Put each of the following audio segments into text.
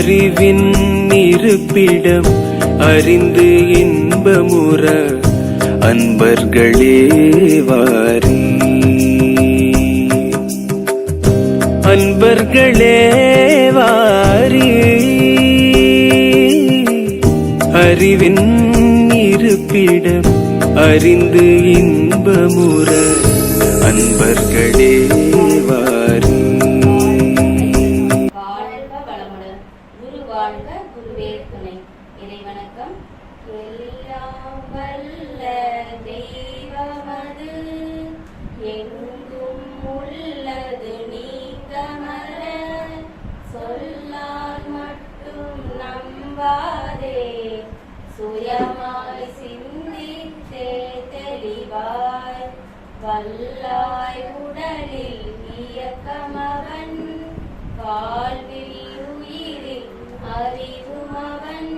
அறிவின் இருப்பிடம் அறிந்து இன்பமுற அன்பர்களே வாரி, அன்பர்களே வாரி. அறிவின் இருப்பிடம் அறிந்து இன்பமுற அன்பர்களே வாரி. வாழ்க வளமுடன். குரு வாழ்க, குருவே துணை. இறைவணக்கம். எல்லாம் வல்ல தெய்வமது எங்கும் உள்ளது நீங்கமர, சொல்லால் மட்டும் நம்பாதே, சுயமாய் சிந்தித்தே தெளிவாய், வல்லாய் உடலில் இயக்கமவன், வாழ்வில் உயிரில் அறிவுமவன்,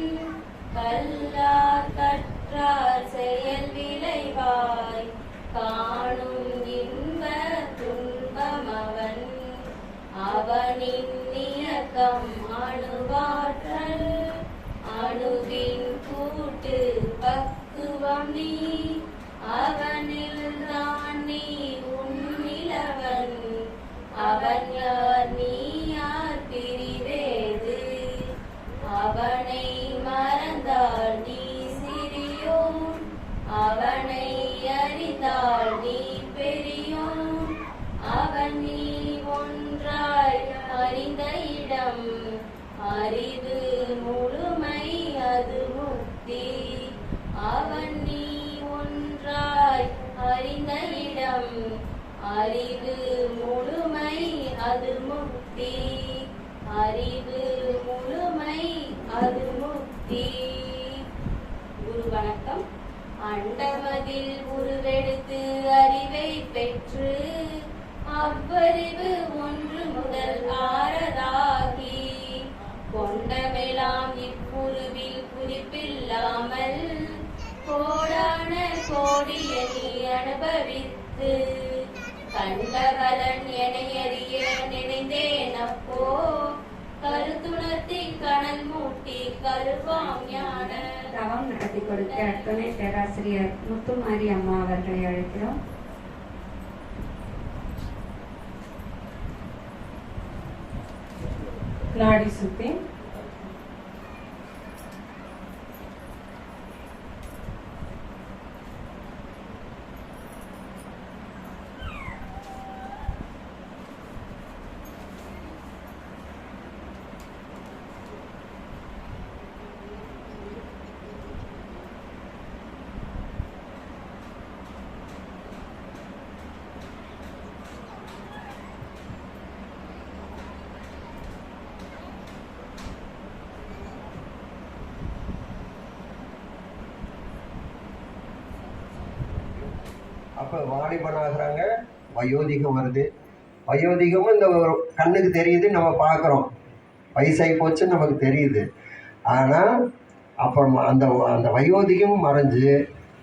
கல்லார் கற்றார் செயல் விளைவாய், காணும் இன்ப துன்பமவன், அவனின் இயக்கம் அணுவாற்றல், அணுவின் கூட்டு பக்குவம் நீ, அவனில் தான் நீ உன்னிலவன், அவன் யார் நீ யார் பிரிவேது, அவனை மறந்தால் நீ சிறியோன், அவனை அறிந்தால் நீ பெரியோன், அவன் நீ ஒன்றாய் அறிந்த இடம், அறிவு முழுமை அது முக்தி, அவன் நீ ஒன்றாய் அறிந்த இடம், அறிவு முழுமை அது முக்தி, அறிவு முழுமை அது முக்தி. குரு வணக்கம். அண்டமதில் உருவெடுத்து அறிவை பெற்று, அவ்வறிவு ஒன்று முதல் ஆறதாகி, கொண்டமெல்லாம் இப்புருவில் குறிப்பில்லாமல், கோடான கோடிய நீ அனுபவித்து, கண்டகலன் என அறிய நினைந்தேன் அப்போ, கருத்துணர்த்தி கணல் மூட்டி கருவாம் ஞான தவம் நடத்தி கொடுக்க துணை பேராசிரியர் முத்துமாரி அம்மா அவர்களை அழைக்கிறோம். நாடி சுத்தி அப்போ வாலிபனாகிறாங்க, வயோதிகம் வருது. வயோதிகமும் இந்த கண்ணுக்கு தெரியுது, நம்ம பார்க்குறோம், வயசாகி போச்சுன்னு நமக்கு தெரியுது. ஆனால் அப்புறம் அந்த அந்த வயோதிகம் மறைஞ்சு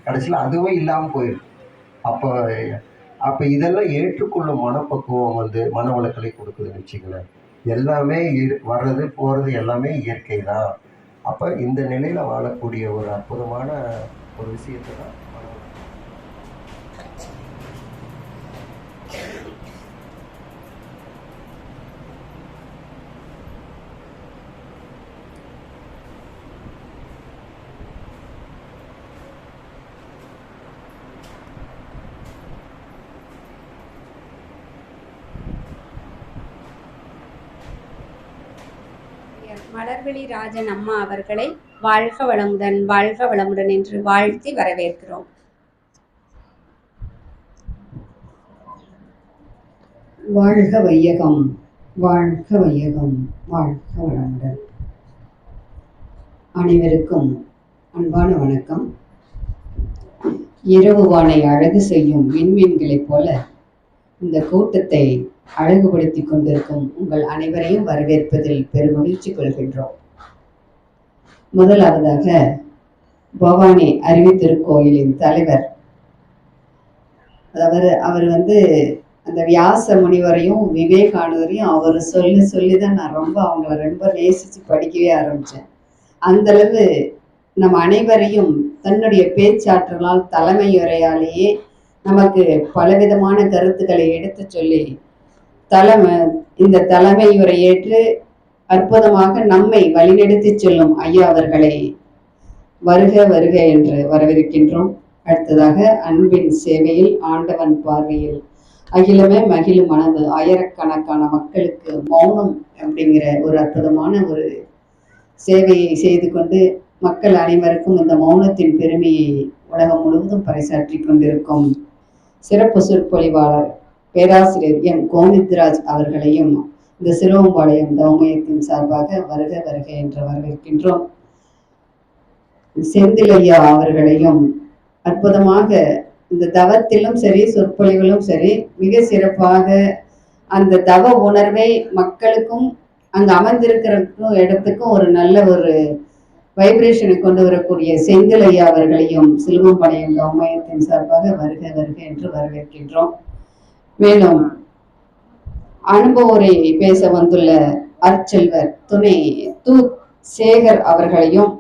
கடைசியில் அதுவும் இல்லாமல் போயிடும். அப்போ இதெல்லாம் ஏற்றுக்கொள்ளும் மனப்பக்குவம் மனவளக்கலை கொடுக்குதுன்னு வச்சுங்களேன். எல்லாமே வர்றது போகிறது எல்லாமே இயற்கை தான். அப்போ இந்த நிலையில் வாழக்கூடிய ஒரு அற்புதமான ஒரு விஷயத்தை தான் மலர்விழி ராஜன் அம்மா அவர்களை வாழ்க வளமுடன் வாழ்க வளமுடன் என்று வாழ்த்தி வரவேற்கிறோம். வாழ்க வையகம், வாழ்க வையகம், வாழ்க வளமுடன். அனைவருக்கும் அன்பான வணக்கம். இரவு வானை அழகு செய்யும் விண்மீன்களைப் போல இந்த கூட்டத்தை அழகுபடுத்தி கொண்டிருக்கும் உங்கள் அனைவரையும் வரவேற்பதில் பெருமகிழ்ச்சி கொள்கின்றோம். முதலாவதாக பவானி அறிவு திருக்கோயிலின் தலைவர், அவர் அந்த வியாச முனிவரையும் விவேகானந்தரையும் அவர் சொல்லி தான் நான் அவங்கள ரொம்ப நேசித்து படிக்கவே ஆரம்பித்தேன். அந்தளவு நம்ம அனைவரையும் தன்னுடைய பேச்சாற்றலால் தலைமையுரையாலேயே நமக்கு பலவிதமான கருத்துக்களை எடுத்து சொல்லி இந்த தலைமையுரையேற்று அற்புதமாக நம்மை வழிநடத்தி செல்லும் ஐயா அவர்களை வருக வருக என்று வரவேற்கின்றோம். அடுத்ததாக அன்பின் சேவையில் ஆண்டவன் பார்வையில் அகிலமே மகிழும் மனது ஆயிரக்கணக்கான மக்களுக்கு மௌனம் அப்படிங்கிற ஒரு அற்புதமான ஒரு சேவையை செய்து கொண்டு மக்கள் அனைவருக்கும் இந்த மௌனத்தின் பெருமையை உலகம் முழுவதும் பறைசாற்றி கொண்டிருக்கும் சிறப்பு சொற்பொழிவாளர் பேராசிரியர் எம் கோவிந்தராஜ் அவர்களையும் இந்த சிறுவம்பாளையம் தவமயத்தின் சார்பாக வருக வருக என்று வரவேற்கின்றோம். செந்திலையா அவர்களையும் அற்புதமாக இந்த தவத்திலும் சரி சொற்பொழிகளும் சரி மிக சிறப்பாக அந்த தவ உணர்வை மக்களுக்கும் அங்கு அமர்ந்திருக்கிறதுக்கும் இடத்துக்கும் ஒரு நல்ல ஒரு வைப்ரேஷனை கொண்டு வரக்கூடிய செந்திலையா அவர்களையும் சிலுவம்பாளையம் தவமயத்தின் சார்பாக வருக வருக என்று வரவேற்கின்றோம். மேலும் அனுபவரை பேச வந்துள்ள அர்ச்செல்வர் துணை சேகர் அவர்களையும்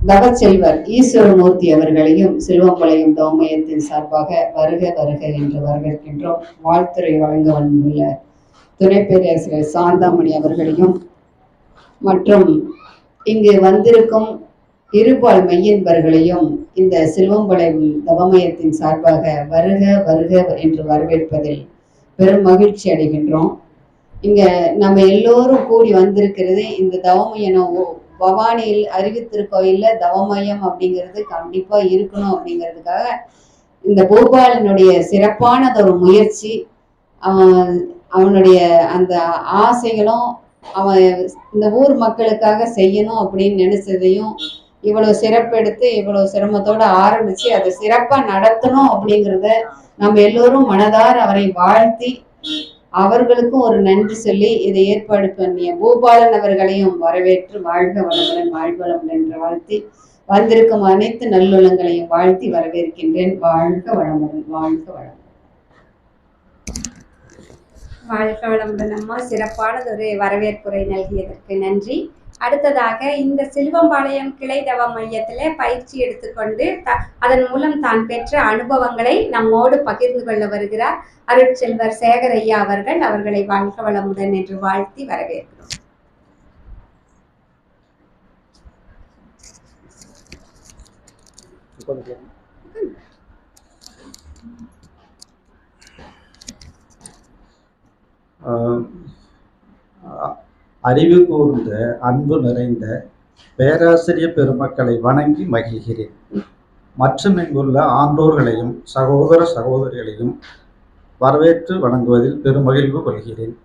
தவச்செல்வர் ஈஸ்வரமூர்த்தி அவர்களையும் சிலுவம்பாளையம் தவமயத்தின் சார்பாக வருக வருக என்று வரவேற்கின்றோம். வாழ்த்துறை வழங்க வந்துள்ள துணை பேராசிரியர் சாந்தாமணி அவர்களையும் மற்றும் இங்கு வந்திருக்கும் இருபால் மெய்யன்பர்களையும் இந்த சிலுவம்பாளையம் தவமயத்தின் சார்பாக வருக வருக என்று வரவேற்பதில் பெரும் மகிழ்ச்சி அடைகின்றோம். இங்க நம்ம எல்லோரும் கூடி வந்திருக்கிறது இந்த தவமயம் பவானியில் அறிவித்திருக்கோயில்ல தவமயம் அப்படிங்கிறது கண்டிப்பா இருக்கணும் அப்படிங்கிறதுக்காக இந்த பூபாலனுடைய சிறப்பானதொரு முயற்சி, அவனுடைய அந்த ஆசைகளும் அவன் இந்த ஊர் மக்களுக்காக செய்யணும் அப்படின்னு நினைச்சதையும் இவ்வளவு சிறப்பெடுத்து இவ்வளவு சிரமத்தோட ஆரம்பிச்சு அதை சிறப்பா நடத்தணும் அப்படிங்கிறத நம்ம எல்லோரும் மனதார அவரை வாழ்த்தி அவர்களுக்கும் ஒரு நன்றி சொல்லி இதை ஏற்பாடு பண்ணிய பூபாலன் அவர்களையும் வரவேற்று வாழ்க வளமுடன் வாழ்வளமுடன் என்று வாழ்த்தி வந்திருக்கும் அனைத்து நல்லுள்ளங்களையும் வாழ்த்தி வரவேற்கின்றேன். வாழ்க வளமுடன் வாழ்க வளமுடன். வாழ்க வளமுடன் அம்மா, சிறப்பானது ஒரு வரவேற்புரை நல்கியதற்கு நன்றி. அடுத்ததாக இந்த சிலுவம்பாளையம் கிளை தவ மையத்தில் பயிற்சி எடுத்துக்கொண்டு அதன் மூலம் தான் பெற்ற அனுபவங்களை நம்மோடு பகிர்ந்து கொள்ள வருகிறார் அருட்செல்வர் சேகர் ஐயா அவர்கள். அவர்களை வாழ்க வளமுடன் என்று வாழ்த்தி வரவேற்கிறோம். அறிவு கூர்ந்த அன்பு நிறைந்த பேராசிரியர் பெருமக்களை வணங்கி மகிழ்கிறேன். மற்றும் இங்குள்ள ஆண்டோர்களையும் சகோதர சகோதரிகளையும் வரவேற்று வணங்குவதில் பெருமகிழ்வு கொள்கிறேன்.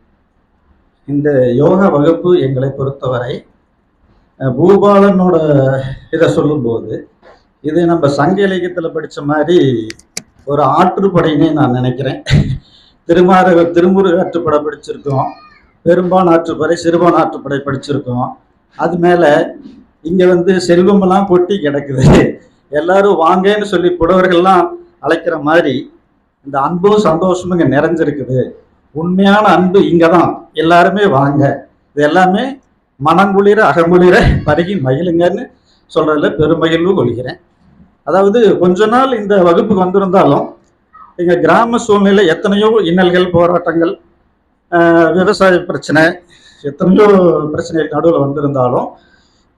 இந்த யோகா வகுப்பு எங்களை பொறுத்தவரை பூபாலனோட இதை சொல்லும்போது இது நம்ம சங்க இலக்கியத்தில் படித்த மாதிரி ஒரு ஆற்றுப்படையினே நான் நினைக்கிறேன். திருமுருக ஆற்றுப்படை படிச்சிருக்கோம், பெரும்பான் ஆற்றுப்படை, சிறுபான் ஆற்றுப்படை படிச்சிருக்கோம். அது மேலே இங்கே செல்வமெல்லாம் கொட்டி கிடக்குது. எல்லாரும் வாங்கன்னு சொல்லி புலவர்கள்லாம் அழைக்கிற மாதிரி இந்த அன்பும் சந்தோஷமும் இங்கே நிறைஞ்சிருக்குது. உண்மையான அன்பு இங்கே தான். எல்லாருமே வாங்க, இது எல்லாமே மனங்குளிர அகங்குளிர பருகி மகிழுங்கன்னு சொல்கிறதுல பெருமகிழ்வு கொள்கிறேன். அதாவது கொஞ்ச நாள் இந்த வகுப்புக்கு வந்திருந்தாலும் எங்கள் கிராம சூழ்நிலை எத்தனையோ இன்னல்கள், போராட்டங்கள், விவசாய பிரச்சனை, எத்தனையோ பிரச்சனைகள் நடுவில் வந்திருந்தாலும்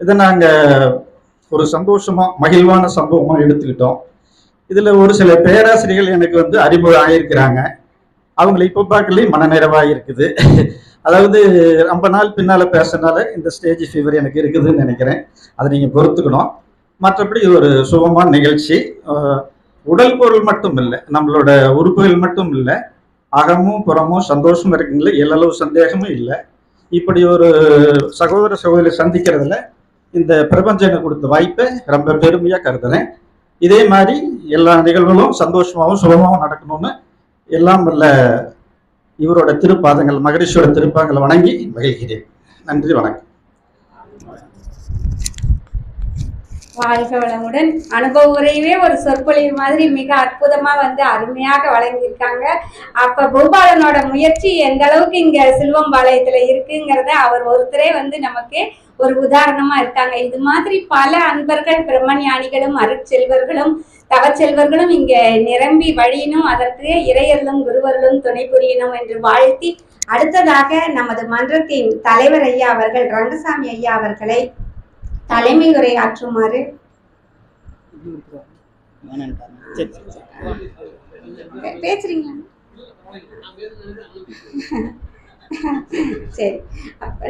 இதை நாங்கள் ஒரு சந்தோஷமாக மகிழ்வான சம்பவமாக எடுத்துக்கிட்டோம். இதில் ஒரு சில பேராசிரியர்கள் எனக்கு அறிமுகம் ஆகியிருக்கிறாங்க. அவங்களை இப்போ பார்க்கலையும் மனநிறைவாக இருக்குது. அதாவது ரொம்ப நாள் பின்னால் பேசுறதுனால இந்த ஸ்டேஜ் ஃபீவர் எனக்கு இருக்குதுன்னு நினைக்கிறேன். அதை நீங்கள் பொறுத்துக்கணும். மற்றபடி ஒரு சுகமான நிகழ்ச்சி. உடல் பொருள் மட்டும் இல்லை, நம்மளோட உறுப்புகள் மட்டும் இல்லை, அகமும் புறமும் சந்தோஷம் இருக்குங்களே, எல்லளவு சந்தேகமும் இல்லை. இப்படி ஒரு சகோதர சகோதரி சந்திக்கிறதுல இந்த பிரபஞ்சம் எனக்கு கொடுத்த வாய்ப்பை ரொம்ப பெருமையாக கருதுறேன். இதே மாதிரி எல்லா நிகழ்வுகளும் சந்தோஷமாகவும் சுகமாகவும் நடக்கணும்னு எல்லாம் வல்ல இவரோட திருப்பாதங்கள், மகரிஷியோட திருப்பாதங்களை வணங்கி மகிழ்கிறேன். நன்றி, வணக்கம். வாழ்க வளமுடன். அனுபவ உரையவே ஒரு சொற்பொழிவு மாதிரி மிக அற்புதமா அருமையாக வழங்கியிருக்காங்க. அப்ப பூபாலனோட முயற்சி எந்த அளவுக்கு இங்க சிலுவம்பாளையத்துல இருக்குங்கிறத அவர் ஒருத்தரே நமக்கு ஒரு உதாரணமா இருக்காங்க. இது மாதிரி பல அன்பர்கள் பிரம்மஞானிகளும் அருட்செல்வர்களும் தவச்செல்வர்களும் இங்க நிரம்பி வழியினும் அதற்கு இறையர்களும் குருவர்களும் துணை புரியணும் என்று வாழ்த்தி, அடுத்ததாக நமது மன்றத்தின் தலைவர் ஐயா அவர்கள் ரங்கசாமி ஐயா அவர்களை தலைமை உரை ஆற்றுமாறு பேசுறீங்களா? சரி,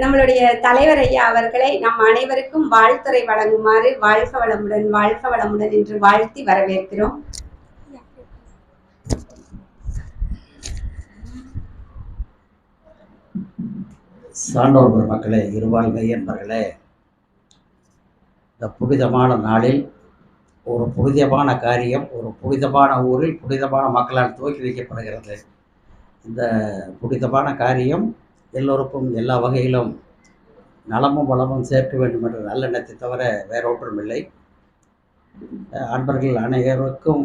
நம்மளுடைய தலைவர் ஐயா அவர்களை நம் அனைவருக்கும் வாழ்த்துரை வழங்குமாறு வாழ்க வளமுடன் என்று வாழ்த்தி வரவேற்கிறோம். சான்றோர் பெருமக்களே, இருவாழ் மெய்யன்பர்களே, இந்த புனிதமான நாளில் ஒரு புனிதமான காரியம் ஒரு புனிதமான ஊரில் புனிதமான மக்களால் துவக்கி வைக்கப்படுகிறது. இந்த புனிதமான காரியம் எல்லோருக்கும் எல்லா வகையிலும் நலமும் வளமும் சேர்க்க வேண்டும் என்ற நல்லெண்ணத்தை தவிர வேறொன்றும் இல்லை. அன்பர்கள் அனைவருக்கும்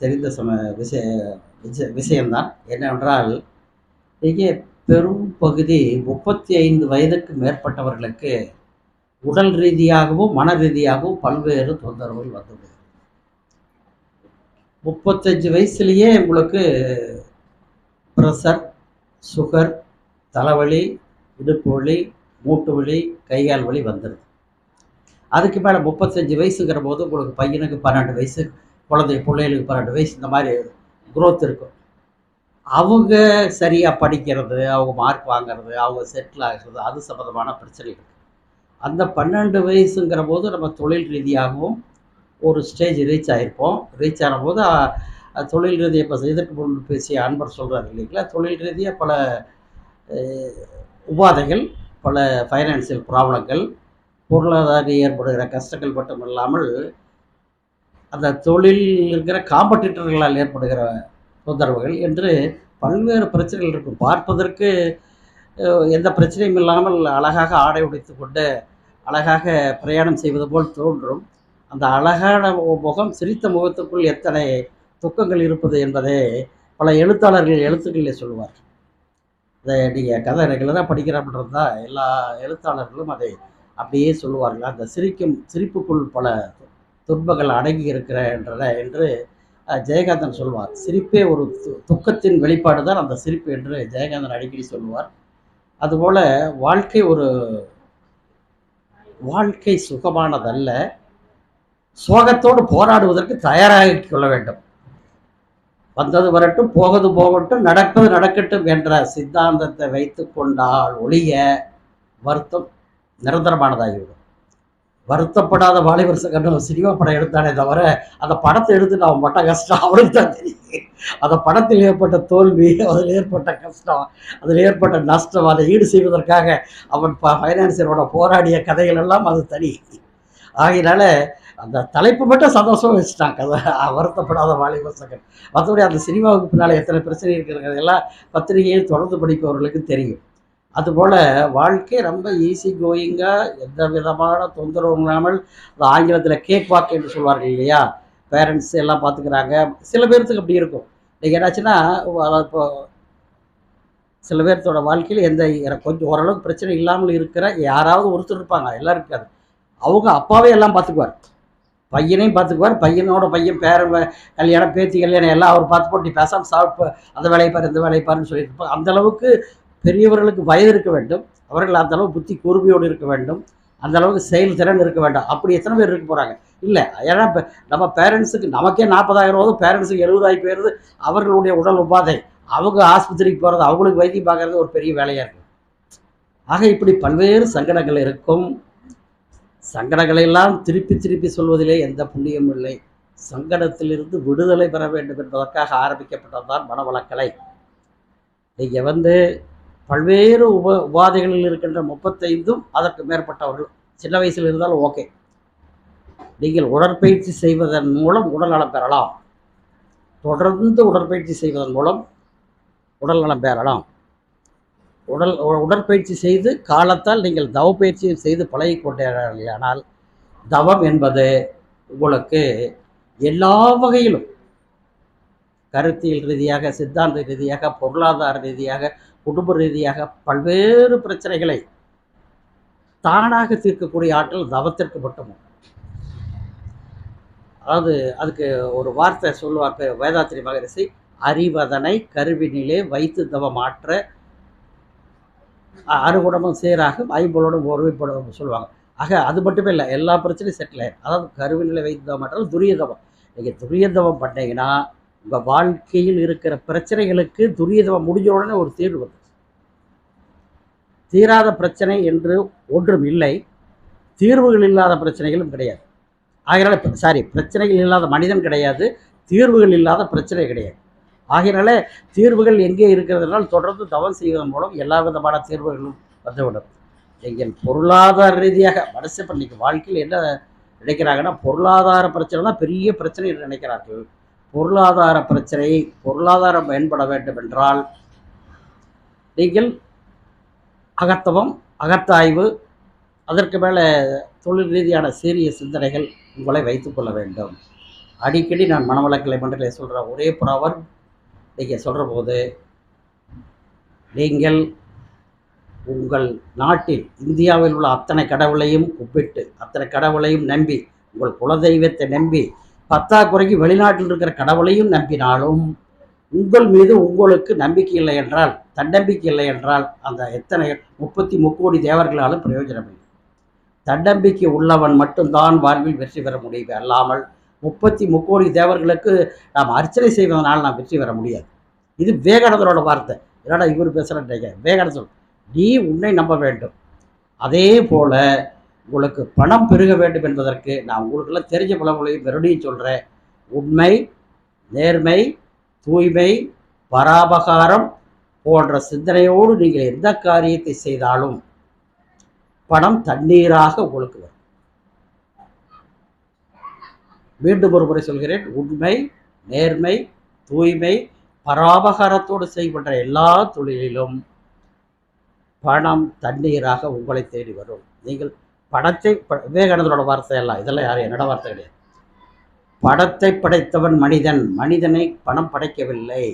தெரிந்த விஷயம்தான் என்னவென்றால், இங்கே பெரும் பகுதி 35 வயதுக்கு மேற்பட்டவர்களுக்கு உடல் ரீதியாகவும் மன ரீதியாகவும் பல்வேறு தொந்தரவுகள் வந்துள்ளது. 35 வயசுலேயே உங்களுக்கு ப்ரெஷர், சுகர், தலைவலி, இடுப்பு வலி, மூட்டு வலி, கைகால் வலி வந்துடுது. அதுக்கு மேலே 35 வயசுங்கிற போது உங்களுக்கு பையனுக்கு 12 வயசு, பிள்ளைகளுக்கு 12 வயசு, இந்த மாதிரி குரோத் இருக்கும். அவங்க சரியாக படிக்கிறது, அவங்க மார்க் வாங்கிறது, அவங்க செட்டில் ஆகிறது, அது சம்மந்தமான பிரச்சனை இருக்குது. அந்த 12 வயசுங்கிற போது நம்ம தொழில் ரீதியாகவும் ஒரு ஸ்டேஜ் ரீச் ஆகிருப்போம். ரீச் ஆனபோது தொழில் ரீதியாக இப்போ இதற்கு முன்பு பேசிய அன்பர் சொல்கிறார் இல்லைங்களா, தொழில் ரீதியாக பல உபாதைகள், பல ஃபைனான்சியல் ப்ராப்ளங்கள், பொருளாதார ஏற்படுகிற கஷ்டங்கள் மட்டும் இல்லாமல் அந்த தொழில் இருக்கிற காம்படிட்டர்களால் ஏற்படுகிற தொந்தரவுகள் என்று பல்வேறு பிரச்சனைகள் இருக்கும். பார்ப்பதற்கு எந்த பிரச்சனையும் இல்லாமல் அழகாக ஆடை உடைத்து கொண்டு அழகாக பிரயாணம் செய்வது போல் தோன்றும். அந்த அழகான முகம், சிரித்த முகத்துக்குள் எத்தனை துக்கங்கள் இருப்பது என்பதை பல எழுத்துக்களில் சொல்லுவார். இதை நீங்கள் கதை ரெகுலராக படிக்கிறப்பன்றது தான் எல்லா எழுத்தாளர்களும் அதை அப்படியே சொல்லுவார்கள். அந்த சிரிப்புக்குள் பல துன்பங்கள் அடங்கி இருக்கிறன்றதை என்று ஜெயகாந்தன் சொல்வார். சிரிப்பே ஒரு துக்கத்தின் வெளிப்பாடு தான் அந்த சிரிப்பு என்று ஜெயகாந்தன் அடிக்கடி சொல்லுவார். அதுபோல் வாழ்க்கை சுகமானதல்ல, சோகத்தோடு போராடுவதற்கு தயாராகி கொள்ள வேண்டும். வந்தது வரட்டும், போகது போகட்டும், நடப்பது நடக்கட்டும் என்ற சித்தாந்தத்தை வைத்து கொண்டால் ஒழிய வருத்தம் நிரந்தரமானதாகிவிடும். வருத்தப்படாத வாலிபர் சங்கம் சினிமா படம் எடுத்தானே தவிர அந்த படத்தை எடுத்து அவன் பட்ட கஷ்டம் அவனுக்கு தான் தெரியும். அந்த படத்தில் ஏற்பட்ட தோல்வி, அதில் ஏற்பட்ட கஷ்டம், அதில் ஏற்பட்ட நஷ்டம், அதை ஈடு செய்வதற்காக அவன் ஃபைனான்சியரோட போராடிய கதைகள் எல்லாம் அது தனி. ஆகையினால அந்த தலைப்பு மட்டும் சந்தோஷமாக வச்சுட்டான் கதை, வருத்தப்படாத வாலிபர் சங்கம். மற்றபடி அந்த சினிமாவுக்கு பின்னால் எத்தனை பிரச்சனை இருக்கிறது எல்லாம் பத்திரிகையில் தொடர்ந்து படிப்பவர்களுக்கு தெரியும். அதுபோல் வாழ்க்கை ரொம்ப ஈஸி கோயிங்காக, எந்த விதமான தொந்தரவும் இல்லாமல், அந்த ஆங்கிலத்தில் கேக் வாக் என்று சொல்வார்கள் இல்லையா, பேரண்ட்ஸ் எல்லாம் பார்த்துக்கிறாங்க. சில பேர்த்துக்கு அப்படி இருக்கும். இன்றைக்கி என்னாச்சுன்னா, இப்போ சில பேர்த்தோட வாழ்க்கையில் கொஞ்சம் ஓரளவுக்கு பிரச்சனை இல்லாமல் இருக்கிற யாராவது ஒருத்தர் இருப்பாங்க, எல்லாம் இருக்காது. அவங்க அப்பாவே எல்லாம் பார்த்துக்குவார், பையனையும் பார்த்துக்குவார், பையனோட பையன் பேர கல்யாணம், பேத்தி கல்யாணம் எல்லாம் அவர் பார்த்து போட்டு நீ பேசாமல் சாப்பிட்டு அந்த வேலையை பாரு இந்த வேலையை பாருன்னு சொல்லிட்டு இருப்பாங்க. அந்தளவுக்கு பெரியவர்களுக்கு வயது இருக்க வேண்டும், அவர்கள் அந்தளவு புத்தி கூர்மையோடு இருக்க வேண்டும், அந்தளவுக்கு செயல்திறன் இருக்க வேண்டாம். அப்படி எத்தனை பேர் இருக்க போகிறாங்க? இல்லை. ஏன்னா இப்போ நம்ம பேரண்ட்ஸுக்கு நமக்கே 40,000 ரூபா, பேரண்ட்ஸுக்கு 70,000 போயிடுது. அவர்களுடைய உடல் உபாதை, அவங்க ஆஸ்பத்திரிக்கு போகிறது, அவங்களுக்கு வைத்தியம் பார்க்கறது ஒரு பெரிய வேலையாக இருக்குது. ஆக இப்படி பல்வேறு சங்கடங்கள் இருக்கும். சங்கடங்களெல்லாம் திருப்பி சொல்வதிலே எந்த புண்ணியமும் இல்லை. சங்கடத்திலிருந்து விடுதலை பெற வேண்டும் என்பதற்காக ஆரம்பிக்கப்பட்டதுதான் மனவளக்கலை. நீங்கள் பல்வேறு உபாதைகளில் இருக்கின்ற 35ம் அதற்கு மேற்பட்டவர்கள் சின்ன வயசில் இருந்தாலும் ஓகே. நீங்கள் உடற்பயிற்சி செய்வதன் மூலம் உடல் நலம் பெறலாம். தொடர்ந்து உடற்பயிற்சி செய்வதன் மூலம் உடல் நலம் பெறலாம். உடற்பயிற்சி செய்து காலத்தால் நீங்கள் தவப்பயிற்சியை செய்து பழகிக்கொண்டீர்களானால் தவம் என்பது உங்களுக்கு எல்லா வகையிலும் கருத்தியல் ரீதியாக, சித்தாந்த ரீதியாக, பொருளாதார ரீதியாக, குடும்ப ரீதியாக பல்வேறு பிரச்சனைகளை தானாக தீர்க்கக்கூடிய ஆற்றல் தவத்திற்கு மட்டும். அதாவது அதுக்கு ஒரு வார்த்தை சொல்லுவார் வேதாத்திரி மகரிஷி, அறிவதனை கருவினிலே வைத்து தவமாற்ற அறுகுடமும் சீராகும் ஐம்பொழுடும் ஒருமைப்படும் சொல்லுவாங்க. ஆக அது மட்டுமே இல்லை, எல்லா பிரச்சனையும் செட்டில் ஆயிடும். அதாவது கருவினிலை வைத்து தவமாற்றது துரிய தவம். நீங்கள் துரிய தவம் பண்ணீங்கன்னா உங்கள் வாழ்க்கையில் இருக்கிற பிரச்சனைகளுக்கு துரிய தவம் முடிஞ்ச உடனே ஒரு தீர்வு வந்து, தீராத பிரச்சனை என்று ஒன்றும் இல்லை, தீர்வுகள் இல்லாத பிரச்சனைகளும் கிடையாது. ஆகையினால பிரச்சனைகள் இல்லாத மனிதன் கிடையாது, தீர்வுகள் இல்லாத பிரச்சனை கிடையாது. ஆகையினால தீர்வுகள் எங்கே இருக்கிறதுனால் தொடர்ந்து தவம் செய்வதன் மூலம் எல்லா விதமான தீர்வுகளும் வந்துவிடும். எங்கள் பொருளாதார ரீதியாக மனசு இப்போ இன்றைக்கி வாழ்க்கையில் என்ன நினைக்கிறாங்கன்னா, பொருளாதார பிரச்சனை தான் பெரிய பிரச்சனை என்று நினைக்கிறார்கள். பொருளாதார பிரச்சனை, பொருளாதாரம் பயன்பட வேண்டும் என்றால் நீங்கள் அகத்தவம், அகத்தாய்வு, அதற்கு மேலே தொழில் ரீதியான சீரிய சிந்தனைகள் உங்களை வைத்துக்கொள்ள வேண்டும். அடிக்கடி நான் மனவளக்கலை மண்டலில் சொல்கிற ஒரே புறாவர், நீங்கள் சொல்கிற போது நீங்கள் உங்கள் நாட்டில் இந்தியாவில் உள்ள அத்தனை கடவுளையும் கும்பிட்டு, அத்தனை கடவுளையும் நம்பி, உங்கள் குலதெய்வத்தை நம்பி, பத்தாக்குறைக்கு வெளிநாட்டில் இருக்கிற கடவுளையும் நம்பினாலும் உங்கள் மீது உங்களுக்கு நம்பிக்கை இல்லை என்றால், தன்னம்பிக்கை இல்லை என்றால், அந்த எத்தனை 33 கோடி தேவர்களாலும் பிரயோஜனம் இல்லை. தன்னம்பிக்கை உள்ளவன் மட்டும்தான் வாழ்வில் வெற்றி பெற முடியும். அல்லாமல் 33 கோடி தேவர்களுக்கு நாம் அர்ச்சனை செய்வதனால் நாம் வெற்றி பெற முடியாது. இது விவேகானந்தரோட வார்த்தை. என்னடா இவர் பேசுகிறேன், விவேகானந்தர், நீ உன்னை நம்ப வேண்டும். அதே போல் உங்களுக்கு பணம் பெருக வேண்டும் என்பதற்கு நான் உங்களுக்கெல்லாம் தெரிஞ்ச பலவர்களையும் மறுபடியும் சொல்கிறேன். உண்மை, நேர்மை, தூய்மை, பராபகாரம் போன்ற சிந்தனையோடு நீங்கள் எந்த காரியத்தை செய்தாலும் பணம் தண்ணீராக உங்களுக்கு வரும். மீண்டும் ஒரு முறை சொல்கிறேன், உண்மை, நேர்மை, தூய்மை, பராபகாரத்தோடு செய்கின்ற எல்லா தொழிலிலும் பணம் தண்ணீராக உங்களை தேடி வரும். நீங்கள் பணத்தை, விவேகானந்தரோட வார்த்தை எல்லாம், இதெல்லாம் யாரும் என்னோட வார்த்தை கிடையாது. பணத்தை படைத்தவன் மனிதன், மனிதனை பணம் படைக்கவில்லை.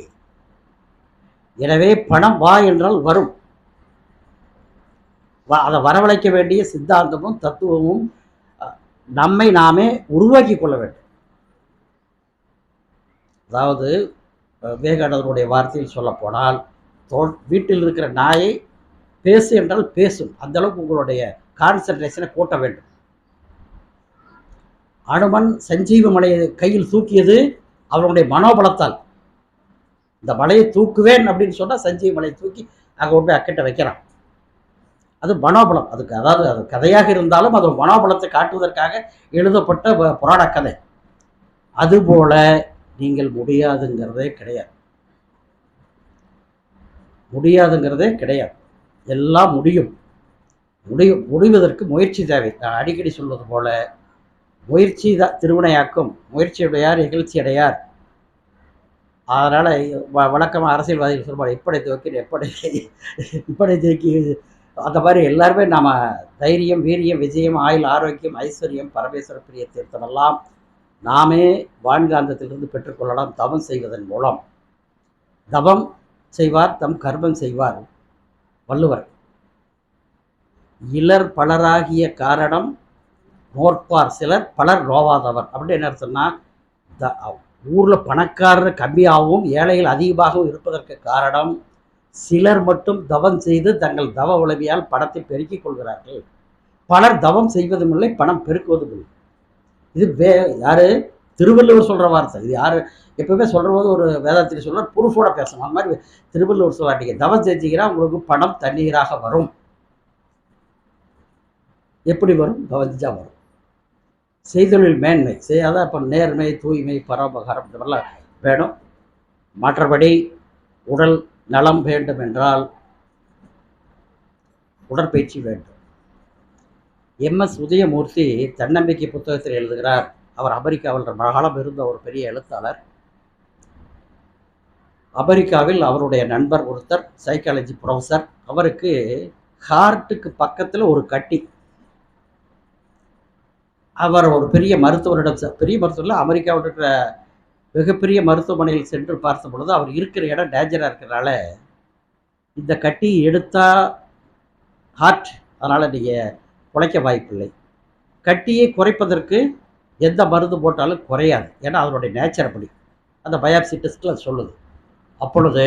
எனவே பணம் வா என்றால் வரும். அதை வரவழைக்க வேண்டிய சித்தாந்தமும் தத்துவமும் நம்மை நாமே உருவாக்கி கொள்ள வேண்டும். அதாவது விவேகானந்தருடைய வார்த்தையில் சொல்ல போனால், வீட்டில் இருக்கிற நாயை பேசு என்றால் பேசும். அந்த அளவுக்கு உங்களுடைய கான்சன்ட்ரேஷனை கூட்ட வேண்டும். அனுமன் சஞ்சீவ மலையை கையில் தூக்கியது அவனுடைய மனோபலத்தால். இந்த மலையை தூக்குவேன் அப்படின்னு சொன்னால் சஞ்சீவ மலையை தூக்கி அங்கே கொண்டு அக்கிட்ட வைக்கிறான். அது மனோபலம். அதுக்கு அதாவது அது கதையாக இருந்தாலும் அது மனோபலத்தை காட்டுவதற்காக எழுதப்பட்ட புராண கதை. அதுபோல நீங்கள் முடியாதுங்கிறதே கிடையாது, முடியாதுங்கிறதே கிடையாது. எல்லாம் முடியும். முடிவதற்கு முயற்சி தேவை. நான் அடிக்கடி சொல்வது போல, முயற்சி தான் திருவினையாக்கும், முயற்சியுடையார் இகழ்ச்சி அடையார். அதனால் வழக்கமாக அரசியல்வாதிகள் சொல்லுவாங்க, இப்படி துவக்கி இப்படி தூக்கி, அந்த மாதிரி எல்லாருமே நாம் தைரியம், வீரியம், விஜயம், ஆயுள், ஆரோக்கியம், ஐஸ்வர்யம், பரமேஸ்வர பிரிய தீர்த்தமெல்லாம் நாமே வான்காந்தத்திலிருந்து பெற்றுக்கொள்ளலாம் தவம் செய்வதன் மூலம். தவம் செய்வார் தம் கர்மம் செய்வார். வள்ளுவர், இலர் பலராகிய காரணம் நோற்பார் சிலர் பலர் நோவாதவர். அப்படின்னு என்ன அர்த்தம்னா, ஊரில் பணக்காரர் கம்மியாகவும் ஏழைகள் அதிகமாகவும் இருப்பதற்கு காரணம் சிலர் மட்டும் தவம் செய்து தங்கள் தவ உளவியால் பணத்தை பெருக்கிக் கொள்கிறார்கள். பலர் தவம் செய்வதும் இல்லை, பணம் பெருக்குவதும் இல்லை. இது யாரு? திருவள்ளுவர் சொல்கிற வார்த்தை. இது யார் எப்பவுமே சொல்கிற போது ஒரு வேதாத்திரி சொல்ற ப்ரூஃபோட பேசணும். அந்த மாதிரி திருவள்ளுவர் சொல்றாட்டிங்க, தவம் செஞ்சீங்கன்னா உங்களுக்கு பணம் தண்ணீராக வரும். எப்படி வரும்? தவஞ்சா வரும். செய்தொழில் மேன்மை செய்யாத, இப்போ நேர்மை, தூய்மை, பரோபகாரம் இதெல்லாம் வேணும். மற்றபடி உடல் நலம் வேண்டும் என்றால் உடற்பயிற்சி வேண்டும். MS உதயமூர்த்தி தன்னம்பிக்கை புத்தகத்தில் எழுதுகிறார். அவர் அமெரிக்காவில் காலம் இருந்த ஒரு பெரிய எழுத்தாளர். அமெரிக்காவில் அவருடைய நண்பர் ஒருத்தர் சைக்காலஜி ப்ரொஃபஸர். அவருக்கு ஹார்ட்டுக்கு பக்கத்தில் ஒரு கட்டி, அவர் ஒரு பெரிய மருத்துவரிடம் பெரிய மருத்துவரில் அமெரிக்காவில் இருக்கிற மிகப்பெரிய மருத்துவமனையில் சென்று பார்த்த பொழுது அவர் இருக்கிற இடம் டேஞ்சராக இருக்கிறனால இந்த கட்டி எடுத்தால் ஹார்ட், அதனால் நீங்கள் குறைக்க வாய்ப்பில்லை. கட்டியை குறைப்பதற்கு எந்த மருந்து போட்டாலும் குறையாது, ஏன்னா அதனுடைய நேச்சர் அப்படி. அந்த பயாப்சி டெஸ்ட்டில் அது சொல்லுது. அப்பொழுது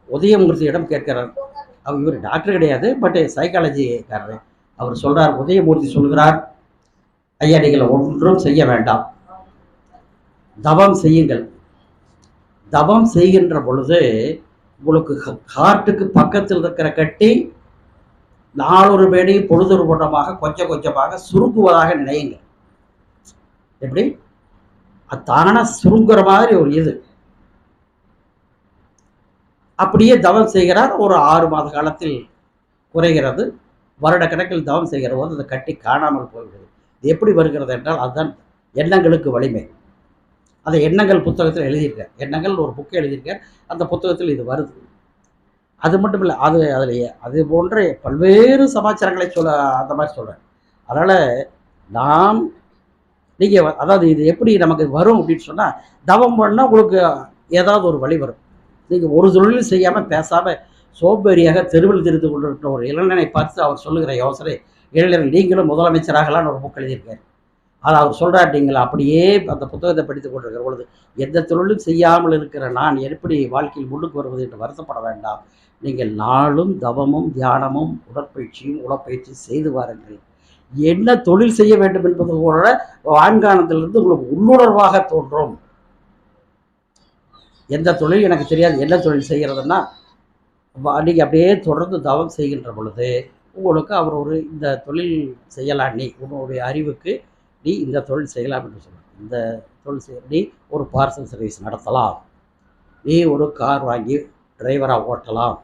உதயமூர்த்தியிடம் கேட்கிறார். அவர் இவர் டாக்டர் கிடையாது, பட் சைக்காலஜிக்காரர். அவர் சொல்கிறார், உதயமூர்த்தி சொல்கிறார், ஐயா நீங்கள் ஒன்றும் செய்ய வேண்டாம், தவம் செய்யுங்கள். தவம் செய்கின்ற பொழுது உங்களுக்கு ஹார்ட்டுக்கு பக்கத்தில் இருக்கிற கட்டி நாளொரு மேடி பொழுதொரு வண்ணமாக கொஞ்சம் கொஞ்சமாக சுருங்குவதாக நினையுங்க. எப்படி அது தானா சுருங்குற மாதிரி ஒரு இது. அப்படியே தவம் செய்கிறார். ஒரு 6 மாத காலத்தில் குறைகிறது. வருட கணக்கில் தவம் செய்கிற போது அந்த கட்டி காணாமல் போய்விடுது. இது எப்படி வருகிறது என்றால் அதுதான் எண்ணங்களுக்கு வலிமை. அதை எண்ணங்கள் புத்தகத்தில் எழுதியிருக்கார். எண்ணங்கள் ஒரு புக்கை எழுதியிருக்கார். அந்த புத்தகத்தில் இது வருது. அது மட்டும் இல்லை, அது போன்ற பல்வேறு சமாச்சாரங்களை அந்த மாதிரி சொல்கிறேன். அதனால் நாம் நீங்கள் அதாவது இது எப்படி நமக்கு வரும் அப்படின்னு சொன்னால், தவம் பண்ணால் உங்களுக்கு ஏதாவது ஒரு வழி வரும். நீங்கள் ஒரு தொழிலும் செய்யாமல் பேசாமல் சோம்பேறியாக தெருவில் திரிந்து கொண்டிருக்கிற ஒரு இளைஞனை பார்த்து அவர் சொல்லுகிற யோசனை, இளைஞர்கள் நீங்களும் முதலமைச்சராகலான்னு ஒரு புக் எழுதியிருக்கார். அதை அவர் சொல்கிறார். நீங்கள் அப்படியே அந்த புத்தகத்தை படித்து கொண்டிருக்கிற பொழுது எந்த தொழிலும் செய்யாமல் இருக்கிற நான் எப்படி வாழ்க்கையில் முன்னுக்கு வருவது என்று வருத்தப்பட வேண்டாம். நீங்கள் நாளும் தவமும் தியானமும் உடற்பயிற்சியும் உடற்பயிற்சி செய்து வாருங்கள். என்ன தொழில் செய்ய வேண்டும் என்பது கூட வான்காணத்திலிருந்து உங்களுக்கு உள்ளுணர்வாக தோன்றும். எந்த தொழில் எனக்கு தெரியாது, என்ன தொழில் செய்கிறதுன்னா நீங்கள் அப்படியே தொடர்ந்து தவம் செய்கின்ற பொழுது உங்களுக்கு அவர் ஒரு இந்த தொழில் செய்யலாம், நீ உன்னுடைய அறிவுக்கு நீ இந்த தொழில் செய்யலாம் என்று சொல்லுவார். இந்த தொழில் செய்ய நீ ஒரு பார்சல் சர்வீஸ் நடத்தலாம், நீ ஒரு கார் வாங்கி டிரைவராக ஓட்டலாம்,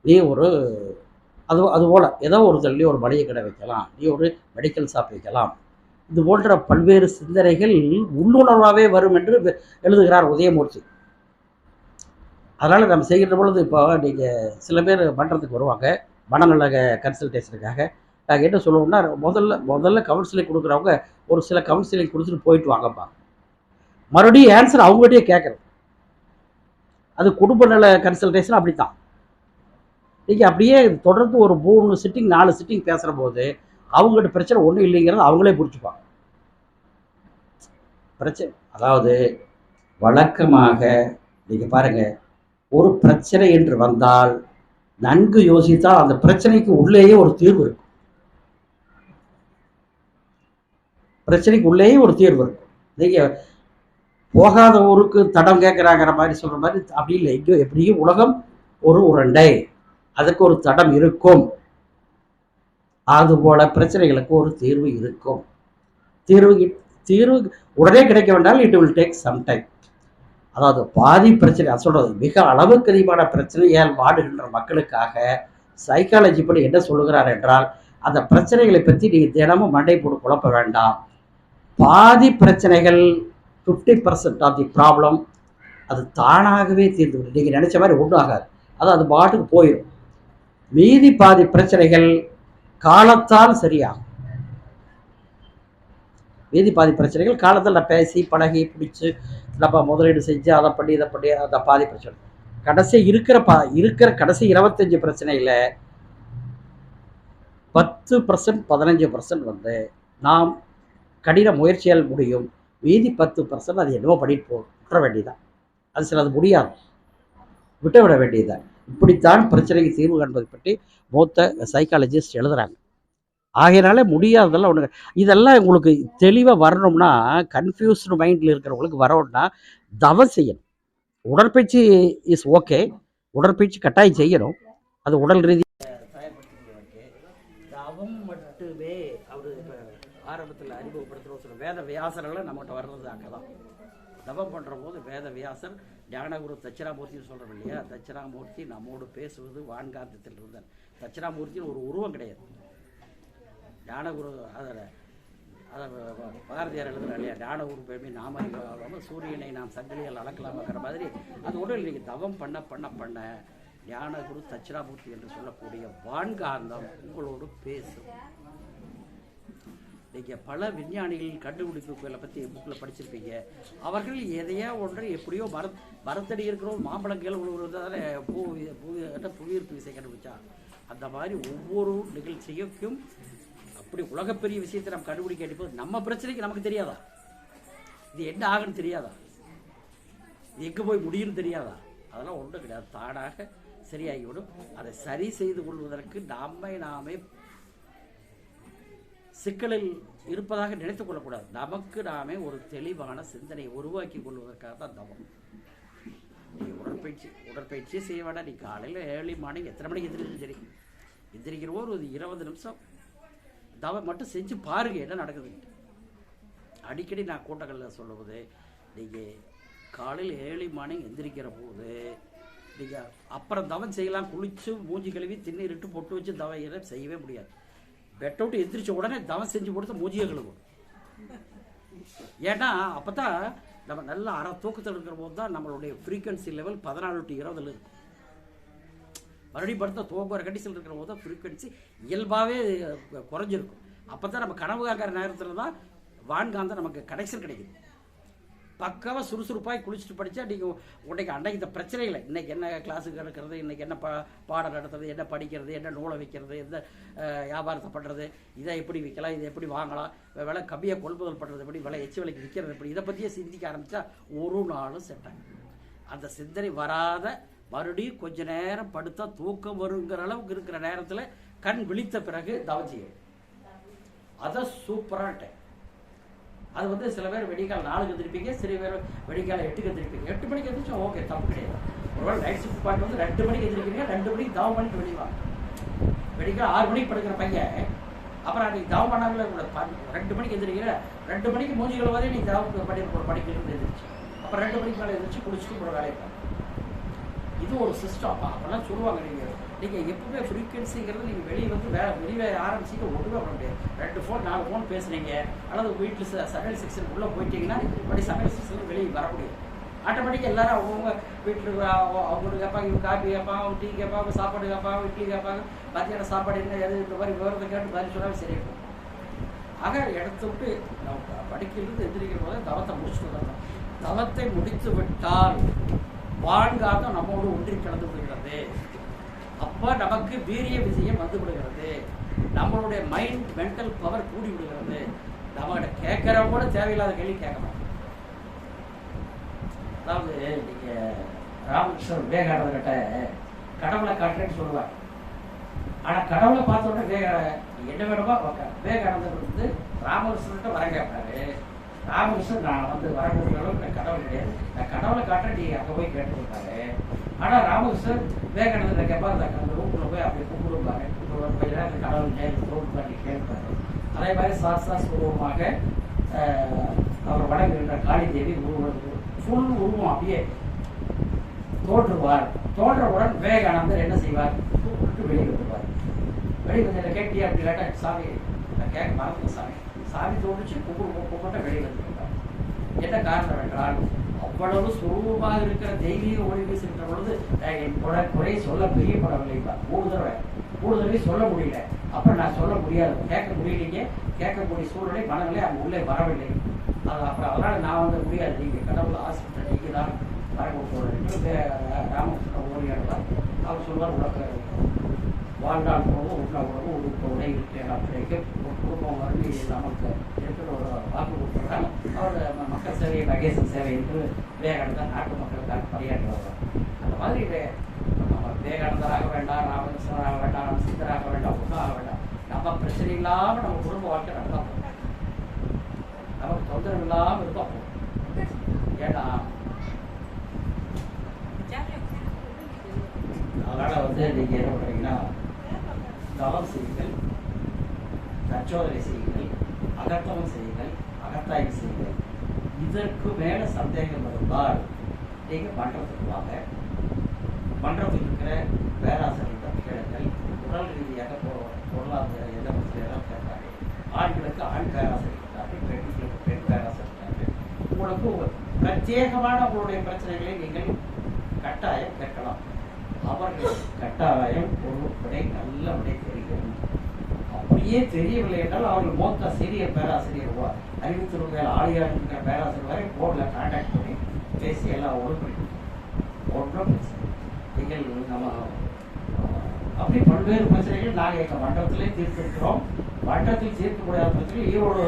நீ ஒரு அதுபோல் ஏதோ ஒரு தொழில் ஒரு மளிகை கடை வைக்கலாம், நீ ஒரு மெடிக்கல் ஷாப் வைக்கலாம். இது போன்ற பல்வேறு சிந்தனைகள் உள்ளுணர்வாகவே வரும் என்று எழுதுகிறார் உதயமூர்த்தி. அதனால் நம்ம செய்கின்ற பொழுது இப்போ நீங்கள் சில பேர் பண்ணுறதுக்கு வருவாங்க மனநல கன்சல்டேஷனுக்காக. நாங்கள் என்ன சொல்லுவோம்னா, முதல்ல கவுன்சிலிங் கொடுக்குறவங்க ஒரு சில கவுன்சிலிங் கொடுத்துட்டு போயிட்டு வாங்கப்பா. மறுபடியும் ஆன்சர் அவங்ககிட்டயே கேட்குறது. அது குடும்ப நல கன்சல்டேஷன் அப்படி தான். நீங்கள் அப்படியே தொடர்ந்து ஒரு 3 சிட்டிங் 4 சிட்டிங் பேசுகிற போது அவங்ககிட்ட பிரச்சனை ஒன்றும் இல்லைங்கிறது அவங்களே பிடிச்சிப்பாங்க. பிரச்சனை அதாவது வழக்கமாக நீங்கள் பாருங்கள், ஒரு பிரச்சனை என்று வந்தால் நன்கு யோசித்தால் அந்த பிரச்சனைக்கு உள்ளேயே ஒரு தீர்வு இருக்கும். பிரச்சனைக்கு உள்ளேயே ஒரு தீர்வு இருக்கும். நீங்கள் போகாத ஊருக்கு தடம் கேட்குறாங்கிற மாதிரி சொல்கிற மாதிரி அப்படி இல்லை. இங்கே எப்படியும் உலகம் ஒரு உருண்டை, அதுக்கு ஒரு தடம் இருக்கும். அதுபோல் பிரச்சனைகளுக்கு ஒரு தீர்வு இருக்கும். தீர்வு உடனே கிடைக்க வேண்டாம், it will take some time. அதாவது பாதி பிரச்சனை சொல்கிறது மிக அளவுக்கு அதிகமான பிரச்சனையால் வாடுகின்ற மக்களுக்காக சைக்காலஜி படி என்ன சொல்லுகிறார் என்றால், அந்த பிரச்சனைகளை பற்றி நீங்கள் தினமும் மண்டை போட்டு குழப்ப வேண்டாம். பாதி பிரச்சனைகள் 50% ஆஃப் தி ப்ராப்ளம் அது தானாகவே தீர்ந்து விடும். நீங்கள் நினச்ச மாதிரி ஒன்றும் ஆகாது, அது பாட்டுக்கு போயிடும். மீதி பாதி பிரச்சனைகள் காலத்தால் சரியாகும். மீதி பாதி பிரச்சனைகள் காலத்தில் நான் பேசி பழகி பிடிச்சி நம்ம முதலீடு செஞ்சு அதை பண்ணி இதை பண்ணி அந்த பாதி பிரச்சனை கடைசி இருக்கிற கடைசி 25 பிரச்சனையில் 10% 15% வந்து நாம் கடின முயற்சியால் முடியும். மீதி 10% அது என்னவோ பண்ணிட்டு விட்டுற வேண்டியதான். அது சில அது முடியாது, விட வேண்டியதுதான். இப்படித்தான் பிரச்சனைக்கு தீர்வு காண்பதை பற்றி மூத்த சைக்காலஜிஸ்ட் எழுதுகிறாங்க. ஆகையினால முடியாததெல்லாம் ஒன்று. இதெல்லாம் உங்களுக்கு தெளிவாக வரணும்னா, கன்ஃபியூஸ்டு மைண்டில் இருக்கிறவங்களுக்கு வரணும்னா தவம் செய்யணும். உடற்பயிற்சி இஸ் ஓகே, உடற்பயிற்சி கட்டாயம் செய்யணும், அது உடல் ரீதியாக தயார்படுத்திக்கிறவருக்கு. தவம் மட்டுமே அவர் இப்போ ஆரம்பத்தில் அறிமுகப்படுத்துகிற சில வேத வியாசர்களை நம்மகிட்ட வர்றது அங்கே தான். தவம் பண்ணுற போது வேத வியாசர் ஞானகுரு தட்சிணாமூர்த்தின்னு சொல்கிறோம் இல்லையா, தட்சிணாமூர்த்தி நம்மோடு பேசுவது வான்காந்தத்தில் இருந்தார். தட்சிணாமூர்த்தின்னு ஒரு உருவம் கிடையாது. ஞானகுரு அதை பாரதியார் எழுதுகிறார் இல்லையா, ஞானகுரு பேமி நாம சூரியனை நாம் சங்கிலியால் அளக்கலாமாங்கிற மாதிரி. அது ஒன்றும் இல்லை, தவம் பண்ண பண்ண பண்ண ஞானகுரு தட்சிணாமூர்த்தி என்று சொல்லக்கூடிய வான்காந்தம் உங்களோடு பேசும். நீங்கள் பல விஞ்ஞானிகள் கண்டுபிடிப்புகளை பற்றி புக்கில் படிச்சிருப்பீங்க. அவர்கள் எதையா ஒன்று எப்படியோ மரத்தடி இருக்கிறோம் மாம்பழங்கள் விழுவுறதால புவியீர்ப்பு விசை கண்டுபிடிச்சா, அந்த மாதிரி ஒவ்வொரு நிகழ்ச்சிக்கும் அப்படி உலகப்பெரிய விஷயத்தை நம்ம கண்டுபிடிக்க அடிப்போது நம்ம பிரச்சனைக்கு நமக்கு தெரியாதா? இது என்ன ஆகுன்னு தெரியாதா? இது எங்கே போய் முடியும்னு தெரியாதா? அதெல்லாம் ஒன்றும் கிடையாது, தானாக சரியாகிவிடும். அதை சரி செய்து கொள்வதற்கு நாமே சிக்கலில் இருப்பதாக நினைத்துக் கொள்ளக்கூடாது. நமக்கு நாமே ஒரு தெளிவான சிந்தனையை உருவாக்கி கொள்வதற்காக தான் தவம். நீ உடற்பயிற்சியே செய்ய வேண்டாம். நீ காலையில் ஏர்லி மார்னிங் எத்தனை மணிக்கு எந்திரிச்சு சரி, எந்திரிக்கிறவோ ஒரு 20 நிமிஷம் தவம் மட்டும் செஞ்சு பாருங்க என்ன நடக்குது. அடிக்கடி நான் கூட்டங்களில் சொல்லுவது, நீங்கள் காலையில் ஏர்லி மார்னிங் எந்திரிக்கிற போது நீங்கள் அப்புறம் தவம் செய்யலாம். குளித்து மூஞ்சி கழுவி திண்ணீரிட்டு பொட்டு வச்சு தவம் செய்யவே முடியாது. பெட் அவுட் எந்திரிச்ச உடனே தவம் செஞ்சு கொடுத்து மூஞ்சியை கழுவும். ஏன்னா அப்போ தான் நம்ம நல்லா அரை தூக்கத்தில் இருக்கிற போது தான் நம்மளுடைய ஃப்ரீக்வன்சி லெவல் 14 to 20 இருக்கும். மறுபடியும் படுத்த தூங்குற கண்டிஷன் இருக்கிற போது தான் ஃப்ரீக்வன்சி இயல்பாகவே குறைஞ்சிருக்கும். அப்போ தான் நம்ம கனவு காக்கிற நேரத்தில் தான் வான்காந்த நமக்கு கனெக்ஷன் கிடைக்குது. பக்காவாக சுறுசுறுப்பாக குளிச்சுட்டு படித்தா நீங்கள் உன்னைக்கு அன்னைக்கு இந்த பிரச்சனை இல்லை. இன்றைக்கி என்ன கிளாஸுக்கு நடக்கிறது, இன்றைக்கி என்ன பாடம் நடத்துறது, என்ன படிக்கிறது, என்ன நூலை வைக்கிறது, எந்த வியாபாரத்தை பண்ணுறது, இதை எப்படி விற்கலாம், இதை எப்படி வாங்கலாம், விலை கம்மியாக கொள்முதல் பண்ணுறது எப்படி, விலை எச்சு விலைக்கு விற்கிறது எப்படி, இதை பற்றியே சிந்திக்க ஆரம்பித்தா ஒரு நாளும் செட் ஆகும். அந்த சிந்தனை வராத மறுபடியும் கொஞ்ச நேரம் படுத்தா தூக்கம் வருங்கிற அளவுக்கு இருக்கிற நேரத்தில் கண் விழித்த பிறகு தவம் செய்யும். அதை சூப்பரான டைம். அது சில பேர் வெடிக்கால் 4க்கு எந்திரிப்பீங்க, சில பேர் வெடிக்கால 8க்கு எந்திரிப்பீங்க. 8 மணிக்கு எந்திரிச்சா ஓகே, தப்பு கிடையாது. ஒருவேளை நைட் ஷிஃப்ட் பாட்டு 2 மணிக்கு எந்திரிப்பீங்க, 2 மணிக்கு தவம் பண்ணிட்டு வெளிவாங்க. வெடிக்கால் 6 மணிக்கு படுக்கிற பையன் அப்புறம் அன்றைக்கி தவம் பண்ணாங்களே கூட 2 மணிக்கு எந்திரிக்கிற, 2 மணிக்கு மூஞ்சிகள் வரையும் நீ தவம் படிக்கிறது எந்திரிச்சு, அப்புறம் 2 மணிக்கு மேலே எந்திரிச்சு குளிச்சுட்டு ஒரு வேலையை பார்க்க. இது ஒரு சிஸ்டம். அப்போல்லாம் சொல்லுவாங்க, நீங்கள் எப்பவுமே ஃப்ரீக்வன்சிங்கிறது நீங்கள் வெளியே ஆரம்பிச்சிக்க ஒன்றுமே பண்ண முடியாது. 2 ஃபோன் 4 ஃபோன் பேசுனீங்க, அல்லது வீட்டில் சமையல் செக்ஷன் உள்ளே போயிட்டீங்கன்னா அப்படி சமையல் செக்ஷன் வெளியே வர முடியாது. ஆட்டோமேட்டிக்காக எல்லாரும் அவங்கவுங்க வீட்டில் அவங்களுக்கு கேட்பாங்க, இவங்க காஃபி கேட்பாங்க, அவங்க டீ கேட்பாங்க, சாப்பாடு கேட்பாங்க, இட்லி கேட்பாங்க, மத்தியான சாப்பாடு என்ன எது, இந்த மாதிரி விவரத்தை கேட்டு பதில் சொன்னாலும் சரி இருக்கும். ஆக இடத்த விட்டு நம்ம படிக்கிறது எந்திரிக்கிற போது தவத்தை முடிச்சுட்டு வரணும். தவத்தை முடித்து விட்டால் வான்காந்தம் நம்மோடு ஒன்றி கலந்து விடுகிறது. அப்போ நமக்கு வீரிய விஷயம் வந்து விடுகிறது. நம்மளுடைய மென்டல் பவர் கூடி விடுகிறது. நம்மகிட்ட கேட்குறவங்க கூட தேவையில்லாத கேள்வி கேட்க மாட்டோம். அதாவது நீங்கள் ராமகிருஷ்ணர் விவேகானந்தர்கிட்ட கடவுளை காட்டுறேன்னு சொல்லுவார். ஆனால் கடவுளை பார்த்த உடனே என்ன வேணுமோ விவேகானந்தர் ராமகிருஷ்ணர்கிட்ட வர கேட்பாரு. ராமகிருஷ்ணன் நான் வரக்கூடிய அளவுக்கு கடவுள் கிடையாது, நான் கடவுளை காட்டுறேன், நீ அங்கே போய் கேட்டுருக்காரு. ஆனால் ராமகிருஷ்ணன் விவேகானந்தர் கேட்பார், அந்த ரூமில் போய் அப்படி கும்பிடுவாங்க, கொஞ்ச நேரம் கடவுள் நேரில் தோல் பண்ணி கேட்பாரு. அதே மாதிரி சாஸ்திரமாக அவர் வணங்குகின்ற காளி தேவி ஃபுல் உருவம் அப்படியே தோன்றுவார். தோன்றவுடன் விவேகானந்தர் என்ன செய்வார், கூப்பிட்டு வெளியே வந்துடுவார். வெளியே வந்து கேட்டியா அப்படி கேட்டால், சாமி நான் கேட்க மறந்து சாமி தோன்றுச்சு, கூப்பிட்ட வெளியே வந்துருக்கார். என்ன காரணம் என்றால், அவ்வளவு சுரூபமாக இருக்கிற தெய்வீக ஒளி வீசுகின்ற பொழுது என் குறை சொல்ல பிரியப்படவில்லை. 3 தடவை சொல்ல முடியல. அப்புறம் நான் சொல்ல முடியாது, கேட்க முடியலைங்க, கேட்கக்கூடிய சூழ்நிலை மனநிலை அங்கே உள்ளே வரவில்லை. அப்புறம் அதனால் நான் முடியாது, நீங்கள் கடவுள் ஹாஸ்பிட்டல் நீங்கள் தான் வர கொடுத்து ராமகிருஷ்ணன் ஓடியாடுவார். அவர் சொல்வார், உனக்கு வாழ்நாள் போது உள்ள உணவு உடுக்க உடை இருக்கலாம் கிடைக்கும், குடும்பம் வந்து நமக்கு இருக்கிற ஒரு வாக்கு கொடுத்துருக்காங்க. அவர் மக்கள் சேவை மகேசன் சேவை என்று விவேகானந்தர் நாட்டு மக்களுக்காக பணியாற்றி வருவார். அந்த மாதிரி நம்ம விவேகானந்தராக வேண்டாம், ராமகிருஷ்ணராக வேண்டாம், நம்ம சித்தராக வேண்டாம், ஒன்றும் ஆக வேண்டாம். நம்ம பிரச்சனை இல்லாமல் நம்ம குடும்ப வாழ்க்கை நடந்தா போகும், நமக்கு தொந்தரவு இல்லாமல் இருந்தா போகும். ஏன்னா அதனால் நீங்கள் என்ன பண்ணுறீங்கன்னா, தவம் செய்யுங்கள், தற்சோதனை செய்யுங்கள், அகத்தவம் செய்யுங்கள், அகத்தாய்வு செய்யுங்கள். இதற்கு மேலே சந்தேகம் இருந்தால் நீங்கள் மன்றத்துக்கு வாங்க. மன்றத்தில் இருக்கிற பேராசிரியர்களிடம் கேளுங்கள். உடல் ரீதியாக பொருளாதார எல்லாம் கேட்பாங்க. ஆண்களுக்கு ஆண் பேராசிரியர் இருக்கார்கள், பெண்களுக்கு பெண் பேராசிரியர் இருக்கார்கள். உங்களுக்கு பிரத்யேகமான உங்களுடைய பிரச்சனைகளை நீங்கள் கட்டாயம் கேட்கலாம். அவர்கள் கட்டாயம் ஒரு விடை நல்ல விடை தெரியும். அப்படி வழியே தெரியவில்லை என்றால் அவர்கள் மூத்த சீனியர் பேராசிரியர் அறிவித்திருந்த மேல் ஆழியார் இருக்கிற பேராசிரியர் வரை போர்டில் கான்டாக்ட் பண்ணி பேசி எல்லாம் ஒழுங்கு ஒன்றும் நீங்கள் நம்ம அப்படி பல்வேறு பிரச்சனைகள் நாங்கள் எங்கள் மண்டலத்திலே தீர்த்திருக்கிறோம். மண்டலத்தில் தீர்க்க முடியாத பிரச்சனை ஈரோடு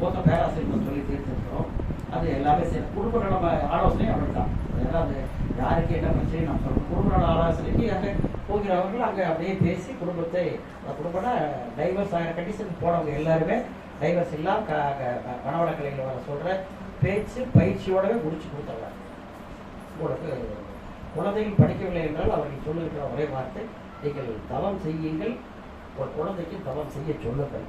மூத்த பேராசிரியர் சொல்லி தீர்த்திருக்கிறோம். அது எல்லாமே சரி. குடும்ப நல ஆலோசனை அப்படித்தான். அதாவது யாருக்கு என்ன பிரச்சனை நம்ம சொல்றோம். குடும்ப நல ஆலோசனைக்கு அங்கே போகிறவர்கள் அங்கே அப்படியே பேசி குடும்பத்தை குடும்பம்னா டைவர்ஸ் ஆகிற கண்டிஷன் போனவங்க எல்லாருமே டைவர்ஸ் இல்லாமல் மனவளக்கலையில் வர சொல்கிற பேச்சு பயிற்சியோடவே முடிச்சு கொடுத்துட்றாங்க. உங்களுக்கு குழந்தைகள் படிக்கவில்லை என்றால் அவர்கள் சொல்லுகிற ஒரே வார்த்தை, நீங்கள் தவம் செய்யுங்கள், ஒரு குழந்தைக்கு தவம் செய்ய சொல்லுங்கள்.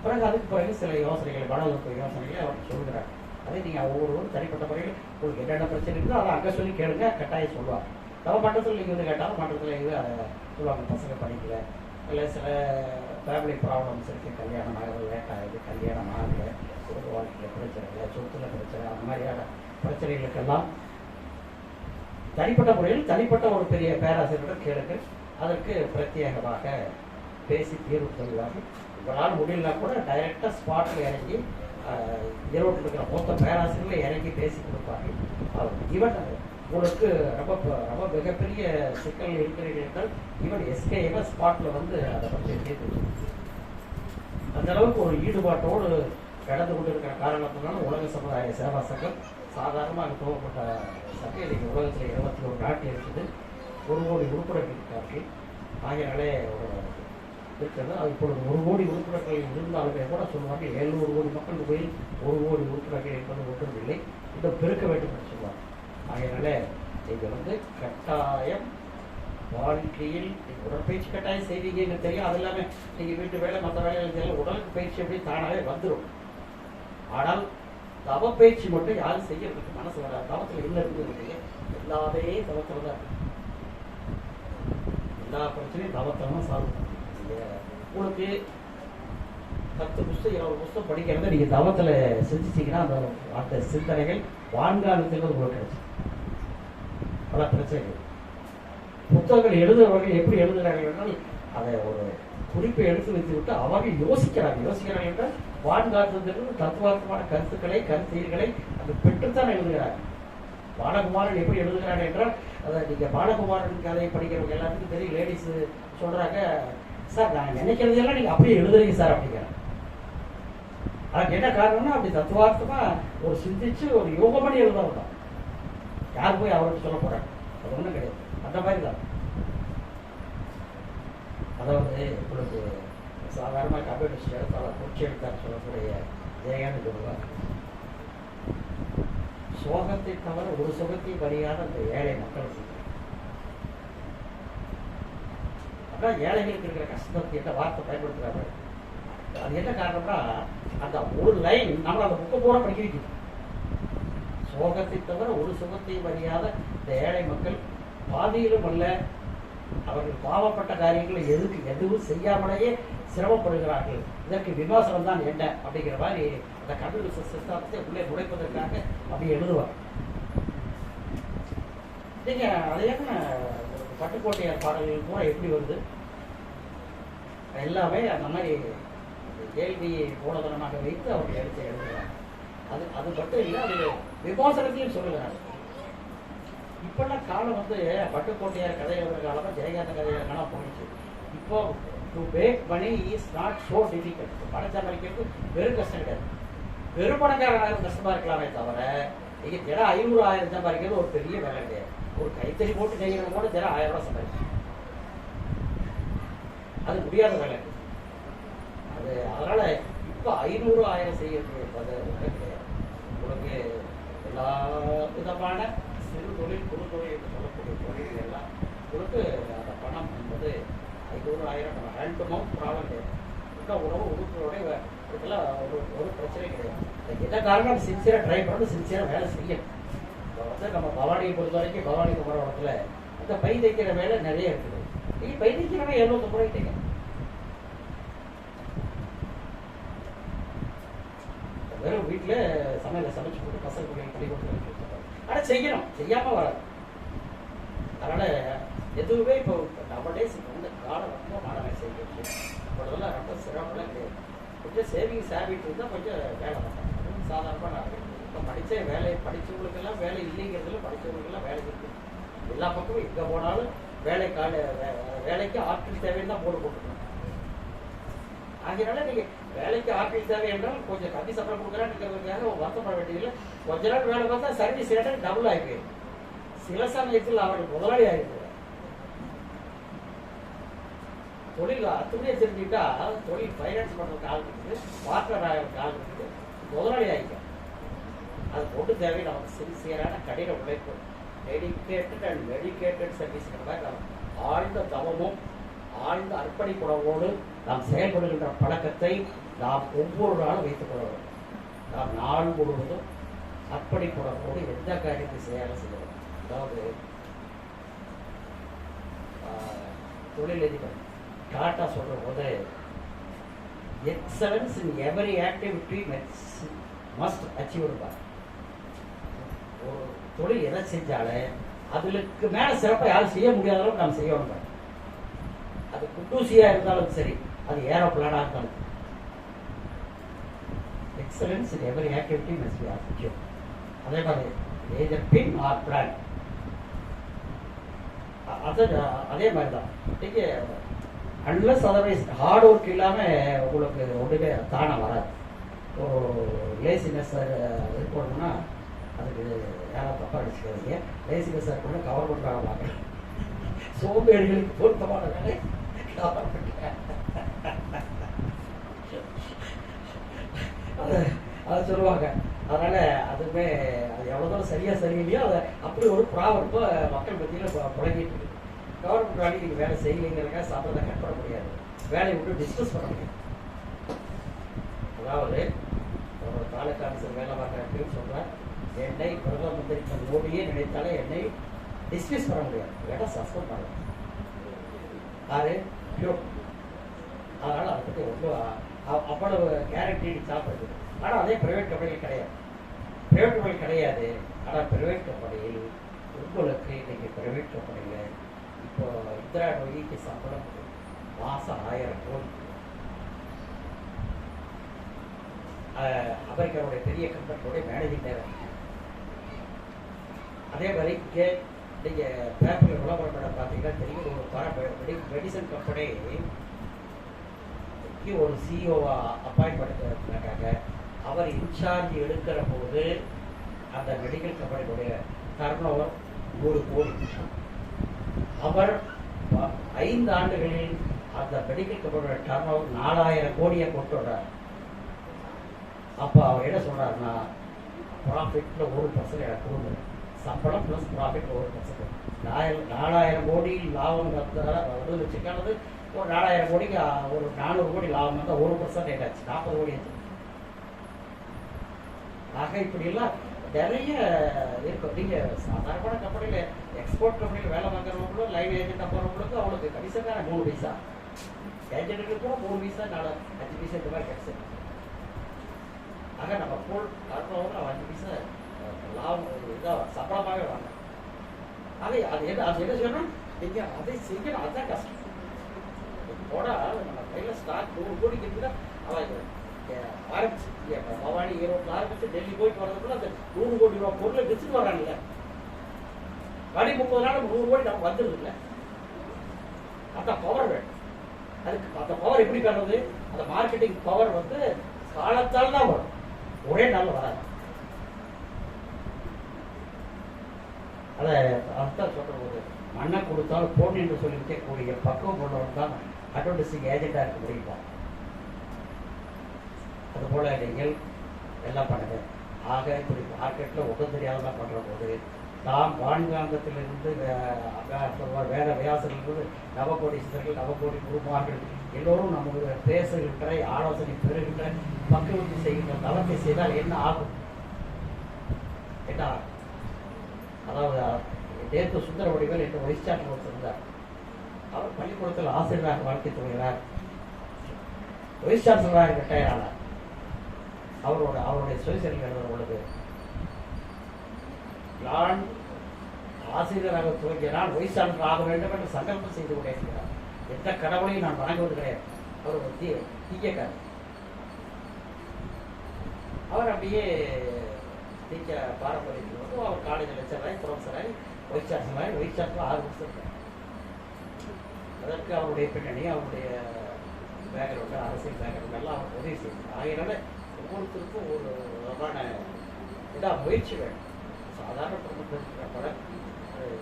பிறகு அதுக்கு பிறகு சில யோசனைகள் மனநல யோசனைகளை அவர்கள் சொல்கிறார். அதே நீங்கள் ஒவ்வொருவரும் தனிப்பட்ட முறையில் உங்களுக்கு என்னென்ன பிரச்சனை இருக்குதோ அதை அங்கே சொல்லி கேளுங்க, கட்டாயம் சொல்லுவாங்க. நம்ம மண்டலத்தில் நீங்கள் வந்து கேட்டாலும் மண்டலத்தில் இது அதை சொல்லுவாங்க. பசங்க படிக்கல, இல்லை சில ஃபேமிலி ப்ராப்ளம்ஸ் இருக்குது, கல்யாணம் ஆகிறது லேட் ஆகுது, கல்யாணம் ஆகலை, குடும்ப வாழ்க்கையில் பிரச்சனை இல்லை, சொத்துல பிரச்சனை, அந்த மாதிரியான பிரச்சனைகளுக்கெல்லாம் தனிப்பட்ட முறையில் தனிப்பட்ட ஒரு பெரிய பேராசிரியரிடம் கேளுங்கள். அதற்கு பிரத்யேகமாக பேசி தீர்வு சொல்வார்கள். உங்களால் முடியலனா கூட டைரெக்டாக ஸ்பாட்டில் இறங்கி ஈரோட்டில் இருக்கிற மொத்த பேராசிரியர்களை இறங்கி பேசி கொடுப்பார்கள். ஈவன் உங்களுக்கு ரொம்ப மிகப்பெரிய சிக்கல் இருக்கிறீர்கள் என்றால் ஈவன் எஸ்கேவை ஸ்பாட்டில் வந்து அதை பற்றி தீர்த்து அந்த அளவுக்கு ஒரு ஈடுபாட்டோடு கடந்து கொண்டு இருக்கிற காரணத்தினால உலக சமுதாய சேவா சங்கம் சாதாரணமாக துவக்கப்பட்ட சங்கம் இன்றைக்கு உலகத்தில் 21 நாட்டு இருக்குது. 1 கோடி உறுப்பினர்கள் இருக்கார்கள். ஆகையினாலே இருக்கிறது. அது இப்பொழுது 1 கோடி உறுப்பினர்கள் இருந்தாலுமே கூட சொல்லுவாங்க 700 கோடி மக்கள் போய் 1 கோடி உறுப்பினர்கள் என்பது ஒன்றும் இல்லை, இன்னும் பெருக்க வேண்டும் என்று சொல்லுவாங்க. ஆகையினால நீங்கள் வந்து கட்டாயம் வாழ்க்கையில் உடற்பயிற்சி கட்டாயம் செய்வீங்கன்னு தெரியும். அது இல்லாமல் நீங்கள் வீட்டு வேலை மற்ற வேலைகள் தெரியும், உடலுக்கு பயிற்சி எப்படி தானாகவே வந்துடும். ஆனால் தவப்பயிற்சி மட்டும் யாரும் செய்யறதுக்கு மனசு வராது. தவத்தில் என்ன இருக்குது, எல்லாமே தவத்தில் தான் இருக்கு. எல்லா பிரச்சனையும் தவத்தில் தான் சால்வ் பண்ணும். உங்களுக்கு 10 புஸ்தகம் 20 புஸ்தகம் படிக்கிறத நீங்கள் தவத்தில் செஞ்சிச்சிங்கன்னா அந்த சிந்தனைகள் வான்காலத்தில் உங்களுக்கு கிடைச்சி பல பிரச்சனைகள். புத்தகங்கள் எழுதுறவர்கள் எப்படி எழுதுகிறார்கள் என்றால் அதை ஒரு குறிப்பை எடுத்து வைத்து விட்டு அவர்கள் யோசிக்கிறார்கள் என்றால் வான்காலத்திலிருந்து தத்துவார்த்தமான கருத்துக்களை கருத்தீர்களை அது பெற்றுத்தான் எழுதுகிறார்கள். பாலகுமாரன் எப்படி எழுதுகிறார் என்றால் அதை நீங்கள் பாலகுமாரன் கதையை படிக்கிறவங்க எல்லாத்துக்கும் தெரியும். லேடிஸ் சொல்கிறாங்க, சார் நான் நினைக்கிறதெல்லாம் நீங்கள் அப்படியே எழுதுறீங்க சார் அப்படிங்கிறாங்க. அதுக்கு என்ன காரணம்னா அப்படி தத்துவார்த்தமாக ஒரு சிந்திச்சு ஒரு யோகம் பண்ணி எழுதுறவங்க தான். யார் போய் அவருக்கு சொல்ல போகிறாங்க, அது ஒன்றும் கிடையாது. அந்த மாதிரி தான். அதாவது உங்களுக்கு சாதாரணமாக கம்ப்யூட்டர் எழுத்தாளர் புரட்சி எழுத்தாளர் சொல்லக்கூடிய ஜெயகாந்த் சொல்லுவார், சோகத்தை தவிர ஒரு சுகத்தை அறியாத அந்த ஏழை மக்கள். அதான் ஏழைகளுக்கு இருக்கிற கஷ்டத்தை என்ன வார்த்தை பயன்படுத்துறாங்க. அது என்ன காரணம்னா அந்த ஒரு லைன் நம்மளை அந்த புக்கை பூரா படிக்க வைக்குது. சோகத்தை தவிர ஒரு சுகத்தையும் அறியாத இந்த ஏழை மக்கள் பாதியிலும் அல்ல, அவர்கள் பாவப்பட்ட காரியங்களை எதுவும் செய்யாமலேயே சிரமப்படுகிறார்கள். இதற்கு விமர்சனம் தான் என்ன அப்படிங்கிற மாதிரி அந்த கம்ப்யூட்டர் சிஸ்டத்தை உள்ளே நுழைப்பதற்காக அப்படி எழுதுவார். நீங்க அதையான பட்டுக்கோட்டையார் பாடல்கள் கூட எப்படி வருது, எல்லாமே அந்த மாதிரி கேள்வியை மூலதனமாக வைத்து அவர்கள் எழுதுகிறார். அது மட்டும் இல்லை, அது விமர்சனத்தையும் சொல்லுகிறார். இப்பெல்லாம் காலம் வந்து பட்டுக்கோட்டையார் கதை எழுதுகிற காலமாக ஜெயகாந்த கதை காலம் போயிடுச்சு. இப்போ to make money is not so difficult. பணம் சம்பாதிக்கிறது வெறும் கஷ்டம் கிடையாது. வெறும் பணக்காரனாக கஷ்டமா இருக்கலாமே தவிர நீங்க தினம் 500,000 சம்பாதிக்கிறது ஒரு பெரிய வேலை கிடையாது. ஒரு கைத்தறி போட்டு செய்யறது கூட தினம் 1000 ரூபாய் சம்பாதிக்கும். அது முடியாத வேலை. அது அதனால இப்போ 500,000 செய்யறது கிடையாது. உங்களுக்கு எல்லா விதமான சிறு தொழில் குறு தொழில் என்று சொல்லக்கூடிய தொழில்கள் எல்லாம் உங்களுக்கு அந்த பணம் என்பது 500,000 நம்ம ஹேண்ட் டு மவுத் ப்ராப்ளம் கிடையாது. உணவு உறுப்பினருடைய இதுக்கெல்லாம் ஒரு பிரச்சனை கிடையாது. என்ன காரணம், சின்சியராக ட்ரை பண்ணணும், சின்சியராக வேலை செய்யணும். இப்போ வந்து நம்ம பவானியை பொறுத்த வரைக்கும் பவானி குமரவனத்தில் அந்த பை தைக்கிற வேலை நிறைய இருக்குது. நீங்கள் பை தைக்கிறவங்க 750 ரூபாய்க்கு வெறும் வீட்டில் சமையலை சமைச்சு போட்டு பசங்க பிள்ளைங்க பள்ளி கொடுத்து. ஆனால் செய்யணும், செய்யாமல் வராது. அதனால் எதுவுமே இப்போ நம்ம டேஸ் வந்து காலம் ரொம்ப மாடலை செய்ய இப்பொழுதெல்லாம் ரொம்ப சிரமம்லாம் கிடையாது. கொஞ்சம் சேவிங்ஸ் ஹேபிட் இருந்தால் கொஞ்சம் வேலை பார்ப்பாங்க. அதுவும் சாதாரணமாக நான் இப்போ படித்த படித்தவங்களுக்கெல்லாம் வேலை இல்லைங்கிறதுல படித்தவங்களுக்கெல்லாம் வேலை இருக்குது. எல்லா பக்கமும் எங்கே போனாலும் வேலைக்கு ஆட்கள் தேவைன்னு தான் போட்டுருக்கோம். அதனால நீங்கள் வேலைக்கு ஆட்கள் தேவை என்றால் கொஞ்சம் கம்மி சம்பளம் கொடுக்குறான்னு வருத்தப்பட வேண்டியதில்லை. கொஞ்ச நாள் வேலை பார்த்தா சர்வீஸ் ரேட்டு டபுள் ஆகிடுது. சில சமயத்தில் அவர்கள் முதலாளி ஆகிடுது. தொழில் அத்துணையை தெரிஞ்சுக்கிட்டா தொழில் ஃபைனான்ஸ் பண்ணுறதுக்கு ஆள் இருக்குது, பார்ட்னர் ஆகிறதுக்கு ஆள் இருக்குது, முதலாளி ஆகிக்கும். அது கொண்டு தேவை நமக்கு சின்சியரான கடின உழைப்பு, டெடிக்கேட்டட் அண்ட் மெடிக்கேட்டட் சர்வீஸ் மாதிரி ஆழ்ந்த தவமும் ஆழ்ந்த அர்ப்பணிப்புணர்வோடு நாம் செயல்படுகின்ற பழக்கத்தை நாம் ஒவ்வொரு நாளும் வைத்துக் கொள்ள வேண்டும். நாம் நாள் முழுவதும் அர்ப்பணிப்புணர்வோடு எந்த காரியத்தை செய்யாமல் செய்யணும். அதாவது தொழிலதிபர் டாட்டா சொல்ற போது எக்ஸலன்ஸ் இன் எவரி ஆக்டிவிட்டி மஸ்ட் அச்சீவ்டு. ஒரு தொழில் எதை செஞ்சாலும் அதுக்கு மேல சிறப்பாக யாரும் செய்ய முடியாத அளவுக்கு நாம் செய்யணும். அது குட்டூசியா இருந்தாலும் சரி, அது ஏரோப்ளானா இருந்தாலும். Excellence in every activity must be achieved. அதே மாதிரி எய்தர் பின் ஆர் பிளான். அதே மாதிரி தான் நீங்கள் அன்லஸ் அதர்வைஸ் ஹார்ட் ஒர்க் இல்லாமல் உங்களுக்கு ஒன்றுமே தானே வராது. ஒரு லேசினஸ் இருக்கணும்னா அதுக்கு யாராவது தப்பாக அடிச்சுக்காதீங்க. லேசினஸ் இருக்கணும்னா கவர்மெண்ட் வேலை பார்க்கலாம். சோம்பேறிகளுக்கு பொருத்தமான வேலை கவர்மெண்ட். அதை சொல்லுவாங்க. அதனால் அதுவுமே அது எவ்வளோ தூரம் சரியாக சரியில்லையோ அதை அப்படி ஒரு ப்ராப்ளம் மக்கள் மத்தியில் புழங்கிட்டு இருக்கு. கவர்மெண்ட் வேலைக்கு நீங்கள் வேலை செய்யலைங்கிறதுக்காக சம்பளத்தை கட் பண்ண முடியாது, வேலையை விட்டு டிஸ்கஸ் பண்ண முடியாது. அதாவது ஒரு தாலுக்கா ஆஃபீஸர் வேலை பார்க்குறேன்னு சொல்கிறேன், என்னை பிரதம மந்திரி மோடியே நினைத்தாலே என்னை டிஸ்மிஸ் பண்ண முடியாது, வேலை சஸ்பெண்ட் பண்ணலாம். யாரு அதனால் அதை பற்றி ஒன்றும் அவ்வளவு கேரண்டி சாப்பிடுது. ஆனால் அதே ப்ரைவேட் கம்பெனியில் கிடையாது. ப்ரைவேட் கம்பெனி கிடையாது. ஆனால் ப்ரைவேட் கம்பெனியில் உங்களுக்கு இன்னைக்கு ப்ரைவேட் கம்பெனியில் இப்போ இந்திரா நோய்க்கு சம்பளம் மாதம் 1000 கோடி. அமெரிக்காவுடைய பெரிய கம்பெனியோடைய மேனேஜிங் டைரக்டர். அதே மாதிரி இங்கே நீங்கள் பேப்பரில் விளம்பரம் பண்ண பார்த்தீங்கன்னா தெரியும், ஒரு மெடிசன் கம்பெனி ஒரு சிஇஓவை அப்பாயின்ட் பண்ணிருக்காங்க. அவர் இன்சார்ஜ் எடுக்கிற போது அந்த மெடிக்கல் கம்பெனியுடைய டர்ன் ஓவர் 100 கோடி. அவர் 5 ஆண்டுகளில் அந்த மெடிக்கல் கம்பெனியோட டர்ன் ஓவர் 4000 கோடியை கொண்டு வர்றார். அப்போ அவர் என்ன சொல்றாருன்னா, ப்ராஃபிட்ல 1% எனக்கு கொடுங்க, சம்பளம் ப்ளஸ் ப்ராஃபிட் 1%. 4000 கோடி லாபம் வந்து வச்சுக்கானது ஒரு 4000 கோடிக்கு ஒரு 400 கோடி லாபம் வந்தால் 1% ஆச்சு, 40 கோடி ஆச்சு. ஆக இப்படிலாம் நிறைய இருக்கும். நீங்கள் சாதாரணமான கம்பெனியில் எக்ஸ்போர்ட் கம்பெனியில் வேலை வாங்குறவங்களும் லைன் ஏஜென்ட்டாக போகிறவங்களுக்கும் அவங்களுக்கு கமிஷன் 3 பைசா, ஏஜென்ட்டுக்கு கூட 3 பைசா 5 பைசா இந்த மாதிரி கிடைச்சது. ஆக நம்ம போல் கற்பவங்க 5 பைசா லாபம் இதாக சம்பளமாகவே வாங்க. அது என்ன சொல்லணும், நீங்கள் அதை செய்யணும், அதுதான் கஷ்டம். போனால் நம்ம கையில் ஸ்டாக் 100 கோடிக்கு இருக்குன்னா அவன் ஆரம்பிச்சு பவானி ஈரோட்டில் ஆரம்பிச்சு டெல்லி போயிட்டு வரதுக்குள்ள அந்த 100 கோடி ரூபா பொருளை விற்றுட்டு வராங்கல்ல. வழி 30 நாள் 100 கோடி நம்ம வந்துடுது இல்லை. அந்த பவர் வேணும். அதுக்கு அந்த பவர் எப்படி பெறது? அந்த மார்க்கெட்டிங் பவர் வந்து காலத்தால் தான் வரும், ஒரே நாள் வராது. அதை அதுதான் சொல்ற போது மண்ணை கொடுத்தாலும் போன் என்று சொல்லிவிட்டே கூடிய பக்குவம் கொண்டவன் தான் அட்வர்டைசிங் ஏஜெண்டாக இருக்க முடியுமா? அதுபோல் நீங்கள் எல்லாம் பண்ணுங்க. ஆக இப்படி மார்க்கெட்டில் ஒன்றும் தெரியாதெல்லாம் பண்ணுற போது நாம் வான்காந்தத்திலிருந்து வேற வியாசத்திலிருந்து நவகோடீஸ்வரர்கள், நவகோடி குருமார்கள் எல்லோரும் நம்ம பேசுகின்ற ஆலோசனை பெறுகின்ற மக்களுக்கு செய்கின்ற தவத்தை செய்தால் என்ன ஆகும்? என்ன ஆகும்? அதாவது நேற்று சுந்தர வடிவேல் என்று வைஸ் சான்சலர் இருந்தார். அவர் பள்ளிக்கூடத்தில் ஆசிரியராக வாழ்க்கை துவங்கினார். வைஸ் சான்சலராக ரிட்டையர் ஆனார். அவருடைய சுயசரிகள் எழுதும் பொழுது நான் ஆசிரியராக துவங்கினால் வைஸ் சான்சலர் ஆக வேண்டும் என்று சங்கல்பம் செய்து கொண்டே இருக்கிறார். எந்த கடவுளையும் நான் வணங்குவது கிடையாது. அவர் ஒரு தீயக்காரர். அவர் அப்படியே தீக்க பாரம்பரியத்தில் வந்து அவர் காலேஜ் லெக்சராகி ப்ரொஃபஸராகி வைஸ் சான்சலராகி 6 வருஷம் இருக்கார். அதற்கு அவருடைய பின்னணி, அவருடைய பேக்ரவுண்டு, அரசியல் பேக்ரவுண்ட் எல்லாம் அவர் உதவி செய்யும். ஆகையினால ஒவ்வொருத்தருக்கும் ஒரு விதமான முயற்சி வேணும். சாதாரண குடும்பத்தில் இருக்கிற பல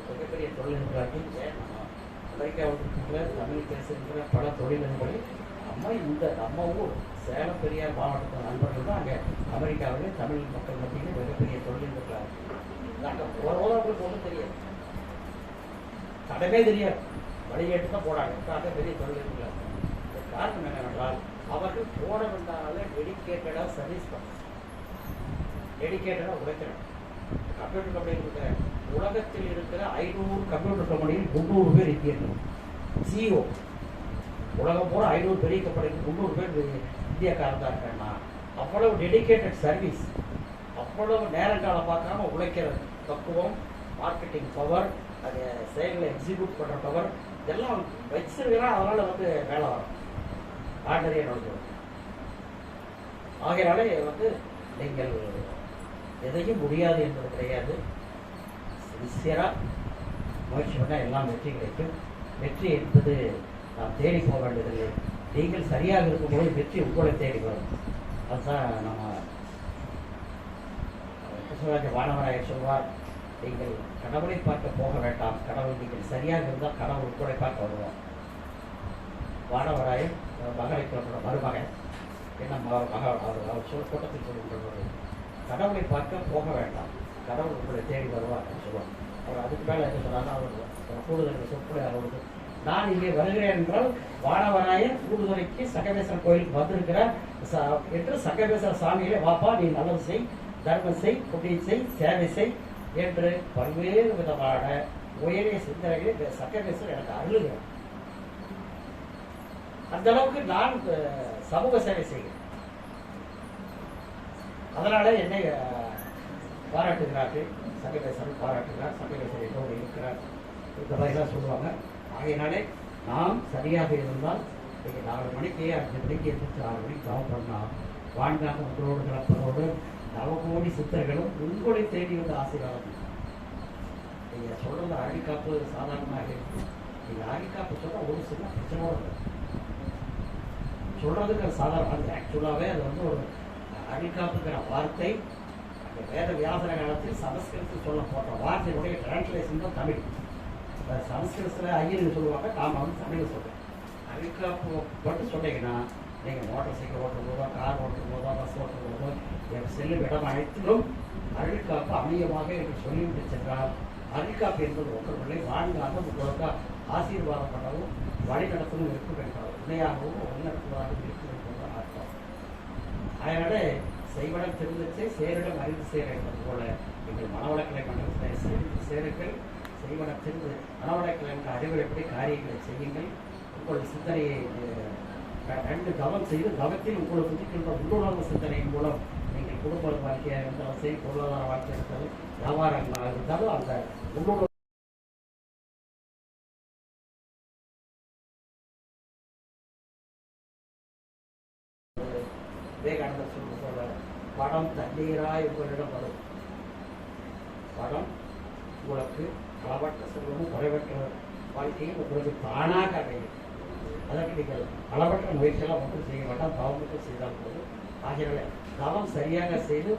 மிகப்பெரிய தொழில்நுட்பங்கள் ஏன் நம்ம அமெரிக்காவில் இருக்கிற தமிழ் பேசுகின்ற பல தொழில்நுட்பங்கள் நம்ம ஊர் சேலம் பெரியார் மாவட்டத்தில் நண்பர்கள் தான் அங்கே அமெரிக்காவிலே தமிழ் மக்கள் மத்தியில் மிகப்பெரிய தொழில்நுட்பம். நாங்கள் போகிறவங்களுக்கு ஒன்றும் தெரியாது, தடமே தெரியாது, வழிகேட்டு தான் போனாங்க. அங்கே பெரிய தொழில்நுட்பம். காரணம் என்னவென்றால் அவர்கள் போட வந்தாலே டெடிக்கேட்டடாக சர்வீஸ் பண்ண, டெடிக்கேட்டடாக உழைக்கிறோம். கம்ப்யூட்டர் கம்பெனி இருக்கிற உலகத்தில் இருக்கிற 500 கம்ப்யூட்டர் கம்பெனியில் 300 பேர் இருக்கிறோம். சிஇஓ உலகம் போகிற 500 பெரிய கம்பெனிக்கு 300 பேர் இந்தியாக்காரன் தான் இருக்காங்கன்னா அவ்வளவு டெடிக்கேட்டட் சர்வீஸ், அவ்வளவு நேரங்காலம் பார்க்காம உழைக்கிற பக்குவம், மார்க்கெட்டிங் பவர், அதை செயல்களை எக்ஸிக்யூட் பண்ணுற பவர் இதெல்லாம் வச்சிருக்கிறா. அதனால் வந்து வேலை வரும், ஆர்டரே நடக்கும். ஆகையினாலே வந்து நீங்கள் எதையும் முடியாது என்பது கிடையாது. சின்சியராக முயற்சி பண்ணால் எல்லாம் வெற்றி கிடைக்கும். வெற்றி என்பது நாம் தேடி போக வேண்டியதில்லை. நீங்கள் சரியாக இருக்கும்போது வெற்றி உங்களை தேடி வரும். அதுதான் நம்ம கிருஷ்ணராஜ வானவராயர் சொல்வார், நீங்கள் கடவுளை பார்க்க போக வேண்டாம், கடவுள் நீங்கள் சரியாக இருந்தால் கடவுள் உங்களை பார்க்க வருவோம். வானவராயர் மகளைக்கு மருமகன் என்ன அவர் சொல் கூட்டத்தில் சொல்லுகின்ற கடவுளை பார்க்க போக வேண்டாம், கடவுள் உங்களை தேடி வருவார் அப்படின்னு சொல்லுவார். அவர் அதுக்கு மேலே என்ன சொன்னாலும் அவர் கூடுதல் சொற்களை அவருக்கு, நான் இங்கே வருகிறேன் என்றால் வானவராயர் கூடுதலைக்கு சங்கமேஸ்வரர் கோயிலுக்கு வந்திருக்கிறார் என்று சங்கமேஸ்வரர் சாமியிலே வாப்பா நீ நல்லது செய், தர்மம் செய், புண்ணியம் செய், சேவை செய் என்று பல்வேறு விதமான உயரிய சிந்தனைகளை சங்கமேஸ்வரர் எனக்கு அருளுகிறார். அந்த அளவுக்கு நான் சமூக சேவை செய்கிறேன். அதனால என்னை பாராட்டுகிறார்கள், சங்கமேஸ்வரன் பாராட்டுகிறார், சங்கமேஸ்வரர் என்னோடு இருக்கிறார், இந்த மாதிரிலாம் சொல்லுவாங்க. ஆகையினாலே நாம் சரியாக இருந்தால் நீங்கள் 4 மணிக்கு 5 மணிக்கு எதிர்த்து 6 மணிக்கு தவம் பண்ணால் வாழ்ந்தாங்க உங்களோடு கிடப்பதோடு நவகோடி சித்தர்களும் உங்களை தேடி வந்து ஆசீர்வாதம். நீங்கள் சொல்கிறது அழிக்காப்பு சாதாரணமாக இருக்கும். நீங்கள் அழிக்காப்பு சொன்னால் ஒரு சின்ன பிரச்சனையோடு சொல்கிறதுக்கு அது சாதாரண, அது ஆக்சுவலாகவே அது வந்து ஒரு அழிக்காப்புங்கிற வார்த்தை அந்த வேத வியாசன காலத்தில் சமஸ்கிருதத்தில் சொல்ல போட்ட வார்த்தையுடைய டிரான்ஸ்லேஷன் தான் தமிழ். சமஸ்கிருதத்தில் ஐயருக்கு சொல்லுவாங்க, நாம் வந்து தமிழ் சொல்கிறேன். அழிக்காப்பு மட்டும் சொன்னீங்கன்னா நீங்கள் மோட்டர் சைக்கிள் ஓட்டும் போதோ, கார் ஓட்டும் போதோ, பஸ் ஓட்டும் போதோ, செல்லும் இடம் அனைத்திலும் அழிக்காப்பு அமையமாக என்று சொல்லிவிட்டு சென்றால் அழிக்காப்பு என்பது ஒன்றுமில்லை, வாழ்ந்தாங்க உங்களுக்கு ஆசீர்வாதம் பண்ணவும் வழிநடத்தவும் இருக்கும் என்றால் உண்மையாகவும் வழிநடத்துவதாகவும் இருக்கும் என்பது அர்த்தம். அதனால செய்வடம் தெரிந்தச்சே சேரிடம் அறிந்து சேர என்பது போல எங்கள் மனவளக்கலை மண்டலத்தில் சேருங்கள், செய்வடம் தெரிந்து மனவளக்கலை என்ற அறிவுரை எப்படி காரியங்களை செய்யுங்கள். உங்கள் சிந்தனையை 2 தவம் செய்து தவத்தில் உங்களுக்கு புதிக்கின்ற உள்ளுணர்வு சிந்தனையின் மூலம் நீங்கள் குடும்ப வாழ்க்கையாக இருந்தாலும் சரி, பொருளாதார வாழ்க்கையாக இருந்தாலும், வியாபாரங்களாக இருந்தாலும் அந்த உள்ளுணர்வு விவேகானந்தர் சொல்ல போல படம் தண்ணீராய் உங்களிடம் வரும். படம் உங்களுக்கு அளவற்ற செல்வமும் குறைவற்ற வாழ்க்கையும் உங்களுக்கு தானாக அமையும். அதற்கு நீங்கள் அளவற்ற முயற்சியெல்லாம் ஒன்றும் செய்ய வேண்டாம், தவம் மட்டும் செய்தால் போதும். ஆகிய தவம் சரியாக செய்து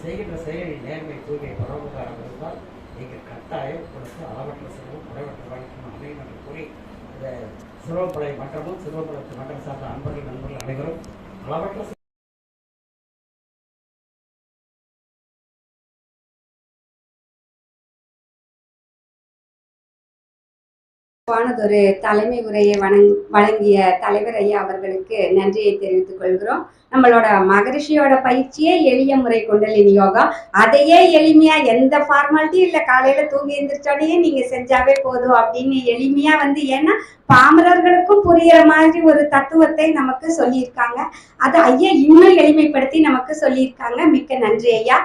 செய்கின்ற செயலில் நேர்மை, தூய்மை, பரோபகாரம் இருந்தால் நீங்கள் கட்டாயம் உங்களுக்கு அளவற்ற செல்வம் குறைவற்ற வாழ்க்கையும் அமையும் என்று கூறி இந்த சிறுவப்படை மன்றமும் சிறுவப்படத்து மன்றம் சார்ந்த அன்பர்கள் நண்பர்கள் அனைவரும் அளவற்ற வானதொரு தலைமை உரையை வழங்கிய தலைவர் ஐயா அவர்களுக்கு நன்றியை தெரிவித்துக் கொள்கிறோம். நம்மளோட மகரிஷியோட பயிற்சியே எளிய முறை குண்டலினி யோகா. அதையே எளிமையா எந்த ஃபார்மாலிட்டியும் இல்லை, காலையில தூங்கி எந்திரிச்சோடனே நீங்க செஞ்சாவே போதும் அப்படின்னு எளிமையா ஏன்னா பாமரர்களுக்கும் புரியுற மாதிரி ஒரு தத்துவத்தை நமக்கு சொல்லியிருக்காங்க. அது ஐயா இன்னும் எளிமைப்படுத்தி நமக்கு சொல்லியிருக்காங்க. மிக்க நன்றி ஐயா.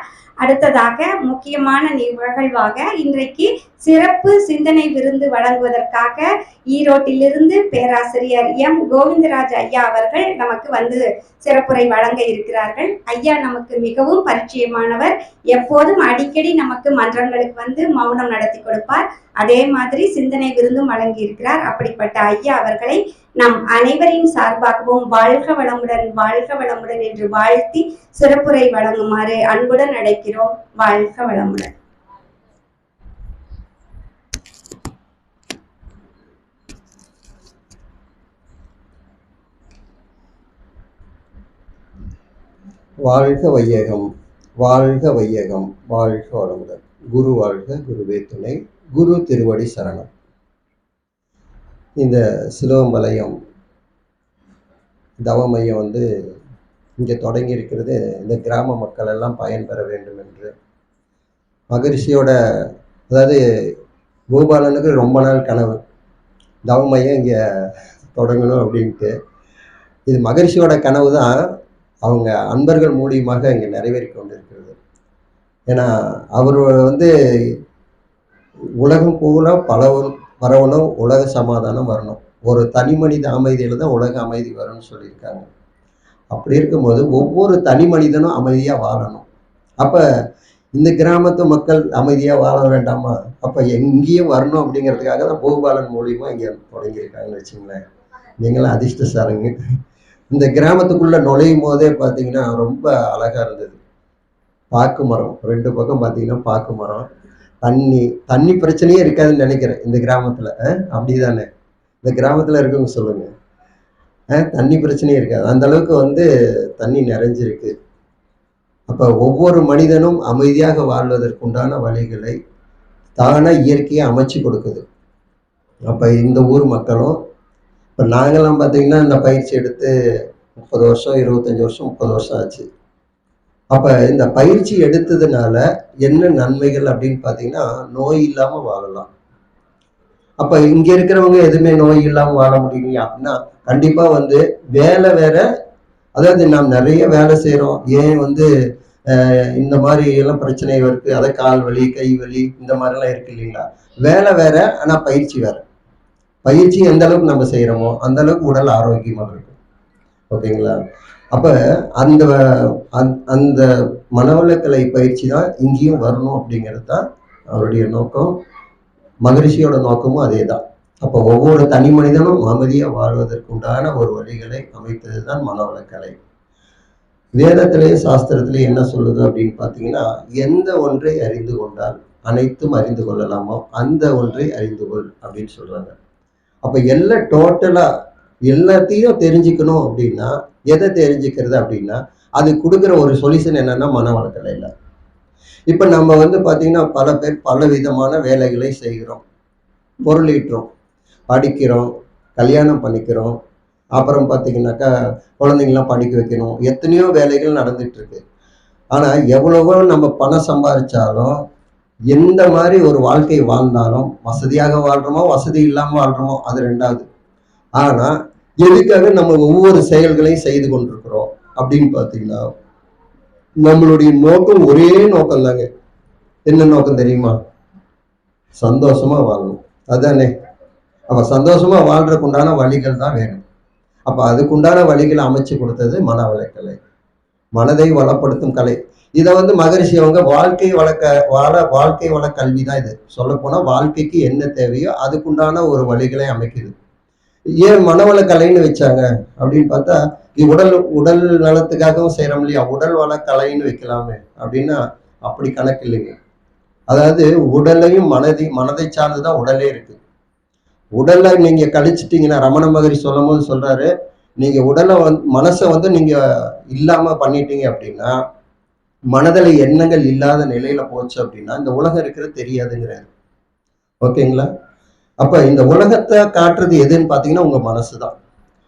அடுத்ததாக முக்கியமான நிகழ்வாக இன்றைக்கு சிறப்பு சிந்தனை விருந்து வழங்குவதற்காக ஈரோட்டிலிருந்து பேராசிரியர் எம் கோவிந்தராஜ் ஐயா அவர்கள் நமக்கு சிறப்புரை வழங்க இருக்கிறார்கள். ஐயா நமக்கு மிகவும் பரிச்சயமானவர். எப்போதும் அடிக்கடி நமக்கு மன்றங்களுக்கு மௌனம் நடத்தி கொடுப்பார். அதே மாதிரி சிந்தனை விருந்தும் வழங்கி இருக்கிறார். அப்படிப்பட்ட ஐயா அவர்களை நம் அனைவரின் சார்பாகவும் வாழ்க வளமுடன் என்று வாழ்த்தி சிறப்புரை வழங்குமாறு அன்புடன் அழைக்கிறோம். வாழ்க வளமுடன். வாழ்க வையகம், வாழ்க வையகம், வாழ்க வளமுடன். குரு வாழ்க, குருவே துணை, குரு திருவடி சரணம். இந்த சிலுவம்பாளையம் தவ மையம் இங்கே தொடங்கி இருக்கிறது இந்த கிராம மக்கள் எல்லாம் பயன்பெற வேண்டும் என்று. மகரிஷியோட அதாவது கோபாலனுக்கு ரொம்ப நாள் கனவு தவ மையம் இங்கே தொடங்கணும் அப்படின்ட்டு. இது மகரிஷியோட கனவு தான் அவங்க அன்பர்கள் மூலியமாக இங்கே நிறைவேறி கொண்டிருக்கிறது. ஏன்னா அவர் உலகம் பூரா பரவணும், உலக சமாதானம் வரணும், ஒரு தனி மனித அமைதியில் தான் உலக அமைதி வரும்னு சொல்லியிருக்காங்க. அப்படி இருக்கும்போது ஒவ்வொரு தனி மனிதனும் அமைதியாக வாழணும். அப்போ இந்த கிராமத்து மக்கள் அமைதியாக வாழ வேண்டாமா? அப்போ எங்கேயும் வரணும் அப்படிங்கிறதுக்காக தான் கோபாலன் மூலியமாக இங்கே தொடங்கியிருக்காங்கன்னு வச்சுங்களேன். நீங்களும் அதிர்ஷ்டசாலிங்க. இந்த கிராமத்துக்குள்ளே நுழையும் போதே பார்த்தீங்கன்னா ரொம்ப அழகாக இருந்தது. பாக்கு மரம், 2 பக்கம் பார்த்தீங்கன்னா பாக்கு மரம். தண்ணி பிரச்சனையே இருக்காதுன்னு நினைக்கிறேன் இந்த கிராமத்தில். அப்படி தானே இந்த கிராமத்தில் இருக்கவங்க சொல்லுங்கள். தண்ணி பிரச்சனையே இருக்காது, அந்த அளவுக்கு தண்ணி நிறைஞ்சிருக்கு. அப்போ ஒவ்வொரு மனிதனும் அமைதியாக வாழ்வதற்குண்டான வழிகளை தானாக இயற்கையாக அமைச்சு கொடுக்குது. அப்போ இந்த ஊர் மக்களும் இப்போ நாங்கள்லாம் பார்த்தீங்கன்னா இந்த பயிற்சி எடுத்து 30 வருஷம் 25 வருஷம் 30 வருஷம் ஆச்சு. அப்போ இந்த பயிற்சி எடுத்ததுனால என்ன நன்மைகள் அப்படின்னு பார்த்தீங்கன்னா நோய் இல்லாமல் வாழலாம். அப்போ இங்கே இருக்கிறவங்க எதுவுமே நோய் இல்லாமல் வாழ முடியும் அப்படின்னா கண்டிப்பாக வேலை வேற. அதாவது நாம் நிறைய வேலை செய்கிறோம், ஏன் இந்த மாதிரி எல்லாம் பிரச்சனை இருக்குது, அதை கால் வலி கை வலி இந்த மாதிரிலாம் இருக்கு இல்லைங்களா? வேலை வேற, ஆனால் பயிற்சி வேற. பயிற்சி எந்த அளவுக்கு நம்ம செய்கிறோமோ அந்த அளவுக்கு உடல் ஆரோக்கியமாக இருக்கும். ஓகேங்களா? அப்போ அந்த மனவளக்கலை பயிற்சி தான் இங்கேயும் வரணும் அப்படிங்கிறது தான் அவருடைய நோக்கம். மகரிஷியோட நோக்கமும் அதே தான். அப்போ ஒவ்வொரு தனி மனிதனும் அமைதியாக வாழ்வதற்குண்டான ஒரு வழிகளை அமைத்தது தான் மனவளக்கலை. வேதத்திலேயே சாஸ்திரத்திலேயே என்ன சொல்லுது அப்படின்னு பார்த்தீங்கன்னா, எந்த ஒன்றை அறிந்து கொண்டால் அனைத்தும் அறிந்து கொள்ளலாமோ அந்த ஒன்றை அறிந்து கொள் அப்படின்னு சொல்றாங்க. அப்போ எல்லாம் டோட்டலாக எல்லாத்தையும் தெரிஞ்சுக்கணும் அப்படின்னா எதை தெரிஞ்சுக்கிறது அப்படின்னா அது கொடுக்குற ஒரு சொல்யூஷன் என்னன்னா மனவளக்கலையில். இப்போ நம்ம பார்த்தீங்கன்னா பல பேர் பல விதமான வேலைகளை செய்கிறோம், பொருளீட்டுறோம், படிக்கிறோம், கல்யாணம் பண்ணிக்கிறோம், அப்புறம் பார்த்தீங்கன்னாக்கா குழந்தைங்களாம் படிக்க வைக்கணும், எத்தனையோ வேலைகள் நடந்துட்டு இருக்கு. ஆனால் எவ்வளவோ நம்ம பணம் சம்பாதிச்சாலும் எந்த மாதிரி ஒரு வாழ்க்கை வாழ்ந்தாலும் வசதியாக வாழ்கிறோமோ வசதி இல்லாமல் வாழ்கிறோமோ அது ரெண்டாவது. ஆனால் எதுக்காக நம்ம ஒவ்வொரு செயல்களையும் செய்து கொண்டிருக்கிறோம் அப்படின்னு பார்த்தீங்கன்னா நம்மளுடைய நோக்கம் ஒரே நோக்கம் தாங்க. என்ன நோக்கம் தெரியுமா? சந்தோஷமா வாழணும். அதுதானே. அப்போ சந்தோஷமா வாழ்றதுக்கு உண்டான வழிகள் தான் வேணும். அப்போ அதுக்குண்டான வழிகளை அமைச்சு கொடுத்தது மனவளக்கலை, மனதை வளப்படுத்தும் கலை. இதை மகரிஷி அவங்க வாழ்க்கை வள கல்வி தான் இது. சொல்ல போனா வாழ்க்கைக்கு என்ன தேவையோ அதுக்குண்டான ஒரு வழிகளை அமைக்குது. ஏன் மனவள கலைன்னு வச்சாங்க அப்படின்னு பார்த்தா உடல் நலத்துக்காகவும் செய்யறோம் இல்லையா, உடல் வள கலைன்னு வைக்கலாமே அப்படின்னா அப்படி கணக்கு இல்லைங்க. அதாவது உடலையும் மனதை சார்ந்துதான் உடலே இருக்கு. உடலை நீங்க கழிச்சிட்டீங்கன்னா ரமண மகரி சொல்லும் போது சொல்றாரு, நீங்க உடலை மனசை நீங்க இல்லாம பண்ணிட்டீங்க அப்படின்னா மனதில் எண்ணங்கள் இல்லாத நிலையில போச்சு அப்படின்னா இந்த உலகம் இருக்கிறது தெரியாதுங்கிறாரு. ஓகேங்களா? அப்ப இந்த உலகத்தை காட்டுறது எதுன்னு பார்த்தீங்கன்னா உங்க மனசு தான்.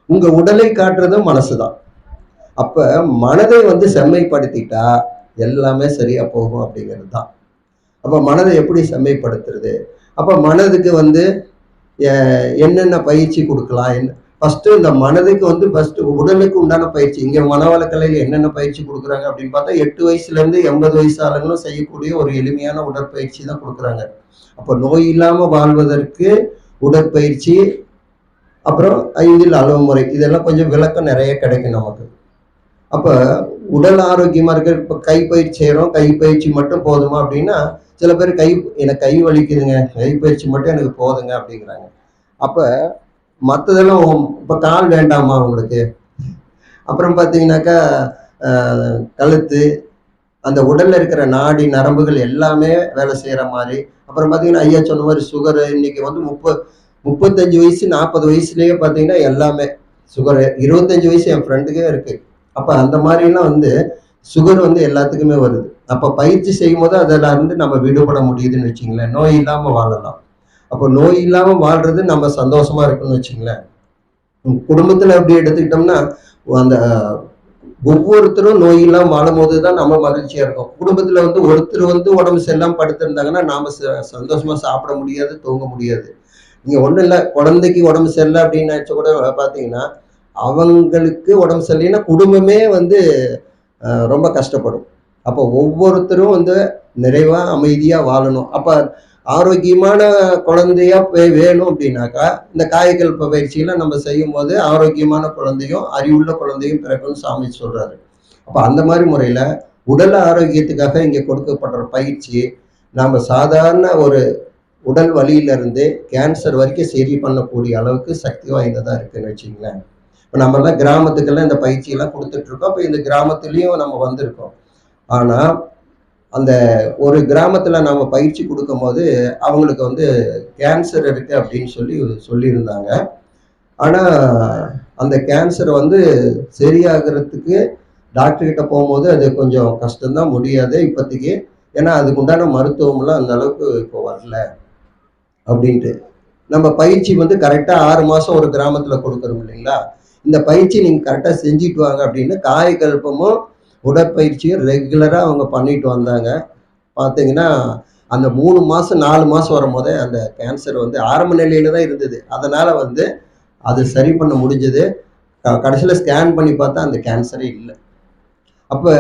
உங்க உடலை காட்டுறதும் மனசு தான். அப்போ மனதை வந்து செம்மைப்படுத்திட்டா எல்லாமே சரியாக போகும் அப்படிங்கிறது தான். அப்போ மனதை எப்படி செம்மைப்படுத்துறது? அப்போ மனதுக்கு வந்து என்னென்ன பயிற்சி கொடுக்கலாம்? ஃபஸ்ட்டு இந்த மனதுக்கு வந்து ஃபஸ்ட்டு உடலுக்கு உண்டான பயிற்சி. இங்கே மனவளக்கலையில் என்னென்ன பயிற்சி கொடுக்குறாங்க அப்படின்னு பார்த்தா 8 வயசுலேருந்து 80 வயசு ஆளுங்களும் செய்யக்கூடிய ஒரு எளிமையான உடற்பயிற்சி தான் கொடுக்குறாங்க. அப்போ நோய் இல்லாமல் வாழ்வதற்கு உடற்பயிற்சி, அப்புறம் 5 அளவு முறை, இதெல்லாம் கொஞ்சம் விளக்கம் நிறைய கிடைக்கும் நமக்கு. அப்போ உடல் ஆரோக்கியமாக இருக்க, இப்போ கை பயிற்சி செய்கிறோம், கை பயிற்சி மட்டும் போதுமா அப்படின்னா, சில பேர் எனக்கு கை வலிக்குதுங்க, கை பயிற்சி மட்டும் எனக்கு போதுங்க அப்படிங்கிறாங்க. அப்போ மற்றதெல்லாம் இப்போ கால் வேண்டாமா உங்களுக்கு? அப்புறம் பார்த்தீங்கன்னாக்கா கழுத்து, அந்த உடலில் இருக்கிற நாடி நரம்புகள் எல்லாமே வேலை செய்கிற மாதிரி. அப்புறம் பார்த்தீங்கன்னா ஐயா சொன்ன மாதிரி சுகரு, இன்னைக்கு வந்து 35 வயசு 40 வயசுலேயே பார்த்தீங்கன்னா எல்லாமே சுகரு. 25 வயசு என் ஃப்ரெண்டுக்கே இருக்குது. அப்போ அந்த மாதிரிலாம் வந்து சுகர் வந்து எல்லாத்துக்குமே வருது. அப்போ பயிற்சி செய்யும் போது அதில் இருந்து நம்ம விடுபட முடியுதுன்னு வச்சுங்களேன். நோய் இல்லாமல் வாழலாம். அப்போ நோய் இல்லாமல் வாழ்றது நம்ம சந்தோஷமா இருக்குன்னு வச்சுங்களேன். குடும்பத்தில் எப்படி எடுத்துக்கிட்டோம்னா, அந்த ஒவ்வொருத்தரும் நோய் இல்லாமல் வாழும் போது தான் நம்ம மகிழ்ச்சியா இருக்கும். குடும்பத்தில் வந்து ஒருத்தர் வந்து உடம்பு சரியில்லாமல் படுத்திருந்தாங்கன்னா நாம சந்தோஷமா சாப்பிட முடியாது, தூங்க முடியாது. நீங்க ஒன்றும் இல்லை, குழந்தைக்கு உடம்பு சரியில்லை அப்படின்னு நினைச்ச கூட பார்த்தீங்கன்னா, அவங்களுக்கு உடம்பு சரியில்லைன்னா குடும்பமே வந்து ரொம்ப கஷ்டப்படும். அப்போ ஒவ்வொருத்தரும் வந்து நிறைவா அமைதியா வாழணும். அப்ப ஆரோக்கியமான குழந்தையா வேணும் அப்படின்னாக்கா, இந்த காயக்கல்ப பயிற்சியில நம்ம செய்யும் போது ஆரோக்கியமான குழந்தையும் அறிவுள்ள குழந்தையும் பிறக்கும்னு சாமி சொல்றாரு. அப்ப அந்த மாதிரி முறையில உடல் ஆரோக்கியத்துக்காக இங்க கொடுக்கப்படுற பயிற்சி நாம சாதாரண ஒரு உடல் வலியிலிருந்து கேன்சர் வரைக்கும் சரி பண்ணக்கூடிய அளவுக்கு சக்தி வாய்ந்ததா இருக்குன்னு வச்சுங்களேன். இப்போ நம்மளாம் கிராமத்துக்கெல்லாம் இந்த பயிற்சியெல்லாம் கொடுத்துட்டு இருக்கோம். இப்போ இந்த கிராமத்துலேயும் நம்ம வந்திருக்கோம். ஆனால் அந்த ஒரு கிராமத்தில் நம்ம பயிற்சி கொடுக்கும்போது அவங்களுக்கு வந்து கேன்சர் இருக்குது அப்படின்னு சொல்லியிருந்தாங்க. ஆனால் அந்த கேன்சர் வந்து சரியாகிறதுக்கு டாக்டர்கிட்ட போகும்போது அது கொஞ்சம் கஷ்டம்தான், முடியாது இப்போதைக்கு. ஏன்னா அதுக்கு உண்டான மருத்துவம்லாம் அந்த அளவுக்கு இப்போ வரல அப்படின்ட்டு. நம்ம பயிற்சி வந்து கரெக்டாக 6 மாதம் ஒரு கிராமத்தில் கொடுக்குறோம் இல்லைங்களா? இந்த பயிற்சி நீங்கள் கரெக்டாக செஞ்சுட்டு வாங்க அப்படின்னு காயக்கல்பமும் உடற்பயிற்சியும் ரெகுலராக அவங்க பண்ணிட்டு வந்தாங்க. பார்த்தீங்கன்னா அந்த 3 மாதம் 4 மாதம் வரும்போதே அந்த கேன்சர் வந்து ஆரம்ப நிலையில தான் இருந்தது. அதனால் வந்து அது சரி பண்ண முடிஞ்சது. கடைசியில் ஸ்கேன் பண்ணி பார்த்தா அந்த கேன்சரே இல்லை. அப்போ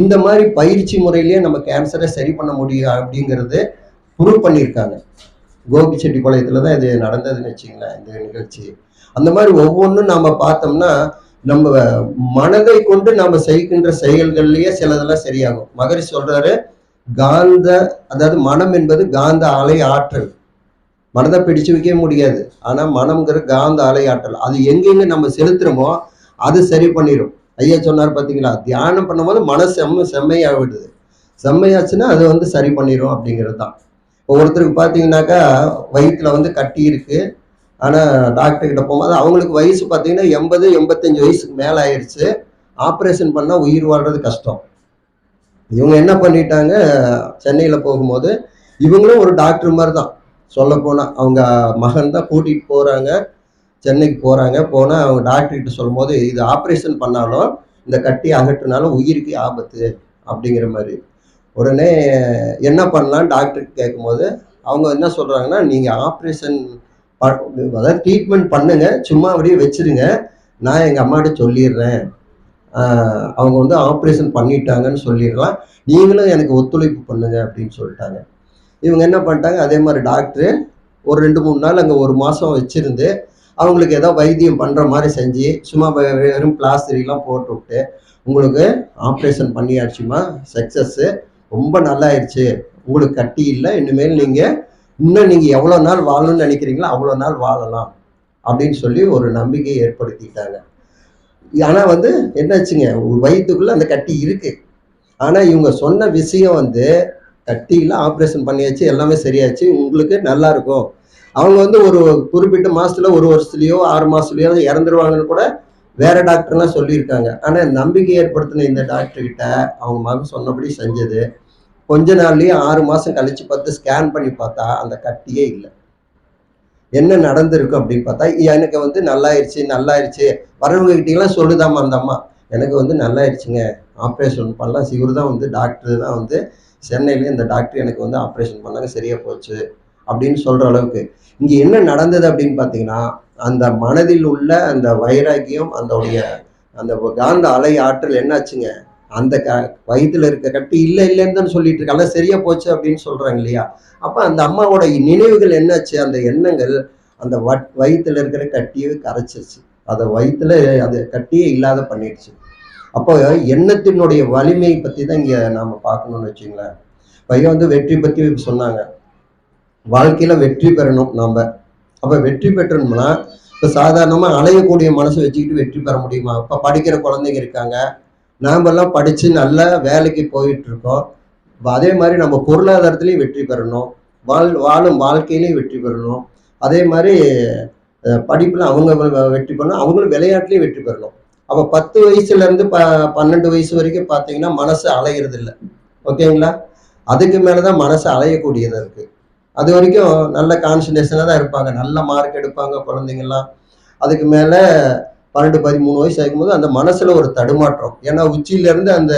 இந்த மாதிரி பயிற்சி முறையிலேயே நம்ம கேன்சரை சரி பண்ண முடியும் அப்படிங்கிறது ப்ரூவ் பண்ணியிருக்காங்க. கோபிச்செட்டிப்பாளையத்தில் தான் இது நடந்ததுன்னு வச்சுங்களேன் இந்த நிகழ்ச்சி. அந்த மாதிரி ஒவ்வொன்றும் நம்ம பார்த்தோம்னா நம்ம மனதை கொண்டு நம்ம செய்கின்ற செயல்கள்லயே சிலதெல்லாம் சரியாகும். மகரிஷி சொல்றாரு, அதாவது மனம் என்பது காந்த அலை ஆற்றல். மனதை பிடிச்சு வைக்க முடியாது, ஆனா மனம்ங்கிற காந்த அலை ஆற்றல். அது எங்கெங்க நம்ம செலுத்துறோமோ அது சரி பண்ணிடும். ஐயா சொன்னார் பார்த்தீங்களா, தியானம் பண்ணும்போது மனசு செம்மையாகிடுது. செம்மையாச்சுன்னா அது வந்து சரி பண்ணிடும் அப்படிங்கிறது தான். ஒவ்வொருத்தருக்கு பார்த்தீங்கன்னாக்கா வயிற்றுல வந்து கட்டி இருக்கு. ஆனால் டாக்டர்கிட்ட போகும்போது அவங்களுக்கு வயசு பார்த்தீங்கன்னா 80-85 வயசுக்கு மேலே ஆயிடுச்சு. ஆப்ரேஷன் பண்ணால் உயிர் வாழ்றது கஷ்டம். இவங்க என்ன பண்ணிட்டாங்க, சென்னையில் போகும்போது இவங்களும் ஒரு டாக்டர் மாதிரி தான் சொல்லப்போனால். அவங்க மகன் தான் கூட்டிகிட்டு போகிறாங்க, சென்னைக்கு போகிறாங்க. போனால் அவங்க டாக்டர்கிட்ட சொல்லும் போது இது ஆப்ரேஷன் பண்ணாலும் இந்த கட்டி அகற்றினாலும் உயிருக்கு ஆபத்து அப்படிங்கிற மாதிரி. உடனே என்ன பண்ணலாம் டாக்டருக்கு கேட்கும்போது அவங்க என்ன சொல்கிறாங்கன்னா, நீங்கள் ஆப்ரேஷன் அதாவது ட்ரீட்மெண்ட் பண்ணுங்க, சும்மா அப்படியே வச்சிருங்க, நான் எங்கள் அம்மாட்ட சொல்லிடுறேன், அவங்க வந்து ஆப்ரேஷன் பண்ணிட்டாங்கன்னு சொல்லிடலாம், நீங்களும் எனக்கு ஒத்துழைப்பு பண்ணுங்க அப்படின்னு சொல்லிட்டாங்க. இவங்க என்ன பண்ணிட்டாங்க, அதே மாதிரி டாக்டரு ஒரு 2-3 நாள் அங்கே 1 மாதம் வச்சுருந்து அவங்களுக்கு ஏதோ வைத்தியம் பண்ணுற மாதிரி செஞ்சு சும்மா வெறும் பிளாஸ்டரிலாம் போட்டு விட்டு, உங்களுக்கு ஆப்ரேஷன் பண்ணியாச்சுமா, சக்ஸஸ்ஸு, ரொம்ப நல்லாயிடுச்சு, உங்களுக்கு கட்டி இல்லை, இனிமேல் இன்னும் நீங்கள் எவ்வளோ நாள் வாழணும்னு நினைக்கிறீங்களோ அவ்வளோ நாள் வாழலாம் அப்படின்னு சொல்லி ஒரு நம்பிக்கையை ஏற்படுத்திட்டாங்க. ஆனால் வந்து என்னாச்சுங்க, வயிற்றுக்குள்ளே அந்த கட்டி இருக்கு. ஆனால் இவங்க சொன்ன விஷயம் வந்து கட்டியில் ஆப்ரேஷன் பண்ணியாச்சு, எல்லாமே சரியாச்சு, உங்களுக்கு நல்லா இருக்கும். அவங்க வந்து ஒரு குறிப்பிட்ட மாதத்துல 1 வருஷத்துலையோ 6 மாதத்துலையோ இறந்துருவாங்கன்னு கூட வேற டாக்டர்லாம் சொல்லியிருக்காங்க. ஆனால் நம்பிக்கை ஏற்படுத்தின இந்த டாக்டர்கிட்ட அவங்க மகன் சொன்னபடி செஞ்சது, கொஞ்ச நாள்லயே 6 மாதம் கழிச்சு பார்த்து ஸ்கேன் பண்ணி பார்த்தா அந்த கட்டியே இல்லை. என்ன நடந்திருக்கும் அப்படின்னு பார்த்தா, எனக்கு வந்து நல்லாயிருச்சு வரவங்க கிட்டலாம் சொல்லுதாமா அந்த அம்மா, எனக்கு வந்து நல்லாயிடுச்சுங்க, ஆப்ரேஷன் பண்ணலாம். இவர் தான் வந்து டாக்டர் தான் வந்து சென்னையில இந்த டாக்டர் எனக்கு வந்து ஆப்ரேஷன் பண்ணாங்க, சரியா போச்சு அப்படின்னு சொல்ற அளவுக்கு. இங்க என்ன நடந்தது அப்படின்னு பார்த்தீங்கன்னா, அந்த மனதில் உள்ள அந்த வைராக்கியம், அந்த காந்த அலை ஆற்றல் என்னாச்சுங்க, அந்த வயித்துல இருக்க கட்டி இல்லைன்னு தான் சொல்லிட்டு இருக்காங்க, சரியா போச்சு அப்படின்னு சொல்றாங்க இல்லையா? அப்ப அந்த அம்மாவோட நினைவுகள் என்னாச்சு, அந்த எண்ணங்கள் அந்த வயித்துல இருக்கிற கட்டியை கரைச்சிருச்சு. அதை வயித்துல அது கட்டியே இல்லாத பண்ணிடுச்சு. அப்போ எண்ணத்தினுடைய வலிமையை பத்தி தான் இங்க நாம பார்க்கணும்னு வச்சுங்களேன். பையன் வந்து வெற்றி பத்தி சொன்னாங்க. வாழ்க்கையில வெற்றி பெறணும் நாம. அப்ப வெற்றி பெற்றோம்னா இப்ப சாதாரணமா அலையக்கூடிய மனசை வச்சுக்கிட்டு வெற்றி பெற முடியுமா? இப்ப படிக்கிற குழந்தைங்க இருக்காங்க, நாமெல்லாம் படிச்சு நல்ல வேலைக்கு போயிட்டு இருக்கோம். அதே மாதிரி நம்ம பொருளாதாரத்திலையும் வெற்றி பெறணும், வாழும் வாழ்க்கையிலையும் வெற்றி பெறணும். அதே மாதிரி படிப்புல அவங்க வெற்றி பெறணும், அவங்களும் விளையாட்டுலையும் வெற்றி பெறணும். அப்ப 10 வயசுல இருந்து 12 வயசு வரைக்கும் பாத்தீங்கன்னா மனசு அலையிறது இல்லை. ஓகேங்களா? அதுக்கு மேலதான் மனசு அலையக்கூடியதா இருக்கு. அது வரைக்கும் நல்ல கான்சன்ட்ரேஷனா தான் இருப்பாங்க, நல்ல மார்க் எடுப்பாங்க குழந்தைங்கள்லாம். அதுக்கு மேல 12, 13 வயசு ஆகும்போது அந்த மனசுல ஒரு தடுமாற்றம். ஏன்னா உச்சியில இருந்து அந்த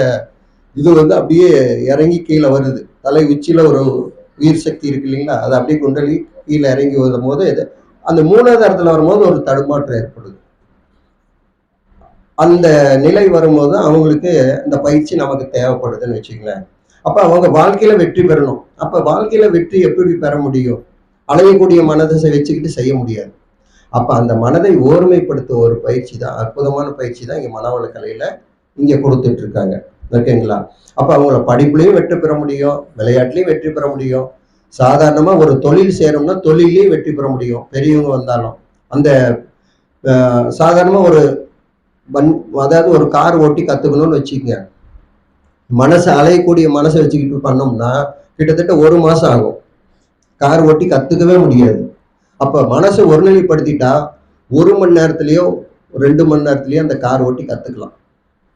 இது வந்து அப்படியே இறங்கி கீழே வருது. தலை உச்சியில ஒரு உயிர் சக்தி இருக்கு இல்லைங்களா, அது அப்படியே குண்டலி கீழே இறங்கி வரும்போது அந்த மூலாதாரத்துல வரும்போது ஒரு தடுமாற்றம் ஏற்படுது. அந்த நிலை வரும்போது அவங்களுக்கு இந்த பயிற்சி நமக்கு தேவைப்படுதுன்னு வச்சுங்களேன். அப்ப அவங்க வாழ்க்கையில வெற்றி பெறணும். அப்ப வாழ்க்கையில வெற்றி எப்படி பெற முடியும்? அலையக்கூடிய மனதை வச்சுக்கிட்டு செய்ய முடியாது. அப்ப அந்த மனதை ஓர்மைப்படுத்தும் ஒரு பயிற்சி தான், அற்புதமான பயிற்சி தான் இங்க மனவள கலையில இங்க கொடுத்துட்டு இருக்காங்க. ஓகேங்களா? அப்ப அவங்கள படிப்புலையும் வெற்றி பெற முடியும், விளையாட்டுலையும் வெற்றி பெற முடியும். சாதாரணமா ஒரு தொழில் செய்யறோம்னா தொழிலையும் வெற்றி பெற முடியும். பெரியவங்க வந்தாலும் அந்த சாதாரணமா அதாவது ஒரு கார் ஓட்டி கத்துக்கணும்னு வச்சுக்கோங்க. மனசை அலையக்கூடிய மனசை வச்சுக்கிட்டு பண்ணோம்னா கிட்டத்தட்ட 1 மாசம் ஆகும். கார் ஓட்டி கத்துக்கவே முடியாது. அப்ப மனசை ஒருநிலைப்படுத்திட்டா 1 மணி நேரத்திலயோ 2 மணி நேரத்திலயோ அந்த கார் ஓட்டி கத்துக்கலாம்.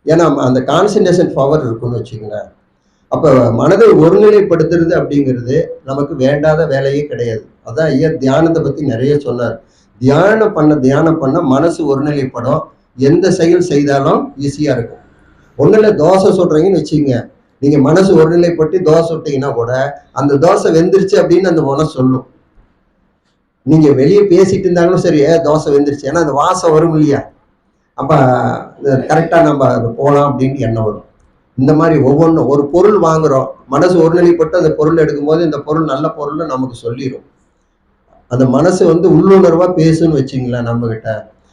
ஏன்னா அந்த கான்சன்ட்ரேஷன் பவர் இருக்குன்னு வச்சுக்கோங்களேன். அப்ப மனதை ஒருநிலைப்படுத்துறது அப்படிங்கிறது நமக்கு வேண்டாத வேலையே கிடையாது. அதான் ஐயா தியானத்தை பத்தி நிறைய சொன்னார். தியானம் பண்ண மனசு ஒருநிலைப்படும். எந்த செயல் செய்தாலும் ஈஸியா இருக்கும். ஒண்ணுல தோசை சுடுறீங்கன்னு வச்சுக்கோங்க, நீங்க மனசு ஒருநிலைப்பட்டு தோசை சுட்டீங்கன்னா கூட அந்த தோசை வெந்துருச்சு அப்படின்னு அந்த மனசு சொல்லும். நீங்க வெளியே பேசிட்டு இருந்தாலும் சரி, தோசை வெந்துருச்சு, ஏன்னா அந்த வாசம் வரும் இல்லையா? அப்ப கரெக்டா நம்ம போலாம் அப்படின்னு எண்ணம் வரும். இந்த மாதிரி ஒவ்வொன்றும் ஒரு பொருள் வாங்குறோம், மனசு ஒருநிலைப்பட்டு அந்த பொருள் எடுக்கும்போது இந்த பொருள் நல்ல பொருள்னு நமக்கு சொல்லிடும். அந்த மனசு வந்து உள்ளுணர்வா பேசுன்னு வச்சுங்களேன் நம்ம கிட்ட.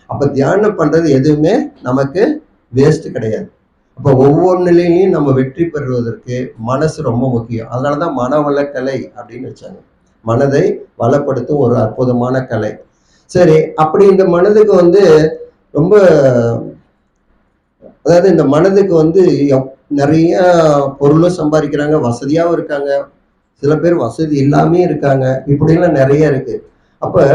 அப்ப தியானம் பண்றது எதுவுமே நமக்கு வேஸ்ட் கிடையாது. அப்ப ஒவ்வொரு நிலையிலையும் நம்ம வெற்றி பெறுவதற்கு மனசு ரொம்ப முக்கியம். அதனாலதான் மனவள கலை அப்படின்னு வச்சாங்க. மனதை வளப்படுத்தும் ஒரு அற்புதமான கலை. சரி, அப்படி இந்த மனதுக்கு வந்து ரொம்ப, அதாவது இந்த மனதுக்கு வந்து நிறைய பொருளும் சம்பாதிக்கிறாங்க, வசதியாகவும் இருக்காங்க, சில பேர் வசதி இல்லாமே இருக்காங்க, இப்படிலாம் நிறைய இருக்கு. அப்ப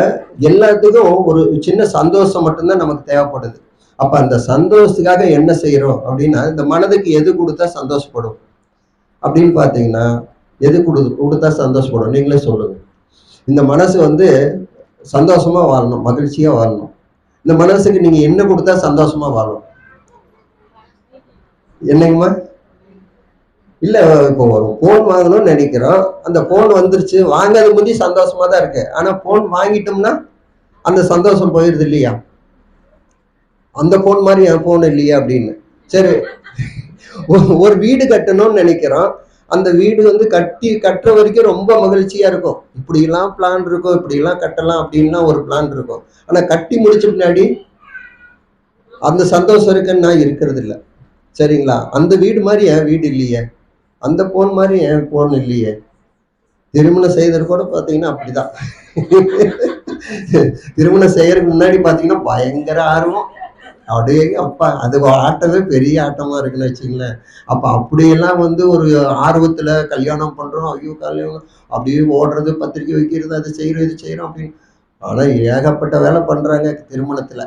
எல்லாத்துக்கும் ஒரு சின்ன சந்தோஷம் மட்டும்தான் நமக்கு தேவைப்படுது. அப்ப அந்த சந்தோஷத்துக்காக என்ன செய்யறோம் அப்படின்னா, இந்த மனதுக்கு எது கொடுத்தா சந்தோஷப்படும் அப்படின்னு பாத்தீங்கன்னா, எது கொடுத்தா சந்தோஷப்படும்? நீங்களே சொல்லுங்க. இந்த மனசு வந்து சந்தோஷமா வாழணும், மகிழ்ச்சியா வாழணும். இந்த மனசுக்கு நீங்க என்ன கொடுத்தா சந்தோஷமா வாழும்? என்னங்கம்மா? இல்ல, இப்போ ஒரு போன் வாங்கணும்னு நினைக்கிறோம், அந்த போன் வந்துருச்சு, வாங்காத முந்தி சந்தோஷமா தான் இருக்கு. ஆனா போன் வாங்கிட்டோம்னா அந்த சந்தோஷம் போயிடுது இல்லையா? அந்த போன் மாதிரி என் போன் இல்லையா அப்படின்னு. சரி, ஒரு வீடு கட்டணும்னு நினைக்கிறோம், அந்த வீடு வந்து கட்டுற வரைக்கும் ரொம்ப மகிழ்ச்சியா இருக்கும். இப்படி எல்லாம் பிளான் இருக்கும், இப்படி எல்லாம் கட்டலாம் அப்படின்லாம் ஒரு பிளான் இருக்கும். ஆனா கட்டி முடிச்ச பின்னாடி அந்த சந்தோஷம் இருக்குன்னு நான் இருக்கிறது இல்லை. சரிங்களா? அந்த வீடு மாதிரி என் வீடு இல்லையே, அந்த போன் மாதிரி என் போன் இல்லையே. திருமணம் செய்தது கூட பாத்தீங்கன்னா அப்படிதான். திருமணம் செய்யறதுக்கு முன்னாடி பாத்தீங்கன்னா பயங்கர ஆர்வம், அப்படியே அப்பா அது ஆட்டமே பெரிய ஆட்டமா இருக்குன்னு வச்சுங்களேன். அப்ப அப்படியெல்லாம் வந்து ஒரு ஆர்வத்துல கல்யாணம் பண்றோம், ஐயோ கல்யாணம் அப்படியே ஓடுறது, பத்திரிக்கை வைக்கிறது, அது செய்யறோம் இது செய்யறோம் அப்படின்னு. ஆனா ஏகப்பட்ட வேலை பண்றாங்க திருமணத்துல.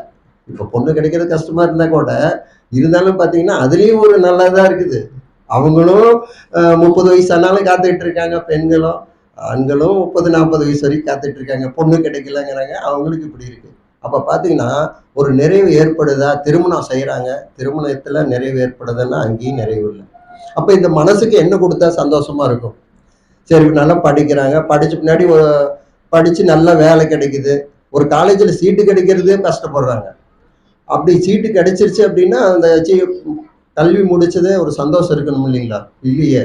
இப்ப பொண்ணு கிடைக்கிறது கஷ்டமா இருந்தா கூட இருந்தாலும் பாத்தீங்கன்னா அதுலயும் ஒரு நல்லதா இருக்குது. அவங்களும் 30 வயசு ஆனாலும் காத்துக்கிட்டு இருக்காங்க, பெண்களும் ஆண்களும் 30, 40 வயசு வரைக்கும் காத்துட்டு இருக்காங்க, பொண்ணு கிடைக்கலங்கிறாங்க. அவங்களுக்கு இப்படி இருக்கு. அப்போ பார்த்தீங்கன்னா ஒரு நிறைவு ஏற்படுதா? திருமணம் செய்கிறாங்க, திருமணத்தில் நிறைவு ஏற்படுதுன்னா அங்கேயும் நிறைவு இல்லை. அப்போ இந்த மனசுக்கு என்ன கொடுத்தா சந்தோஷமா இருக்கும்? சரி, நல்லா படிக்கிறாங்க, படிச்ச பின்னாடி படித்து நல்ல வேலை கிடைக்குது, ஒரு காலேஜில் சீட்டு கிடைக்கிறதே கஷ்டப்படுறாங்க. அப்படி சீட்டு கிடைச்சிருச்சு அப்படின்னா அந்த கல்வி முடிச்சதே ஒரு சந்தோஷம் இருக்கணும் இல்லைங்களா? இல்லையே.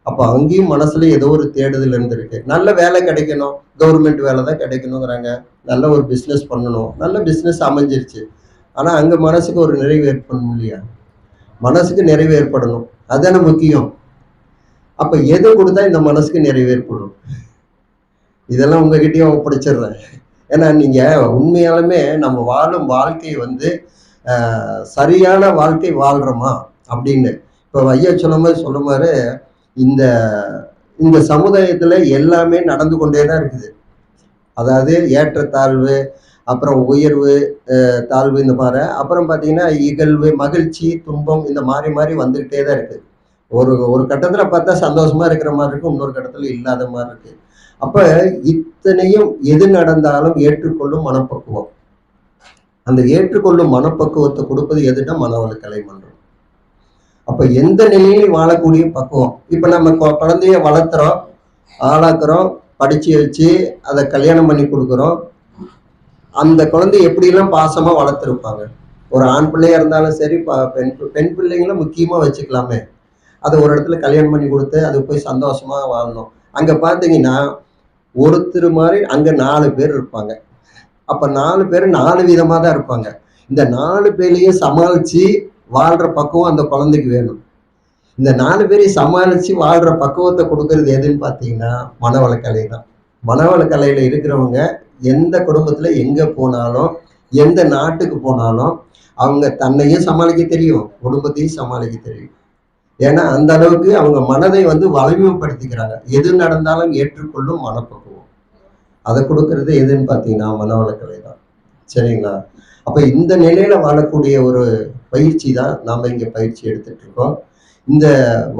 அப்போ அங்கேயும் மனசுல ஏதோ ஒரு தேடுதல் இருந்திருக்கு. நல்ல வேலை கிடைக்கணும், கவர்மெண்ட் வேலை தான் கிடைக்கணுங்கிறாங்க, நல்ல ஒரு பிஸ்னஸ் பண்ணணும், நல்ல பிஸ்னஸ் அமைஞ்சிருச்சு. ஆனால் அங்கே மனசுக்கு ஒரு நிறைவு ஏற்படணும் இல்லையா? மனசுக்கு நிறைவு ஏற்படணும், அதுதானே முக்கியம். அப்போ எது கொடுத்தா இந்த மனசுக்கு நிறைவு ஏற்படும்? இதெல்லாம் உங்ககிட்டயும் ஒப்படைச்சிடுறேன். ஏன்னா நீங்கள் உண்மையாலுமே நம்ம வாழும் வாழ்க்கை வந்து சரியான வாழ்க்கை வாழ்கிறோமா அப்படின்னு. இப்போ ஐயா சொல்ல மாதிரி இந்த இந்த சமுதாயத்தில் எல்லாமே நடந்து கொண்டே தான் இருக்குது. அதாவது ஏற்றத்தாழ்வு, அப்புறம் உயர்வு தாழ்வு, இந்த மாதிரி, அப்புறம் பார்த்தீங்கன்னா இகழ்வு, மகிழ்ச்சி, துன்பம், இந்த மாறி மாறி வந்துக்கிட்டே தான் இருக்குது. ஒரு கட்டத்தில் பார்த்தா சந்தோஷமா இருக்கிற மாதிரி இருக்கும், இன்னொரு கட்டத்தில் இல்லாத மாதிரி இருக்கு. அப்போ இத்தனையும் எது நடந்தாலும் ஏற்றுக்கொள்ளும் மனப்பக்குவம். அந்த ஏற்றுக்கொள்ளும் மனப்பக்குவத்தை கொடுப்பது எதுனா மனவளக்கலை மன்றம். அப்போ எந்த நிலையிலும் வாழக்கூடிய பக்குவம். இப்போ நம்ம குழந்தைய வளர்த்துறோம், ஆளாக்குறோம், படிச்சு வச்சு அதை கல்யாணம் பண்ணி கொடுக்குறோம். அந்த குழந்தை எப்படிலாம் பாசமா வளர்த்துருப்பாங்க. ஒரு ஆண் பிள்ளையா இருந்தாலும் சரி, பெண் பிள்ளைங்களும் முக்கியமா வச்சுக்கலாமே. அதை ஒரு இடத்துல கல்யாணம் பண்ணி கொடுத்து அது போய் சந்தோஷமா வாழணும். அங்க பாத்தீங்கன்னா ஒருத்தர் மாதிரி அங்க 4 பேர் இருப்பாங்க. அப்ப 4 பேர் 4 விதமா தான் இருப்பாங்க. இந்த 4 பேரையும் சமாளிச்சு வாழ்ற பக்குவம் அந்த குழந்தைக்கு வேணும். இந்த 4 பேரையும் சமாளிச்சு வாழ்ற பக்குவத்தை கொடுக்கறது எதுன்னு பார்த்தீங்கன்னா மனவளக்கலை தான். மனவளக்கலையில இருக்கிறவங்க எந்த குடும்பத்துல எங்க போனாலும், எந்த நாட்டுக்கு போனாலும் அவங்க தன்னையும் சமாளிக்க தெரியும், குடும்பத்தையும் சமாளிக்க தெரியும். ஏன்னா அந்த அளவுக்கு அவங்க மனதை வந்து வலிமைப்படுத்திக்கிறாங்க. எது நடந்தாலும் ஏற்றுக்கொள்ளும் மனப்பக்குவம். அதை கொடுக்கறது எதுன்னு பார்த்தீங்கன்னா மனவளக்கலை தான். சரிங்களா? அப்போ இந்த நிலையில வாழக்கூடிய ஒரு பயிற்சி தான் நாம் இங்கே பயிற்சி எடுத்துட்டு இருக்கோம். இந்த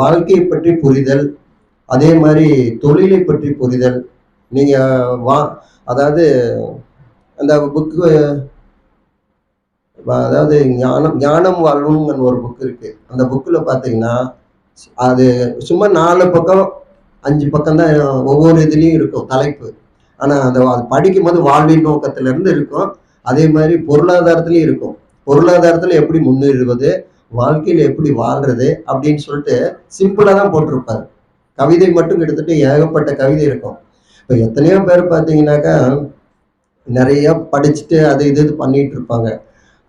வாழ்க்கையை பற்றி புரிதல், அதே மாதிரி தொழிலை பற்றி புரிதல். நீங்கள் அதாவது அந்த புக்கு, அதாவது ஞானம் வாழ்வுன்னு ஒரு புக் இருக்கு. அந்த புக்கில் பார்த்தீங்கன்னா அது சும்மா 4 பக்கம் 5 பக்கம் தான் ஒவ்வொரு இதுலேயும் இருக்கும் தலைப்பு. ஆனால் அது படிக்கும் போது வாழ்வின் நோக்கத்திலிருந்து இருக்கும். அதே மாதிரி பொருளாதாரத்துலையும் இருக்கும். பொருளாதாரத்தில் எப்படி முன்னேறுவது, வாழ்க்கையில் எப்படி வாழ்றது அப்படின்னு சொல்லிட்டு சிம்பிளாக தான் போட்டிருப்பாரு. கவிதை மட்டும் கிட்டத்தட்ட ஏகப்பட்ட கவிதை இருக்கும். இப்போ எத்தனையோ பேர் பார்த்தீங்கன்னாக்கா நிறைய படிச்சுட்டு அது இது பண்ணிட்டு இருப்பாங்க.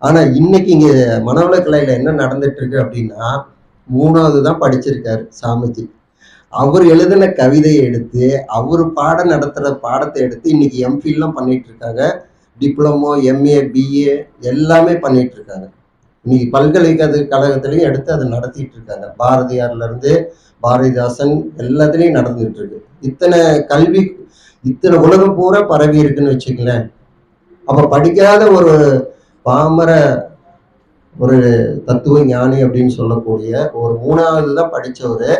ஆனால் இன்னைக்கு இங்கே மனவளக்கலையில் என்ன நடந்துட்டு இருக்கு அப்படின்னா 3வது தான் படிச்சிருக்காரு சாமிஜி. அவர் எழுதின கவிதையை எடுத்து அவர் பாடம் நடத்துகிற பாடத்தை எடுத்து இன்னைக்கு எம்ஃபில்லாம் பண்ணிட்டு இருக்காங்க. டிப்ளமோ, எம்ஏ, பிஏ எல்லாமே பண்ணிட்டு இருக்காங்க. இன்னைக்கு பல்கலைக்கழகத்திலையும் எடுத்து அதை நடத்திட்டு இருக்காங்க. பாரதியார்ல இருந்து பாரதிதாசன் எல்லாத்துலேயும் நடந்துட்டு இருக்கு. இத்தனை கல்வி, இத்தனை உலகம் பூரா பரவி இருக்குன்னு வச்சுக்கலேன். அப்ப படிக்காத ஒரு பாமர ஒரு தத்துவ ஞானி அப்படின்னு சொல்லக்கூடிய ஒரு 3வது தான் படிச்சவரு,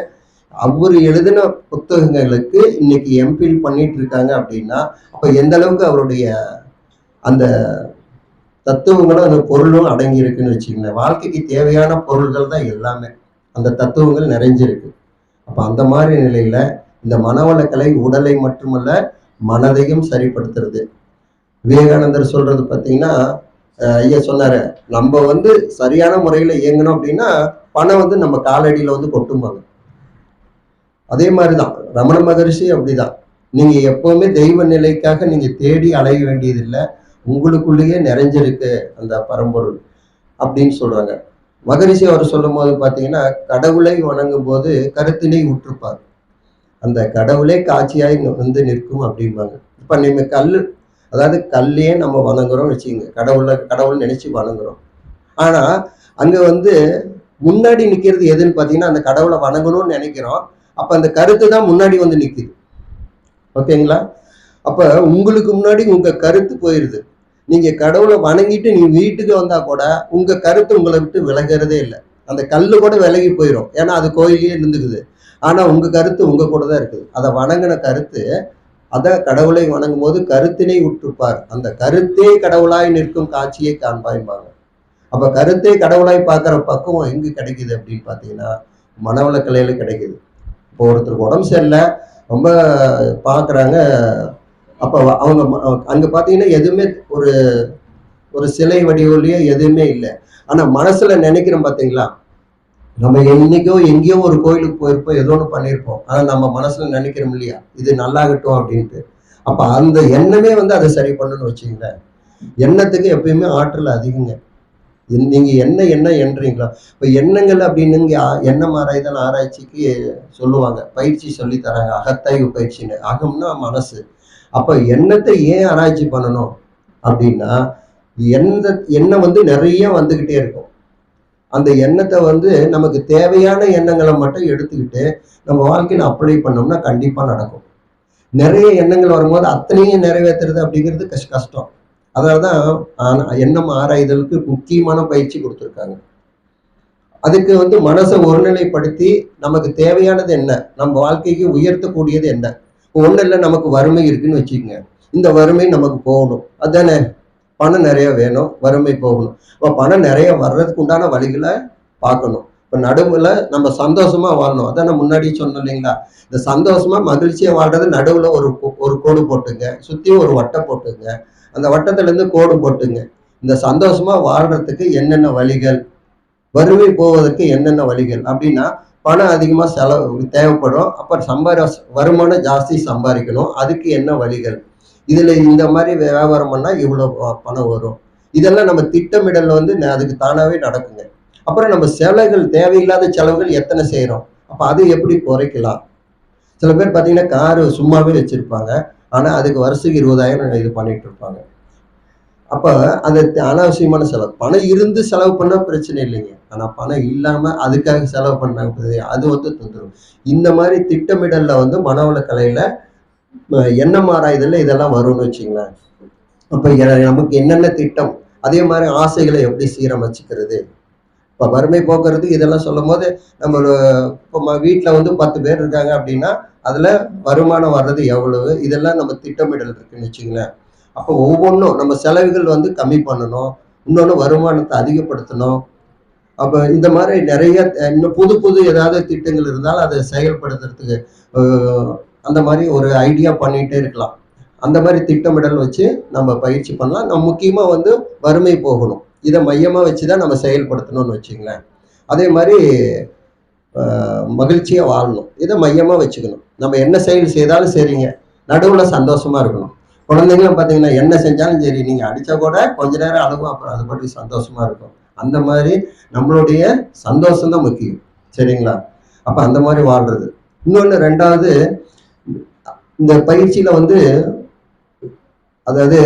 அவர் எழுதின புத்தகங்களுக்கு இன்னைக்கு எம்பில் பண்ணிட்டு இருக்காங்க அப்படின்னா அப்ப எந்த அளவுக்கு அவருடைய அந்த தத்துவங்களும் அந்த பொருளும் அடங்கி இருக்குன்னு வச்சுக்கோங்க. வாழ்க்கைக்கு தேவையான பொருள்கள் தான் எல்லாமே, அந்த தத்துவங்கள் நிறைஞ்சிருக்கு. அப்ப அந்த மாதிரி நிலையில இந்த மனவளக்கலை உடலை மட்டுமல்ல மனதையும் சரிப்படுத்துறது. விவேகானந்தர் சொல்றது பார்த்தீங்கன்னா, ஐயா சொன்னாரு, நம்ம வந்து சரியான முறையில இயங்கணும் அப்படின்னா பணம் வந்து நம்ம காலடியில வந்து கொட்டும்பாங்க. அதே மாதிரிதான் ரமண மகரிஷி அப்படிதான். நீங்க எப்பவுமே தெய்வ நிலைக்காக நீங்க தேடி அலைய வேண்டியதில்லை, உங்களுக்குள்ளேயே நிறைஞ்சிருக்கு அந்த பரம்பொருள் அப்படின்னு சொல்றாங்க. மகரிஷி அவர் சொல்லும் போது பார்த்தீங்கன்னா, கடவுளை வணங்கும் போது கருத்தினை உற்றுப்பார், அந்த கடவுளே காட்சியாய் வந்து நிற்கும் அப்படிம்பாங்க. இப்ப நம்ம அதாவது கல்லையே நம்ம வணங்குறோம் வச்சுக்கோங்க, கடவுள் நினைச்சு வணங்குறோம். ஆனா அங்க வந்து முன்னாடி நிக்கிறது எதுன்னு பார்த்தீங்கன்னா, அந்த கடவுளை வணங்கணும்னு நினைக்கிறோம். அப்ப அந்த கருத்து தான் முன்னாடி வந்து நிக்குது. ஓகேங்களா? அப்ப உங்களுக்கு முன்னாடி உங்க கருத்து போயிருது. நீங்க கடவுளை வணங்கிட்டு நீங்க வீட்டுக்கு வந்தா கூட உங்க கருத்து உங்களை விட்டு விலகிறதே இல்லை. அந்த கல்லு கூட விலகி போயிடும், ஏன்னா அது கோயிலே இருந்துக்குது. ஆனா உங்க கருத்து உங்க கூட தான் இருக்குது. அதை வணங்கின கருத்து அதான் கடவுளை வணங்கும் போது கருத்தினை உற்றுப்பார், அந்த கருத்தே கடவுளாய் நிற்கும் காட்சியை காண்பாய்பாங்க. அப்ப கருத்தே கடவுளாய் பார்க்குற பக்குவம் எங்க கிடைக்குது அப்படின்னு பார்த்தீங்கன்னா மனவளக்கலையில கிடைக்குது. இப்போ ஒருத்தருக்கு உடம்பு சரியில்லை, ரொம்ப பார்க்குறாங்க, அப்போ அவங்க அங்கே பார்த்தீங்கன்னா எதுவுமே ஒரு ஒரு சிலை வடிவிலேயே எதுவுமே இல்லை. ஆனால் மனசுல நினைக்கிறோம் பார்த்தீங்களா, நம்ம என்னைக்கோ எங்கேயோ ஒரு கோயிலுக்கு போயிருப்போம், ஏதோ ஒன்று பண்ணியிருப்போம், ஆனால் நம்ம மனசுல நினைக்கிறோம் இல்லையா இது நல்லாகட்டும் அப்படின்ட்டு. அப்போ அந்த எண்ணமே வந்து அதை சரி பண்ணணும்னு வச்சுங்களேன். எண்ணத்துக்கு எப்பயுமே ஆற்றல் அதிகங்க. நீங்க என்ன எண்றீங்களோ, இப்போ எண்ணங்கள் அப்படின்னு எண்ணம் ஆராய்தல் ஆராய்ச்சிக்கு சொல்லுவாங்க, பயிற்சி சொல்லி தராங்க, அகத்தாய்வு பயிற்சின்னு. அகம்னா மனசு. அப்போ எண்ணத்தை ஏன் ஆராய்ச்சி பண்ணணும் அப்படின்னா, எண்ணம் வந்து நிறைய வந்துகிட்டே இருக்கும். அந்த எண்ணத்தை வந்து நமக்கு தேவையான எண்ணங்களை மட்டும் எடுத்துக்கிட்டு நம்ம வாழ்க்கையில அப்ளை பண்ணோம்னா கண்டிப்பா நடக்கும். நிறைய எண்ணங்கள் வரும்போது அத்தனையும் நிறைவேற்றுறது அப்படிங்கிறது கஷ்டம். அதனாலதான் எண்ணம் ஆராய்தலுக்கு முக்கியமான பயிற்சி கொடுத்துருக்காங்க. அதுக்கு வந்து மனசை ஒருநிலைப்படுத்தி நமக்கு தேவையானது என்ன, நம்ம வாழ்க்கைக்கு உயர்த்தக்கூடியது என்ன. ஒண்ணு இல்லை, நமக்கு வறுமை இருக்குன்னு வச்சுக்கோங்க, இந்த வறுமை நமக்கு போகணும், அதுதானே. பணம் நிறைய வேணும், வறுமை போகணும். இப்போ பணம் நிறைய வர்றதுக்கு உண்டான வழிகளை பார்க்கணும். இப்போ நடுவுல நம்ம சந்தோஷமா வாழணும், அதான் நான் முன்னாடி சொன்னோம் இல்லைங்களா. இந்த சந்தோஷமா மகிழ்ச்சியா வாழ்றது நடுவுல ஒரு கோடு போட்டுங்க, சுத்தி ஒரு வட்டம் போட்டுங்க, அந்த வட்டத்துல இருந்து கோடு போட்டுங்க. இந்த சந்தோஷமா வாழ்றதுக்கு என்னென்ன வழிகள், வறுமை போவதற்கு என்னென்ன வழிகள் அப்படின்னா, பணம் அதிகமா செலவு தேவைப்படும், அப்ப வருமானம் ஜாஸ்தி சம்பாதிக்கணும், அதுக்கு என்ன வழிகள், இதுல இந்த மாதிரி வியாபாரம் பண்ணா இவ்வளவு பணம் வரும், இதெல்லாம் நம்ம திட்டமிடல் வந்து அதுக்கு தானாவே நடக்குங்க. அப்புறம் நம்ம செலவுகள், தேவையில்லாத செலவுகள் எத்தனை செய்யறோம், அப்ப அது எப்படி குறைக்கலாம். சில பேர் பார்த்தீங்கன்னா காரு சும்மாவே வச்சிருப்பாங்க, ஆனா அதுக்கு வருஷத்துக்கு 20,000 இது பண்ணிட்டு இருப்பாங்க. அப்ப அது அனாவசியமான செலவு. பணம் இருந்து செலவு பண்ணா பிரச்சனை இல்லைங்க, ஆனா பணம் இல்லாம அதுக்காக செலவு பண்ணாங்க, அது வந்து தொந்தரவு. இந்த மாதிரி திட்டமிடல்ல வந்து மனவள கலையில எண்ணம் ஆராய்தல்ல இதெல்லாம் வரும்னு வச்சுங்களேன். அப்ப நமக்கு என்னென்ன திட்டம், அதே மாதிரி ஆசைகளை எப்படி சீரமைச்சுக்கிறது. இப்போ வறுமை போக்குறது இதெல்லாம் சொல்லும் போது நம்ம இப்போ வீட்டில் வந்து 10 பேர் இருக்காங்க அப்படின்னா அதில் வருமானம் வர்றது எவ்வளவு, இதெல்லாம் நம்ம திட்டமிடல் இருக்குன்னு வச்சுங்களேன். அப்போ ஒவ்வொன்றும் நம்ம செலவுகள் வந்து கம்மி பண்ணணும், இன்னொன்று வருமானத்தை அதிகப்படுத்தணும். அப்போ இந்த மாதிரி நிறைய இன்னும் புது ஏதாவது திட்டங்கள் இருந்தால் அதை செயல்படுத்துறதுக்கு அந்த மாதிரி ஒரு ஐடியா பண்ணிகிட்டே இருக்கலாம். அந்த மாதிரி திட்டமிடல் வச்சு நம்ம பயிற்சி பண்ணலாம். நம்ம முக்கியமாக வந்து வறுமை போகணும், இதை மையமாக வச்சு தான் நம்ம செயல்படுத்தணும்னு வச்சுங்களேன். அதே மாதிரி மகிழ்ச்சியாக வாழணும், இதை மையமாக வச்சுக்கணும். நம்ம என்ன செயல் செய்தாலும் சரிங்க, நடுவில் சந்தோஷமாக இருக்கணும். குழந்தைங்களும் பார்த்தீங்கன்னா என்ன செஞ்சாலும் சரி, நீங்கள் அடித்தா கூட கொஞ்ச நேரம் அழுகும், அப்புறம் அது பற்றி சந்தோஷமாக இருக்கும். அந்த மாதிரி நம்மளுடைய சந்தோஷம்தான் முக்கியம், சரிங்களா. அப்போ அந்த மாதிரி வாழ்றது. இன்னொன்று ரெண்டாவது, இந்த பயிற்சியில் வந்து அதாவது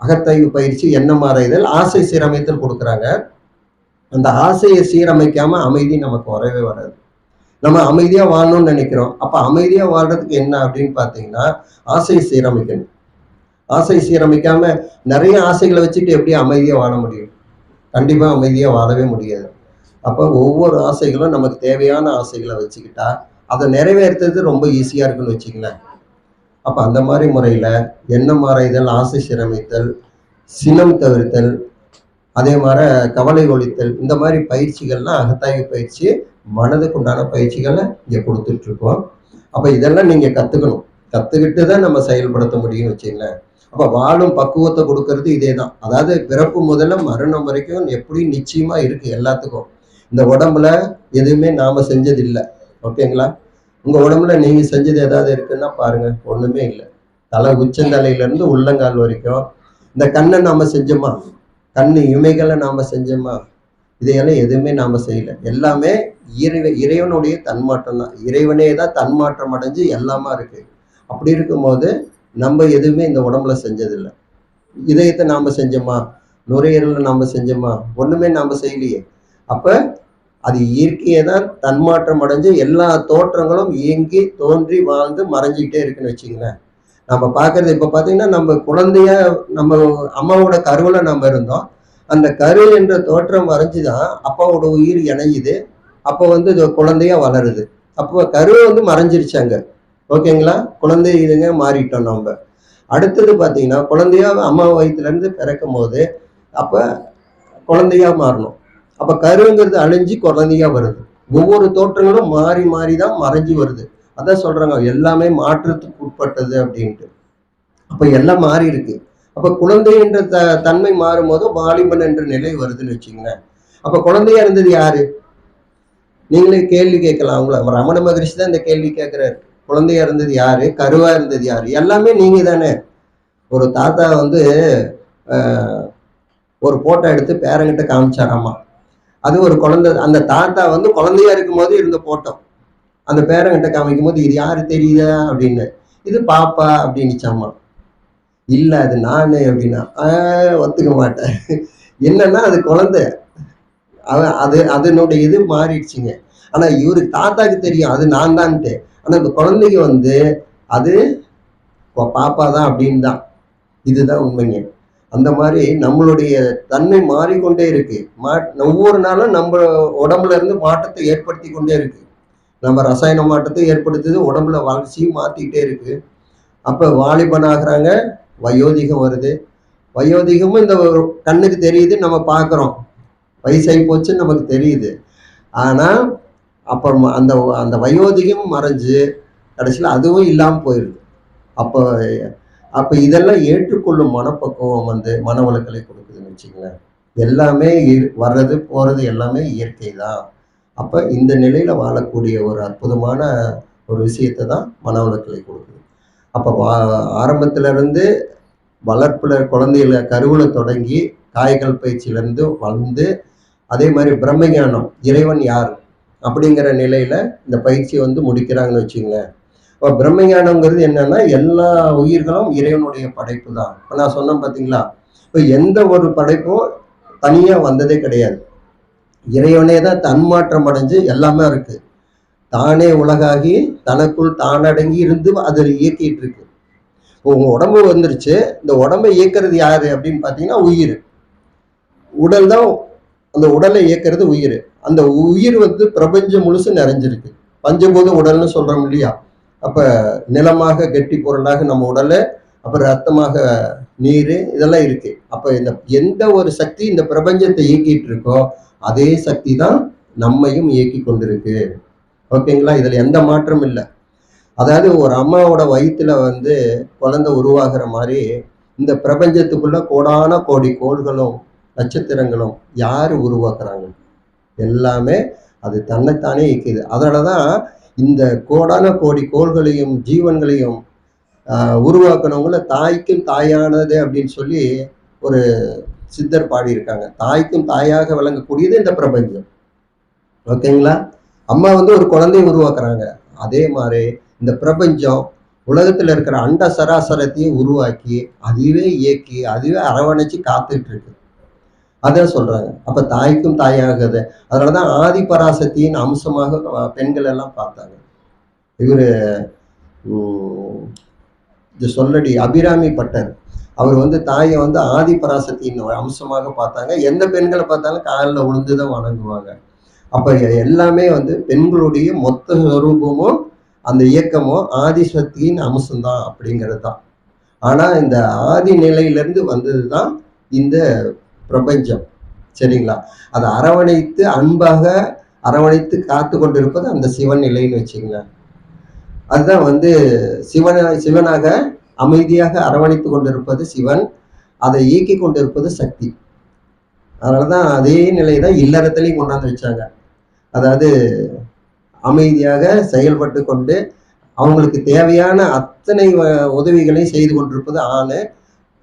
அகத்தாய்வு பயிற்சி, எண்ணம் ஆராய்தல், ஆசை சீரமைத்தல் கொடுக்குறாங்க. அந்த ஆசையை சீரமைக்காம அமைதி நமக்கு வரவே வராது. நம்ம அமைதியா வாழணும்னு நினைக்கிறோம், அப்ப அமைதியா வாழ்றதுக்கு என்ன அப்படின்னு பார்த்தீங்கன்னா ஆசை சீரமைக்கணும். ஆசை சீரமைக்காம நிறைய ஆசைகளை வச்சுட்டு எப்படி அமைதியா வாழ முடியும், கண்டிப்பா அமைதியா வாழவே முடியாது. அப்போ ஒவ்வொரு ஆசைகளும் நமக்கு தேவையான ஆசைகளை வச்சுக்கிட்டா அதை நிறைவேற்றுறது ரொம்ப ஈஸியா இருக்குன்னு வச்சுங்களேன். அப்ப அந்த மாதிரி முறையில எண்ணம் ஆராய்தல், ஆசை சீரமைத்தல், சினம் தவிர்த்தல், அதே மாதிரி கவலை ஒழித்தல், இந்த மாதிரி பயிற்சிகள்லாம் அகத்தாய்வு பயிற்சி, மனதுக்கு உண்டான பயிற்சிகளை இங்க கொடுத்துட்டு இருக்கோம். அப்ப இதெல்லாம் நீங்க கத்துக்கணும், கத்துக்கிட்டு தான் நம்ம செயல்படுத்த முடியும்னு வச்சுங்களேன். அப்ப வாழும் பக்குவத்தை கொடுக்கறது இதே தான். அதாவது பிறப்பு முதல்ல மரணம் வரைக்கும் எப்படி நிச்சயமா இருக்கு எல்லாத்துக்கும். இந்த உடம்புல எதுவுமே நாம செஞ்சது இல்லை, ஓகேங்களா. உங்க உடம்புல நீங்க செஞ்சது ஏதாவது இருக்குன்னா பாருங்க, ஒண்ணுமே இல்லை. தலை உச்சந்தலையில இருந்து உள்ளங்கால் வரைக்கும். இந்த கண்ணை நாம செஞ்சோமா, கண்ணு இமைகளை நாம செஞ்சோமா, இதையெல்லாம் எதுவுமே நாம செய்யல. எல்லாமே இறைவனுடைய தன்மாற்றம் தான். இறைவனே தான் தன்மாற்றம் அடைஞ்சு எல்லாமா இருக்கு. அப்படி இருக்கும்போது நம்ம எதுவுமே இந்த உடம்புல செஞ்சதில்லை. இதயத்தை நாம செஞ்சோமா, நுரையீரலை நாம செஞ்சோமா, ஒண்ணுமே நாம செய்யலையே. அப்ப அது இயற்கையை தான் தன்மாற்றம் அடைஞ்சு எல்லா தோற்றங்களும் இயங்கி தோன்றி வாழ்ந்து மறைஞ்சிக்கிட்டே இருக்குன்னு வச்சுங்களேன். நம்ம பார்க்கறது இப்போ பார்த்தீங்கன்னா நம்ம குழந்தைய நம்ம அம்மாவோட கருவில் நம்ம இருந்தோம். அந்த கரு என்ற தோற்றம் வரைஞ்சுதான் அப்பாவோட உயிர் இணையுது. அப்போ வந்து இது குழந்தையா வளருது. அப்போ கரு வந்து மறைஞ்சிருச்சாங்க. ஓகேங்களா? குழந்தை இதுங்க மாறிட்டோம் நம்ம. அடுத்தது பார்த்தீங்கன்னா, குழந்தையா அம்மா வயிற்றுலேருந்து பிறக்கும் போது அப்போ குழந்தையா மாறணும். அப்போ கருங்கிறது அழிஞ்சு குழந்தையா வருது. ஒவ்வொரு தோற்றங்களும் மாறி மாறி தான் மறைஞ்சு வருது. அதான் சொல்றாங்க எல்லாமே மாற்றத்துக்கு உட்பட்டது அப்படின்ட்டு. அப்போ எல்லாம் மாறி இருக்கு. அப்போ குழந்தை என்ற தன்மை மாறும்போது வாலிபன் என்ற நிலை வருதுன்னு வச்சுங்களேன். அப்போ குழந்தையா இருந்தது யாரு? நீங்களே கேள்வி கேட்கலாம். அவங்கள ரமண மகரிஷி தான் இந்த கேள்வி கேட்கிறாரு. குழந்தையா இருந்தது யாரு? கருவா இருந்தது யாரு? எல்லாமே நீங்க தானே. ஒரு தாத்தா வந்து ஒரு போட்டோ எடுத்து பேரங்கிட்ட காமிச்சாராமா. அது ஒரு குழந்தை, அந்த தாத்தா வந்து குழந்தையா இருக்கும் போது இருந்த போட்டோ அந்த பேரங்கிட்ட காமிக்கும் போது இது யாரு தெரியுதா அப்படின்னு. இது பாப்பா அப்படின்னுச்சாம்மா. இல்ல அது நானு அப்படின்னா ஒத்துக்க மாட்டேன். என்னன்னா அது குழந்தை, அதனுடைய இது மாறிடுச்சுங்க. ஆனா இவருக்கு தாத்தாக்கு தெரியும் அது நான் தான்ட்டு. ஆனா இந்த குழந்தைக்கு வந்து அது பாப்பா தான் அப்படின்னு தான். இதுதான் உண்மைங்க. அந்த மாதிரி நம்மளுடைய தன்மை மாறிக்கொண்டே இருக்கு. ஒவ்வொரு நாளும் நம்ம உடம்புல இருந்து மாற்றத்தை ஏற்படுத்தி கொண்டே இருக்கு. நம்ம ரசாயன மாற்றத்தை ஏற்படுத்துது, உடம்புல வளர்ச்சியும் மாத்திக்கிட்டே இருக்கு. அப்ப வாலிபன் ஆகுறாங்க, வயோதிகம் வருது. வயோதிகமும் இந்த கண்ணுக்கு தெரியுது, நம்ம பார்க்குறோம். வயசாகி போச்சுன்னு நமக்கு தெரியுது. ஆனா அப்புறம் அந்த அந்த வயோதிகம் மறைஞ்சு கடைசியில் அதுவும் இல்லாமல் போயிடுது. அப்போ அப்போ இதெல்லாம் ஏற்றுக்கொள்ளும் மனப்பக்குவம் வந்து மனவளக்கலை கொடுக்குதுன்னு வச்சுங்களேன். எல்லாமே வர்றது போகிறது எல்லாமே இயற்கை தான். அப்போ இந்த நிலையில் வாழக்கூடிய ஒரு அற்புதமான ஒரு விஷயத்தை தான் மனவளக்கலை கொடுக்குது. அப்போ ஆரம்பத்திலேருந்து வளர்ப்பில் குழந்தைகளை கருவில் தொடங்கி காய்கள் பயிற்சியிலேருந்து வந்து அதே மாதிரி பிரம்மஞானம் இறைவன் யார் அப்படிங்கிற நிலையில் இந்த பயிற்சியை வந்து முடிக்கிறாங்கன்னு வச்சுங்களேன். இப்போ பிரம்மஞானம்ங்கிறது என்னன்னா எல்லா உயிர்களும் இறைவனுடைய படைப்பு தான். இப்போ நான் சொன்னேன் பார்த்தீங்களா, இப்போ எந்த ஒரு படைப்பும் தனியாக வந்ததே கிடையாது. இறைவனே தான் தன்மாற்றம் அடைஞ்சு எல்லாமே இருக்கு. தானே உலகாகி தனக்குள் தானடங்கி இருந்து அதில் இயக்கிட்டு இருக்கு. இப்போ உங்க உடம்பு வந்துருச்சு, இந்த உடம்பை இயக்கிறது யாரு அப்படின்னு பார்த்தீங்கன்னா உயிர். உடல் தான் அந்த உடலை இயக்கிறது உயிர். அந்த உயிர் வந்து பிரபஞ்சம் முழுசு நிறைஞ்சிருக்கு. பஞ்சபூத உடல்னு சொல்றோம் இல்லையா? அப்ப நிலமாக கெட்டி பொருளாக நம்ம உடலை, அப்புறம் ரத்தமாக நீர், இதெல்லாம் இருக்கு. அப்ப இந்த எந்த ஒரு சக்தி இந்த பிரபஞ்சத்தை இயக்கிட்டு இருக்கோ அதே சக்தி தான் நம்மையும் இயக்கி கொண்டிருக்கு. ஓகேங்களா? இதுல எந்த மாற்றமும் இல்லை. அதாவது ஒரு அம்மாவோட வயிற்றுல வந்து குழந்தை உருவாகிற மாதிரி இந்த பிரபஞ்சத்துக்குள்ள கோடான கோடி கோள்களும் நட்சத்திரங்களும் யாரு உருவாக்குறாங்க? எல்லாமே அது தன்னைத்தானே இயக்குது. அதனாலதான் இந்த கோடான கோடி கோள்களையும் ஜீவன்களையும் உருவாக்குனவங்கள தாய்க்கும் தாயானது அப்படின்னு சொல்லி ஒரு சித்தர் பாடியிருக்காங்க. தாய்க்கும் தாயாக விளங்கக்கூடியது இந்த பிரபஞ்சம். ஓகேங்களா? அம்மா வந்து ஒரு குழந்தையை உருவாக்குறாங்க. அதே மாதிரி இந்த பிரபஞ்சம் உலகத்துல இருக்கிற அண்ட சராசரத்தையும் உருவாக்கி அதுவே இயக்கி அதுவே அரவணைச்சு காத்துட்டு இருக்கு. அதான் சொல்றாங்க. அப்ப தாய்க்கும் தாயாகுது. அதனாலதான் ஆதி பராசக்தியின் அம்சமாக பெண்கள் எல்லாம் பார்த்தாங்க. இவரு சொல்லடி அபிராமி பட்டர் அவர் வந்து தாயை வந்து ஆதி பராசக்தியின் அம்சமாக பார்த்தாங்க. எந்த பெண்களை பார்த்தாலும் காலில் விழுந்துதான் வணங்குவாங்க. அப்ப எல்லாமே வந்து பெண்களுடைய மொத்த ஸ்வரூபமும் அந்த இயக்கமும் ஆதிசக்தியின் அம்சம்தான் அப்படிங்கிறது தான். ஆனா இந்த ஆதி நிலையிலிருந்து வந்ததுதான் இந்த பிரபஞ்சம். சரிங்களா? அதை அரவணைத்து அன்பாக அரவணைத்து காத்து கொண்டிருப்பது அந்த சிவன் நிலைன்னு வச்சுங்களேன். அதுதான் வந்து சிவனாக அமைதியாக அரவணைத்து கொண்டிருப்பது சிவன், அதை இயக்கி கொண்டிருப்பது சக்தி. அதனாலதான் அதே நிலைதான் இல்லறத்திலையும் கொண்டாந்து வச்சாங்க. அதாவது அமைதியாக செயல்பட்டு கொண்டு அவங்களுக்கு தேவையான அத்தனை உதவிகளையும் செய்து கொண்டிருப்பது ஆணு,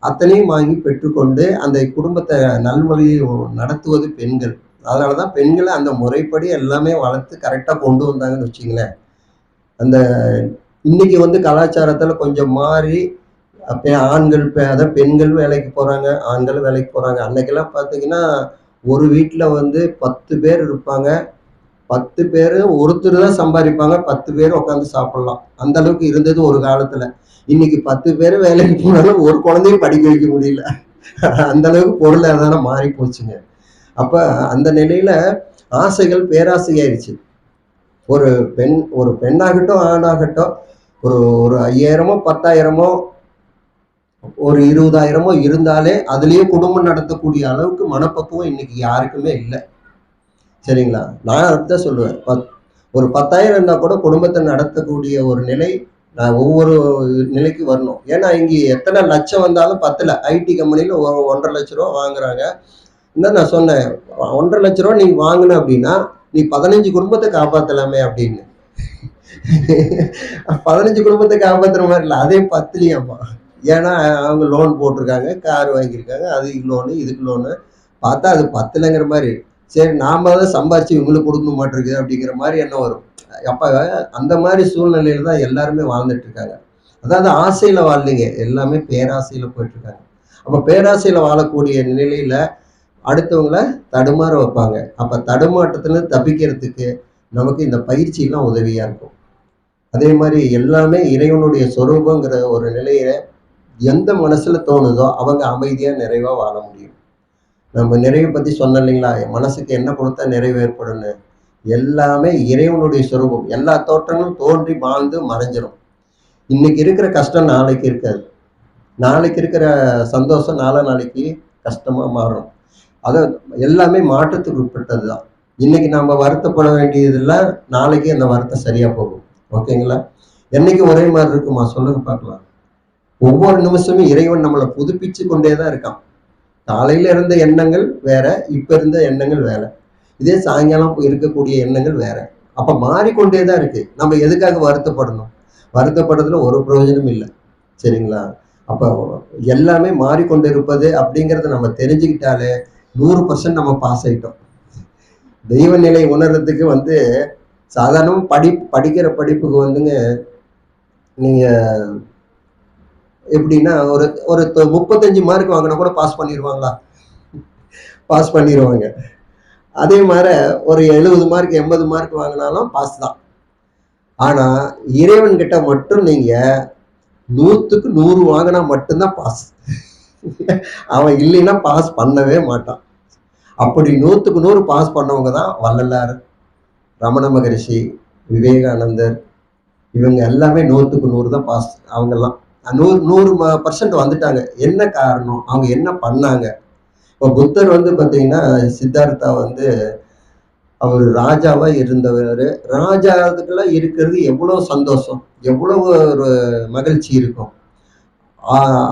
அத்தனையும் வாங்கி பெற்றுக்கொண்டு அந்த குடும்பத்தை நல்வழியில் நடத்துவது பெண்கள். அதனாலதான் பெண்களை அந்த முறைப்படி எல்லாமே வளர்த்து கரெக்டா கொண்டு வந்தாங்கன்னு வச்சுங்களேன். அந்த இன்னைக்கு வந்து கலாச்சாரத்துல கொஞ்சம் மாறி ஆண்கள் அதாவது பெண்கள் வேலைக்கு போறாங்க, ஆண்கள் வேலைக்கு போறாங்க. அன்னைக்கெல்லாம் பார்த்தீங்கன்னா ஒரு வீட்டுல வந்து 10 பேர் இருப்பாங்க. 10 பேர் ஒருத்தர் தான் சம்பாதிப்பாங்க, 10 பேர் உட்காந்து சாப்பிடலாம். அந்த அளவுக்கு இருந்தது ஒரு காலத்துல. இன்னைக்கு 10 பேர் வேலைக்கு போனாலும் ஒரு குழந்தையும் படிக்க வைக்க முடியல. அந்த அளவுக்கு பொருளாதாரம் மாறி போச்சுங்க. அப்ப அந்த நிலையில ஆசைகள் பேராசையாயிருச்சு. ஒரு பெண்ணாகட்டும் ஆணாகட்டும் ஒரு ஒரு 5000மோ 10,000மோ ஒரு 20,000மோ இருந்தாலே அதுலேயே குடும்பம் நடத்தக்கூடிய அளவுக்கு மனப்பக்குவம் இன்னைக்கு யாருக்குமே இல்லை. சரிங்களா? நான் அதுதான் சொல்லுவேன். ஒரு 10,000 இருந்தால் கூட குடும்பத்தை நடத்தக்கூடிய ஒரு நிலை நான் ஒவ்வொரு நிலைக்கு வரணும். ஏன்னா இங்கே எத்தனை லட்சம் வந்தாலும் பத்தில் ஐடி கம்பெனியில் 1,50,000 ரூபா வாங்குறாங்க. இன்னும் நான் சொன்னேன் 1,50,000 ரூபா நீ வாங்கின அப்படின்னா நீ 15 குடும்பத்தை காப்பாற்றலாமே அப்படின்னு. 15 குடும்பத்தை காப்பாற்றுற மாதிரி இல்லை, அதே 10லையாம்மா. ஏன்னா அவங்க லோன் போட்டிருக்காங்க, கார் வாங்கியிருக்காங்க, அதுக்கு லோனு இதுக்கு லோனு, பார்த்தா அது 10லங்கிற மாதிரி. சரி நாம தான் சம்பாரிச்சு இவங்களுக்கு கொடுக்கணும் மாட்டிருக்கு அப்படிங்கிற மாதிரி என்ன வரும். அப்போ அந்த மாதிரி சூழ்நிலையில தான் எல்லாருமே வாழ்ந்துட்டு இருக்காங்க. அதாவது ஆசையில வாழலைங்க, எல்லாமே பேராசையில போயிட்டு இருக்காங்க. அப்போ பேராசையில வாழக்கூடிய நிலையில அடுத்தவங்கள தடுமாற வைப்பாங்க. அப்போ தடுமாற்றத்துல தப்பிக்கிறதுக்கு நமக்கு இந்த பயிற்சியெல்லாம் உதவியா இருக்கும். அதே மாதிரி எல்லாமே இறைவனுடைய சொரூபங்கிற ஒரு நிலையில எந்த மனசுல தோணுதோ அவங்க அமைதியா நிறைவா வாழ முடியும். நம்ம நிறைவை பத்தி சொன்னோம் இல்லைங்களா, மனசுக்கு என்ன கொடுத்தா நிறைவு ஏற்படும்னு. எல்லாமே இறைவனுடைய சொரூபம். எல்லா தோற்றங்களும் தோன்றி வாழ்ந்து மறைஞ்சிடும். இன்னைக்கு இருக்கிற கஷ்டம் நாளைக்கு இருக்காது, நாளைக்கு இருக்கிற சந்தோஷம் நாளைக்கு கஷ்டமா மாறும். அது எல்லாமே மாற்றத்துக்கு உட்பட்டது தான். இன்னைக்கு நம்ம வருத்தப்பட வேண்டியதெல்லாம் நாளைக்கு அந்த வருத்தம் சரியா போகும். ஓகேங்களா? என்னைக்கு ஒரே மாதிரி இருக்குமா சொல்லுங்க பார்க்கலாம். ஒவ்வொரு நிமிஷமும் இறைவன் நம்மளை புதுப்பிச்சு கொண்டே தான் இருக்கான். காலையில இருந்த எண்ணங்கள் வேற, இப்ப இருந்த எண்ணங்கள் வேற, இதே சாயங்காலம் இருக்கக்கூடிய எண்ணங்கள் வேற. அப்ப மாறிக்கொண்டே தான் இருக்கு. நம்ம எதுக்காக வருத்தப்படணும்? வருத்தப்படுறதுல ஒரு பிரயோஜனம் இல்லை. சரிங்களா? அப்ப எல்லாமே மாறிக்கொண்டு இருப்பது அப்படிங்கிறத நம்ம தெரிஞ்சுக்கிட்டாலே 100% நம்ம பாஸ் ஆயிட்டோம். தெய்வ நிலை உணர்றதுக்கு சாதாரண படிக்கிற படிப்புக்கு நீங்க எப்படின்னா ஒரு ஒரு 35 மார்க் வாங்கினா கூட பாஸ் பண்ணிடுவாங்களா? பாஸ் பண்ணிடுவாங்க. அதே மாதிரி ஒரு 70 மார்க் 80 மார்க் வாங்கினாலும் பாஸ் தான். ஆனா இறைவன் கிட்ட மட்டும் நீங்க 100க்கு 100 வாங்கினா மட்டும்தான் பாஸ். அவன் இல்லைன்னா பாஸ் பண்ணவே மாட்டான். அப்படி 100க்கு 100 பாஸ் பண்ணவங்க தான் வள்ளலார், ரமண மகரிஷி, விவேகானந்தர். இவங்க எல்லாமே 100க்கு 100 தான் பாஸ். அவங்கெல்லாம் 100% வந்துட்டாங்க. என்ன காரணம்? அவங்க என்ன பண்ணாங்க? இப்போ புத்தர் பார்த்தீங்கன்னா சித்தார்த்தா அவர் ராஜாவா இருந்தவர். ராஜாவுக்கெல்லாம் இருக்கிறது எவ்வளவு சந்தோஷம், எவ்வளவு ஒரு மகிழ்ச்சி இருக்கும்.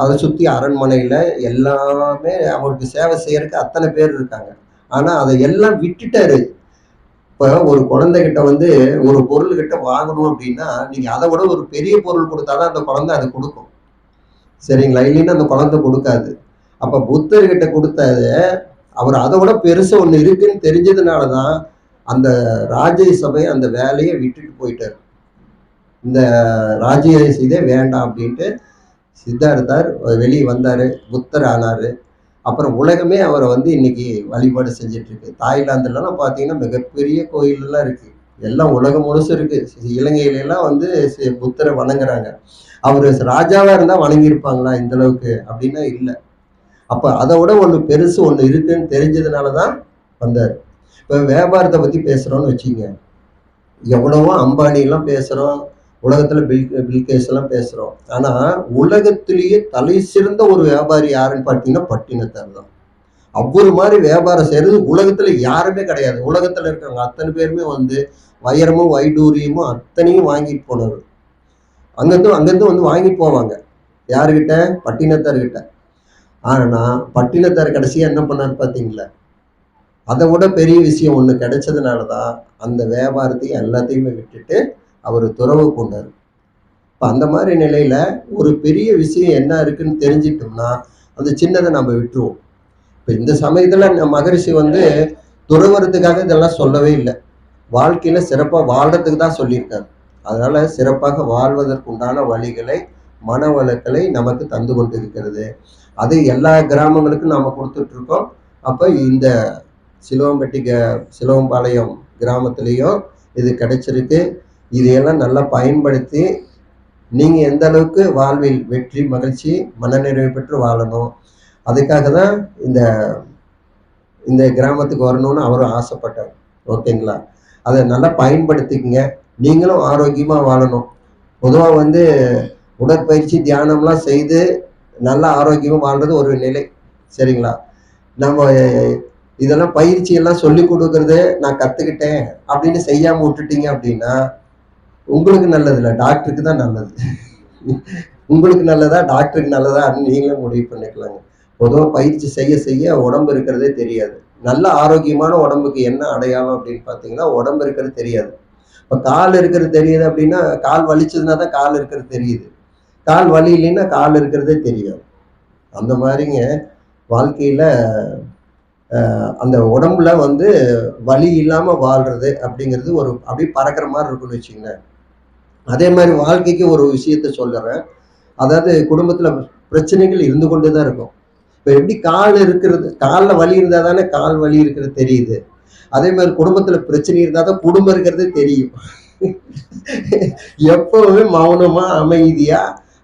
அதை சுற்றி அரண்மனையில் எல்லாமே அவருக்கு சேவை செய்யறதுக்கு அத்தனை பேர் இருக்காங்க. ஆனால் அதை எல்லாம் விட்டுட்டாரு. இப்போ ஒரு குழந்தைகிட்ட ஒரு பொருள்கிட்ட வாங்கணும் அப்படின்னா நீங்கள் அதை விட ஒரு பெரிய பொருள் கொடுத்தாதான் அந்த குழந்தை அதை கொடுக்கும். சரிங்களா? இல்லைன்னா அந்த குழந்தை கொடுக்காது. அப்போ புத்தர்கிட்ட கொடுத்தது அவர் அதை விட பெருசு ஒன்று இருக்குன்னு தெரிஞ்சதுனால தான் அந்த ராஜ்ய சபை அந்த வேலையை விட்டுட்டு போயிட்டார். இந்த ராஜ்ய இதே வேண்டாம் அப்படின்ட்டு சித்தார்த்தார் வெளியே வந்தார், புத்தர் ஆனார். அப்புறம் உலகமே அவரை இன்னைக்கு வழிபாடு செஞ்சுட்டு இருக்கு. தாய்லாந்துலலாம் பார்த்தீங்கன்னா மிகப்பெரிய கோயிலெல்லாம் இருக்கு, எல்லாம் உலகம் முழுசு இருக்கு. இலங்கையிலலாம் புத்தரை வணங்குறாங்க. அவர் ராஜாவா இருந்தா வணங்கியிருப்பாங்களா இந்த அளவுக்கு? அப்படின்னா இல்லை. அப்ப அதை விட ஒன்று பெருசு ஒன்று இருக்குன்னு தெரிஞ்சதுனாலதான் வந்தார். இப்போ வியாபாரத்தை பத்தி பேசுறோம்னு வச்சுங்க, எவ்வளவோ அம்பானி எல்லாம் பேசுறோம், உலகத்துல பில்கேஸ் எல்லாம் பேசுறோம். ஆனா உலகத்திலேயே தலை சிறந்த ஒரு வியாபாரி யாருன்னு பார்த்தீங்கன்னா பட்டினத்தார் தான். அவ்வொரு மாதிரி வியாபாரம் செய்யறது உலகத்துல யாருமே கிடையாது. உலகத்துல இருக்கிறவங்க அத்தனை பேருமே வைரமும் வைடூரியமும் அத்தனையும் வாங்கிட்டு போனவர். அங்கிருந்து வாங்கிட்டு போவாங்க. யாருக்கிட்ட? பட்டினத்தார்கிட்ட. ஆனா பட்டினத்தார் கடைசியா என்ன பண்ணாரு பார்த்தீங்களா? அதை விட பெரிய விஷயம் ஒன்று கிடைச்சதுனாலதான் அந்த வியாபாரத்தையும் எல்லாத்தையுமே விட்டுட்டு அவர் துறவு கொண்டார். இப்போ அந்த மாதிரி நிலையில ஒரு பெரிய விஷயம் என்ன இருக்குன்னு தெரிஞ்சிட்டோம்னா அந்த சின்னதை நம்ம விட்டுருவோம். இப்போ இந்த சமயத்துல மகரிஷி துறவறதுக்காக இதெல்லாம் சொல்லவே இல்லை, வாழ்க்கையில சிறப்பா வாழ்றதுக்கு தான் சொல்லியிருக்காரு. அதனால சிறப்பாக வாழ்வதற்கு உண்டான வழிகளை, மனவளக்களை நமக்கு தந்து கொண்டு இருக்கிறது. அது எல்லா கிராமங்களுக்கும் நாம கொடுத்துட்டு இருக்கோம். அப்ப இந்த சிலுவம்பாளையம் கிராமத்திலையும் இது கிடைச்சிருக்கு. இதையெல்லாம் நல்லா பயன்படுத்தி நீங்க எந்த அளவுக்கு வாழ்வில் வெற்றி, மகிழ்ச்சி, மனநிறைவு பெற்று வாழணும். அதுக்காக தான் இந்த கிராமத்துக்கு வரணும்னு அவரும் ஆசைப்பட்டார். ஓகேங்களா? அதை நல்லா பயன்படுத்திக்கங்க. நீங்களும் ஆரோக்கியமா வாழணும். பொதுவாக வந்து உடற்பயிற்சி தியானம்லாம் செய்து நல்ல ஆரோக்கியமாக வாழ்றது ஒரு நிலை. சரிங்களா? நம்ம இதெல்லாம் பயிற்சி எல்லாம் சொல்லி கொடுக்கறது நான் கற்றுக்கிட்டேன் அப்படின்னு செய்யாமல் விட்டுட்டீங்க அப்படின்னா உங்களுக்கு நல்லது இல்லை, டாக்டருக்கு தான் நல்லது. உங்களுக்கு நல்லதா டாக்டருக்கு நல்லதா அப்படின்னு நீங்களே முடிவு பண்ணிக்கலாங்க. பொதுவாக பயிற்சி செய்ய செய்ய உடம்பு இருக்கிறதே தெரியாது. நல்ல ஆரோக்கியமான உடம்புக்கு என்ன அடையாளம் அப்படின்னு பார்த்தீங்கன்னா உடம்பு இருக்கிறது தெரியாது. இப்போ கால் இருக்கிறது தெரியுது அப்படின்னா கால் வலிச்சதுன்னா தான் கால் இருக்கிறது தெரியுது. கால் வலி இல்லைன்னா கால் இருக்கிறதே தெரியாது. அந்த மாதிரிங்க வாழ்க்கையில் அந்த உடம்புல வந்து வலி இல்லாமல் வாழ்றது அப்படிங்கிறது ஒரு அப்படியே பறக்கிற மாதிரி இருக்குன்னு வச்சுங்களேன். அதே மாதிரி வாழ்க்கைக்கு ஒரு விஷயத்த சொல்லுறேன். அதாவது குடும்பத்தில் பிரச்சனைகள் இருந்து கொண்டே தான் இருக்கும். இப்போ எப்படி கால் இருக்கிறது, காலில் வலி இருந்தால் தானே கால் வலி இருக்கிறது தெரியுது. அதே மாதிரி குடும்பத்தில் பிரச்சனை இருந்தால் தான் குடும்பம் இருக்கிறதே தெரியும். எப்பவுமே மௌனமா அமைதியா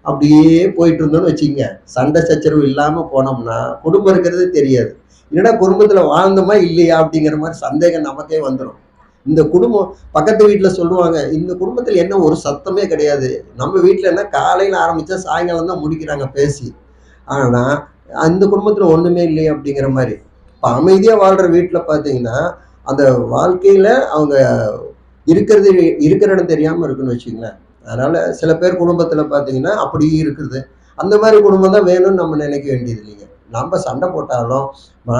அப்படியே போயிட்டு இருந்தோம்னு வச்சுக்கங்க, சண்டை சச்சரவு இல்லாம போனோம்னா குடும்பம் இருக்கிறதே தெரியாது. என்னடா குடும்பத்துல வாழ்ந்தோமா இல்லையா அப்படிங்கிற மாதிரி சந்தேகம் நமக்கே வந்துடும். இந்த குடும்பம் பக்கத்து வீட்டுல சொல்லுவாங்க, இந்த குடும்பத்துல என்ன ஒரு சத்தமே கிடையாது, நம்ம வீட்டுல என்ன காலையில ஆரம்பிச்சா சாயங்காலம் தான் முடிக்கிறாங்க பேசி, ஆனா அந்த குடும்பத்துல ஒண்ணுமே இல்லையே அப்படிங்கிற மாதிரி. இப்ப அமைதியா வாழ்ற வீட்டுல பாத்தீங்கன்னா அந்த வாழ்க்கையில அவங்க இருக்கிற இடம் தெரியாம இருக்குன்னு வச்சுங்களேன். அதனால சில பேர் குடும்பத்துல பாத்தீங்கன்னா அப்படி இருக்குது. அந்த மாதிரி குடும்பம் தான் வேணும்னு நம்ம நினைக்க வேண்டியது இல்லைங்க. நம்ம சண்டை போட்டாலும்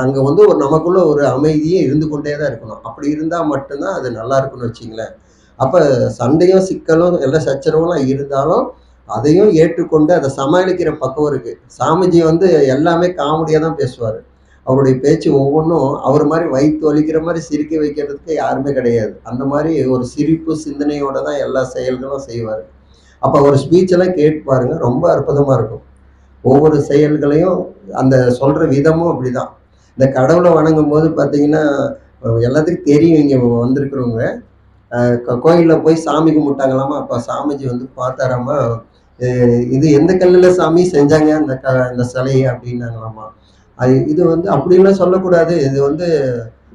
அங்க வந்து ஒரு நமக்குள்ள ஒரு அமைதியே இருந்து கொண்டே தான் இருக்கணும். அப்படி இருந்தா மட்டும்தான் அது நல்லா இருக்குன்னு வச்சுங்களேன். அப்ப சண்டையும் சிக்கலும் எல்லாம் சச்சரவுலாம் இருந்தாலும் அதையும் ஏற்றுக்கொண்டு அதை சமாளிக்கிற பக்குவம் இருக்கு. சாமிஜி வந்து எல்லாமே காமெடியா தான் பேசுவாரு. அவருடைய பேச்சு ஒவ்வொன்றும் அவர் மாதிரி வயிற்று வலிக்கிற மாதிரி சிரிக்க வைக்கிறதுக்கு யாருமே கிடையாது. அந்த மாதிரி ஒரு சிரிப்பு சிந்தனையோட தான் எல்லா செயல்களும் செய்வார். அப்போ ஒரு ஸ்பீச் எல்லாம் கேட்டு பாருங்க, ரொம்ப அற்புதமா இருக்கும். ஒவ்வொரு செயல்களையும் அந்த சொல்ற விதமும் அப்படிதான். இந்த கடவுளை வணங்கும் போது பார்த்தீங்கன்னா எல்லாத்துக்கும் தெரியும், இங்கே வந்திருக்கிறவங்க கோயிலில் போய் சாமி கும்பிட்டாங்களாமா. அப்போ சாமிஜி வந்து பார்த்தாராமா, இது எந்த கல்லில் சாமி செஞ்சாங்க இந்த சிலையை அப்படின்னாங்களாமா. இது வந்து அப்படின்லாம் சொல்லக்கூடாது, இது வந்து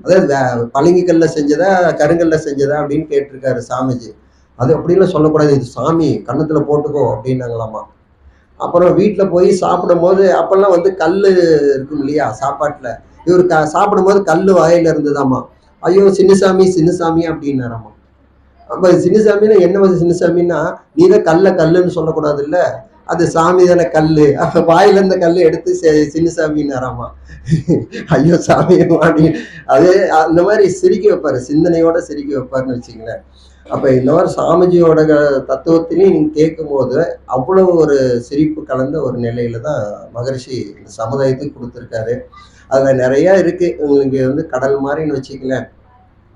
அதாவது பளிங்கு கல்ல செஞ்சதா கருங்கல்ல செஞ்சதா அப்படின்னு கேட்டிருக்காரு சாமிஜி. அது அப்படின்லாம் சொல்லக்கூடாது, இது சாமி கன்னத்துல போட்டுக்கோ அப்படின்னாங்களாமா. அப்புறம் வீட்டில் போய் சாப்பிடும் போது அப்பெல்லாம் வந்து கல் இருக்கும் இல்லையா சாப்பாட்டில், இவர் சாப்பிடும் போது கல் வாயில இருந்ததாமா. ஐயோ சின்னசாமி அப்படின்னாராமா. அப்போ சின்னசாமின்னா என்ன சின்னசாமின்னா, நீ தான் கல்லுன்னு சொல்லக்கூடாது இல்லை, அது சாமி தானே கல்லு, வாயில இருந்த கல்லு எடுத்து சின்னசாமின்னாராமா. ஐயோ சாமி வாடி. அதே அந்த மாதிரி சிரிக்க வைப்பாரு, சிந்தனையோட சிரிக்க வைப்பாருன்னு வச்சுங்களேன். அப்ப இந்த மாதிரி சாமிஜியோட தத்துவத்திலையும் நீங்க கேட்கும் போது அவ்வளவு ஒரு சிரிப்பு கலந்த ஒரு நிலையில தான் மகரிஷி இந்த சமுதாயத்துக்கு கொடுத்துருக்காரு. அதுல நிறைய இருக்கு. உங்களுக்கு வந்து கடல் மாதிரின்னு வச்சுக்கலேன்.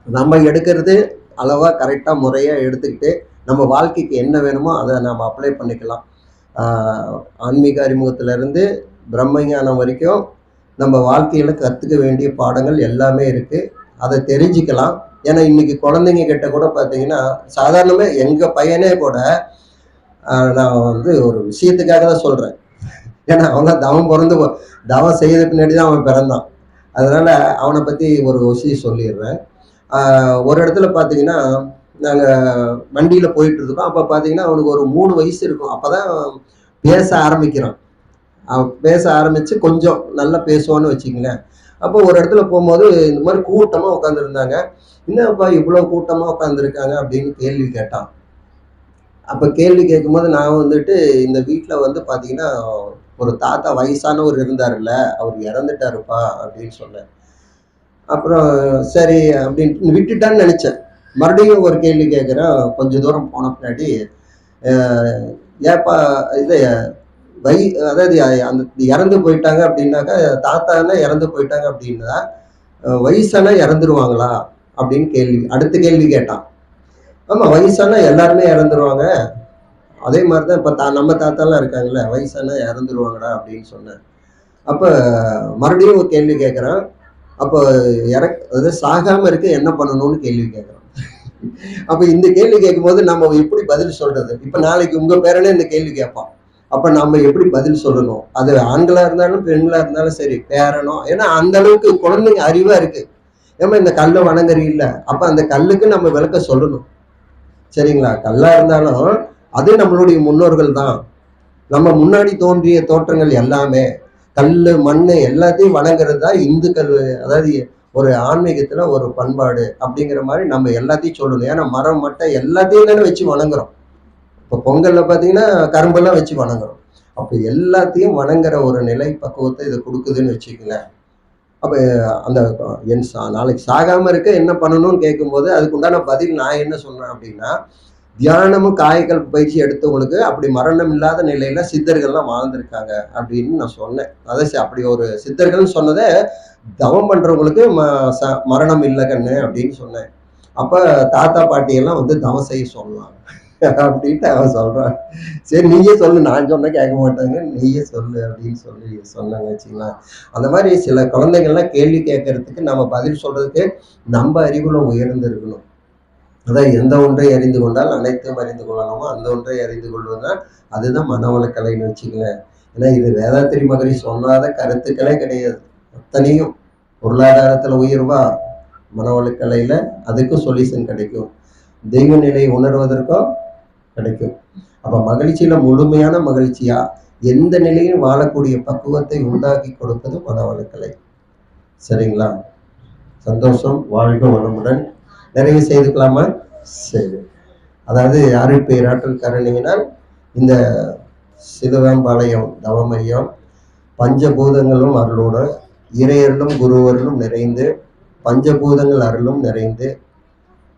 நம்ம எடுக்கிறது அளவா கரெக்டா முறையா எடுத்துக்கிட்டு நம்ம வாழ்க்கைக்கு என்ன வேணுமோ அதை நம்ம அப்ளை பண்ணிக்கலாம். ஆன்மீக அறிமுகத்துல இருந்து பிரம்மஞானம் வரைக்கும் நம்ம வாழ்க்கையில கத்துக்க வேண்டிய பாடங்கள் எல்லாமே இருக்கு. அதை தெரிஞ்சுக்கலாம். ஏன்னா இன்னைக்கு குழந்தைங்க கிட்ட கூட பார்த்தீங்கன்னா சாதாரணமே எங்க பையனே கூட நான் வந்து ஒரு விஷயத்துக்காக தான் சொல்றேன். ஏன்னா அவன் தவம் செய்யறதுக்கு முன்னாடி தான் அவன் பிறந்தான். அதனால அவனை பத்தி ஒரு விஷயம் சொல்லிடுறேன். ஒரு இடத்துல பார்த்தீங்கன்னா நாங்கள் வண்டியில் போயிட்டு இருக்கோம். அப்போ பார்த்தீங்கன்னா அவனுக்கு ஒரு 3 வயசு இருக்கும். அப்போதான் பேச ஆரம்பிக்கிறான். அவன் பேச ஆரம்பித்து கொஞ்சம் நல்லா பேசுவான்னு வச்சுங்களேன். அப்போ ஒரு இடத்துல போகும்போது இந்த மாதிரி கூட்டமாக உட்காந்துருந்தாங்க. என்னப்பா இவ்வளோ கூட்டமாக உட்காந்துருக்காங்க அப்படின்னு கேள்வி கேட்டான். அப்போ கேள்வி கேட்கும்போது நான் வந்துட்டு இந்த வீட்டில் வந்து பார்த்தீங்கன்னா ஒரு தாத்தா வயசானவர் இருந்தார்ல, அவர் இறந்துட்டாருப்பா அப்படின்னு சொன்னேன். அப்புறம் சரி அப்படின்ட்டு விட்டுட்டான்னு நினச்சேன். மறுபடியும் ஒரு கேள்வி கேட்குறேன். கொஞ்சம் தூரம் போன பின்னாடி ஏப்பா இது அதாவது அந்த இறந்து போயிட்டாங்க அப்படின்னாக்கா, தாத்தானா இறந்து போயிட்டாங்க அப்படின்னா வயசானா இறந்துருவாங்களா அப்படின்னு அடுத்த கேள்வி கேட்டான். ஆமா வயசானா எல்லாருமே இறந்துருவாங்க, அதே மாதிரிதான் இப்ப நம்ம தாத்தாலாம் இருக்காங்கல்ல, வயசானா இறந்துருவாங்கடா அப்படின்னு சொன்னேன். அப்ப மறுபடியும் ஒரு கேள்வி கேட்கறான். அப்போ அதாவது சாகாம இருக்க என்ன பண்ணணும்னு கேள்வி கேட்கறான். அப்ப இந்த கேள்வி கேட்கும்போது நம்ம எப்படி பதில் சொல்றது? இப்ப நாளைக்கு உங்க பேரனே இந்த கேள்வி கேட்பான். அப்ப நம்ம எப்படி பதில் சொல்லணும்? அது ஆண்களா இருந்தாலும் பெண்களா இருந்தாலும் சரி, பேரனோ, ஏன்னா அந்த அளவுக்கு குழந்தைங்க அறிவா இருக்கு. ஏமா இந்த கல்லை வணங்குறீ இல்ல, அப்ப அந்த கல்லுக்கு நம்ம விளக்க சொல்லணும். சரிங்களா? கல்லா இருந்தாலும் அது நம்மளுடைய முன்னோர்கள் தான். நம்ம முன்னாடி தோன்றிய தோற்றங்கள் எல்லாமே கல் மண் எல்லாத்தையும் வணங்குறது தான் இந்துக்கள். அதாவது ஒரு ஆன்மீகத்துல ஒரு பண்பாடு அப்படிங்கிற மாதிரி நம்ம எல்லாத்தையும் சொல்லணும். ஏன்னா மரம் மட்டை எல்லாத்தையும் தானே வச்சு வணங்குறோம். இப்போ பொங்கல்ல பார்த்தீங்கன்னா கரும்பெல்லாம் வச்சு வணங்குறோம். அப்போ எல்லாத்தையும் வணங்குற ஒரு நிலை பக்குவத்தை இதை கொடுக்குதுன்னு வச்சுக்கங்களேன். அப்போ அந்த நாளைக்கு சாகாம இருக்க என்ன பண்ணணும்னு கேட்கும்போது அதுக்கு உண்டான பதில் நான் என்ன சொல்றேன் அப்படின்னா, தியானமும் காய்கள் பயிற்சி எடுத்தவங்களுக்கு அப்படி மரணம் இல்லாத நிலையில சித்தர்கள்லாம் வாழ்ந்திருக்காங்க அப்படின்னு நான் சொன்னேன். அதாவது அப்படி ஒரு சித்தர்கள்னு சொன்னதை தவம் பண்றவங்களுக்கு மரணம் இல்லை கண்ணு அப்படின்னு சொன்னேன். அப்ப தாத்தா பாட்டியெல்லாம் வந்து தவம் செய்ய சொல்லலாம் அப்படின்ட்டு அவன் சொல்றான். சரி நீயே சொல்லு, நான் சொன்ன கேட்க மாட்டாங்க, நீயே சொல்லு அப்படின்னு சொல்லி சொன்னாங்க வச்சுக்கலாம். அந்த மாதிரி சில குழந்தைகள்லாம் கேள்வி கேட்கறதுக்கு நம்ம பதில் சொல்றதுக்கு நம்ம அறிவுல உயர்ந்து இருக்கணும். அதான் எந்த ஒன்றை அறிந்து கொண்டால் அனைத்தும் அறிந்து கொள்ளலாமோ அந்த ஒன்றை அறிந்து கொள்வதுதான் அதுதான் மனவளக்கலைன்னு வச்சுக்கலேன். ஏன்னா இது வேதாத்திரி மகரி சொன்னாத கருத்துக்களே கிடையாது. அத்தனையும் பொருளாதாரத்துல உயர்வா மனவளக்கலையில அதுக்கும் சொல்யூஷன் கிடைக்கும், தெய்வ நிலையை உணர்வதற்கும் கிடைக்கும். அப்ப மகிழ்ச்சியில முழுமையான மகிழ்ச்சியா எந்த நிலையும் வாழக்கூடிய பக்குவத்தை உண்டாக்கி கொடுப்பது மனவளக்கலை. சரிங்களா? சந்தோஷம். வாழ்க வளமுடன். நிறைவு செய்துக்கலாமா? சரி. அதாவது யாரு பேராற்றல் கருணையினால் இந்த சிலுவம்பாளையம் தவமையம் பஞ்சபூதங்களும் அருளோடு இறையர்களும் குருவர்களும் நிறைந்து பஞ்சபூதங்கள் அருளும் நிறைந்து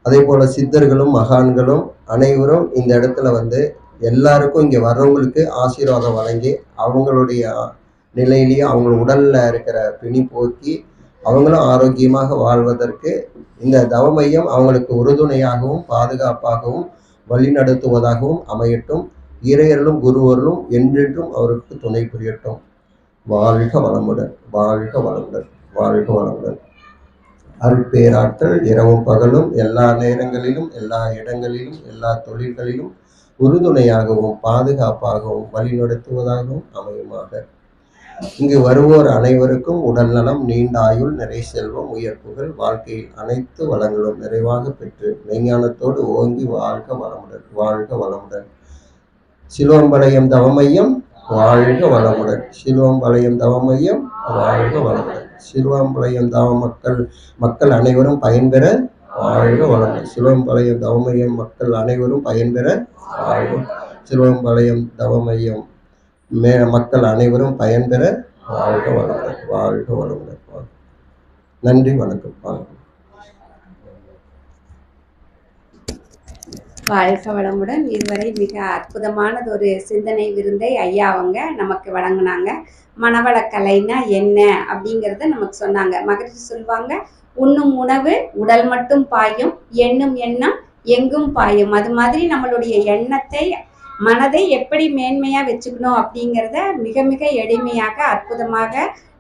அதே போல சித்தர்களும் மகான்களும் அனைவரும் இந்த இடத்துல வந்து எல்லாருக்கும் இங்கே வர்றவங்களுக்கு ஆசீர்வாதம் வழங்கி அவங்களுடைய நிலையிலேயே அவங்க உடல்ல இருக்கிற பிணி போக்கி அவங்களும் ஆரோக்கியமாக வாழ்வதற்கு இந்த தவமையம் அவங்களுக்கு உறுதுணையாகவும் பாதுகாப்பாகவும் வழிநடத்துவதாகவும் அமையட்டும். இறையர்களும் குருவர்களும் என்றென்றும் அவருக்கு துணை புரியட்டும். வாழ்க வளமுடன், வாழ்க வளமுடன், வாழ்க வளமுடன். அருட்பேராற்றல் இரவும் பகலும் எல்லா நேரங்களிலும் எல்லா இடங்களிலும் எல்லா தொழில்களிலும் உறுதுணையாகவும் பாதுகாப்பாகவும் வழிநடத்துவதாகவும் அமையுமாக. இங்கு வருவோர் அனைவருக்கும் உடல் நலம், நீண்ட ஆயுள், நிறை செல்வம், உயர்ப்புகள், வாழ்க்கையில் அனைத்து வளங்களும் நிறைவாக பெற்று மெய்ஞானத்தோடு ஓங்கி வாழ்க வளமுடன், வாழ்க வளமுடன். சிலுவம்பாளையம் தவமையம் வாழ்க வளமுடன். சிலுவம்பாளையம் தவமையம் வாழ்க வளமுடன். சிலுவம்பாளையம் தவ மக்கள் அனைவரும் பயன்பெற வாழ்க வளமுடன். சிலுவம்பாளையம் தவமையம் மக்கள் அனைவரும் பயன்பெற வாழ்க. சிலுவம்பாளையம் தவமையம் மக்கள் அனைவரும் பயன்பெற வாழ்க வளமுடன், வாழ்க வளமுடன். நன்றி, வணக்கம். வாழ்க வளமுடன். இதுவரை மிக அற்புதமானது ஒரு சிந்தனை விருந்தை ஐயா அவங்க நமக்கு வழங்கினாங்க. மனவளக்கலைன்னா என்ன அப்படிங்கிறத நமக்கு சொன்னாங்க. மகிழ்ச்சி சொல்லுவாங்க, உண்ணும் உணவு உடல் மட்டும் பாயும், எண்ணும் எண்ணம் எங்கும் பாயும். அது மாதிரி நம்மளுடைய எண்ணத்தை மனதை எப்படி மேன்மையாக வச்சுக்கணும் அப்படிங்கிறத மிக மிக எளிமையாக அற்புதமாக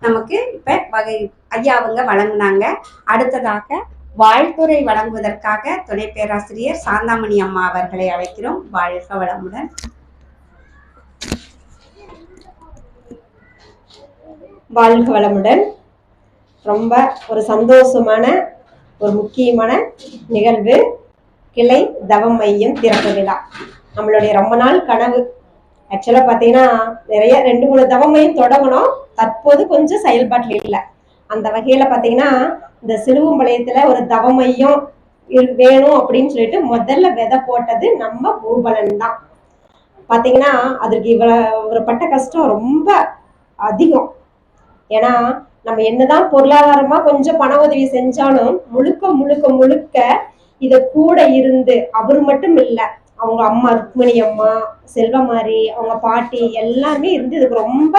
நமக்கு இப்போ ஐயா அவங்க வழங்கினாங்க. அடுத்ததாக வாழ்த்துறை வழங்குவதற்காக துணை பேராசிரியர் சாந்தாமணி அம்மா அவர்களை அழைக்கிறோம். வாழ்க வளமுடன். வாழ்க வளமுடன். ரொம்ப ஒரு சந்தோஷமான ஒரு முக்கியமான நிகழ்வு, கிளை தவம் மையம் திறப்பு விழா. நம்மளுடைய ரொம்ப நாள் கனவு. ஆக்சுவலாக பார்த்தீங்கன்னா நிறைய 2-3 தவம் மையம் தொடங்கணும். தற்போது கொஞ்சம் செயல்பாட்டில் இல்லை. அந்த வகையில் பார்த்தீங்கன்னா இந்த சிலுவம்பாளையத்தில் ஒரு தவம் மையம் வேணும் அப்படின்னு சொல்லிட்டு முதல்ல விதை போட்டது நம்ம பூபலன் தான். பார்த்தீங்கன்னா அதற்கு இவரை பட்ட கஷ்டம் ரொம்ப அதிகம். ஏன்னா நம்ம என்னதான் பொருளாதாரமா கொஞ்சம் பண உதவி செஞ்சாலும் முழுக்க முழுக்க முழுக்க இத கூட இருந்து அவர் மட்டும் இல்லை, அவங்க அம்மா ருக்மணி அம்மா, செல்வமாரி, அவங்க பாட்டி எல்லாருமே இருந்து இதுக்கு ரொம்ப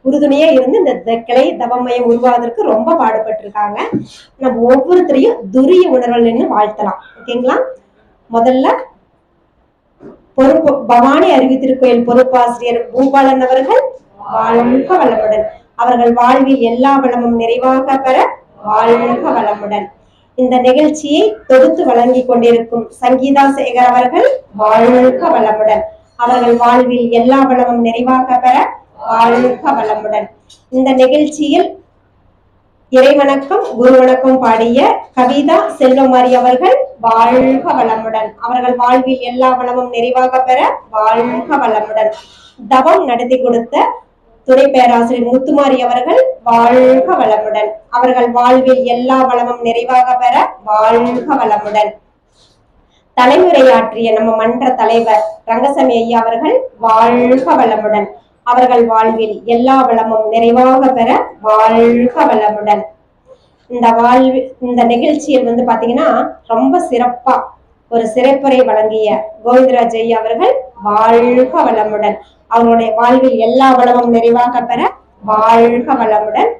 உறுதுணையா இருந்து இந்த கிளை தவமையம் உருவாவதற்கு ரொம்ப பாடுபட்டிருக்காங்க. நம்ம ஒவ்வொருத்தரையும் துரிய உணர்வுகள் நின்று வாழ்த்தலாம். ஓகேங்களா? முதல்ல பொறுப்பு பவானி அருவி திருக்கோயில் பொறுப்பாசிரியர் பூபாலன் அவர்கள் வாழ்க வளமுடன். அவர்கள் வாழ்வில் எல்லா வளமும் நிறைவாக பெற வாழ்க வளமுடன். இந்த நிகழ்ச்சியை தொகுத்து வழங்கி கொண்டிருக்கும் சங்கீதா சேகர் அவர்கள் வாழ்க வளமுடன். அவர்கள் வாழ்வில் எல்லா வளமும் நிறைவாக பெற வாழ்க வளமுடன். இந்த நிகழ்ச்சியில் இறைவணக்கம் குரு வணக்கம் பாடிய கவிதா செல்வமாரி அவர்கள் வாழ்க வளமுடன். அவர்கள் வாழ்வில் எல்லா வளமும் நிறைவாக பெற வாழ்க வளமுடன். தவம் நடத்தி கொடுத்த துணை பேராசிரியர் முத்துமாரி அவர்கள் வாழ்க வளமுடன். அவர்கள் வாழ்வில் எல்லா வளமும் நிறைவாக பெற வாழ்க வளமுடன். தலைமுறையாற்றிய நம்ம மன்ற தலைவர் ரங்கசாமி ஐயா அவர்கள் வாழ்க வளமுடன். அவர்கள் வாழ்வில் எல்லா வளமும் நிறைவாக பெற வாழ்க வளமுடன். இந்த நிகழ்ச்சியில் வந்து பாத்தீங்கன்னா ரொம்ப சிறப்பா ஒரு சிறப்புரை வழங்கிய கோவிந்தராஜ் ஐயா அவர்கள் வாழ்க வளமுடன். அவருடைய வாழ்வில் எல்லா வளமும் நிறைவாக பெற வாழ்க வளமுடன்.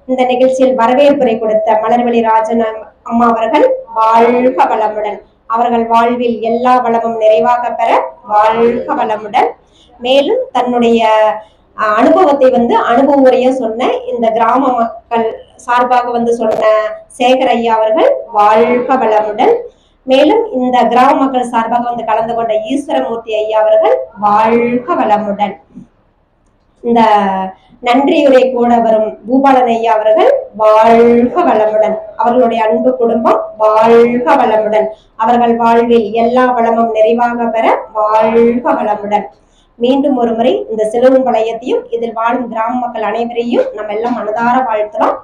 இந்த நிகழ்ச்சியில் வரவேற்புரை கொடுத்த மலர்வழி ராஜன் அம்மா அவர்கள் வாழ்க வளமுடன். அவர்கள் வாழ்வில் எல்லா வளமும் நிறைவாக பெற வாழ்க வளமுடன். மேலும் தன்னுடைய அனுபவத்தை வந்து அனுபவ உரைய சொன்ன இந்த கிராம மக்கள் சார்பாக வந்து சொன்ன சேகர் ஐயா அவர்கள் வாழ்க வளமுடன். மேலும் இந்த கிராம மக்கள் சார்பாக வந்து கலந்து கொண்ட ஈஸ்வரமூர்த்தி ஐயா அவர்கள் வாழ்க வளமுடன். இந்த நன்றியுரை கூட வரும் பூபாலன் ஐயா அவர்கள் வாழ்க வளமுடன். அவர்களுடைய அன்பு குடும்பம் வாழ்க வளமுடன். அவர்கள் வாழ்வில் எல்லா வளமும் நிறைவாக பெற வாழ்க வளமுடன். மீண்டும் ஒரு முறை இந்த சிலுவம்பாளையத்தையும் இதில் வாழும் கிராம மக்கள் அனைவரையும் நம்ம எல்லாம் மனதார வாழ்த்துறோம்.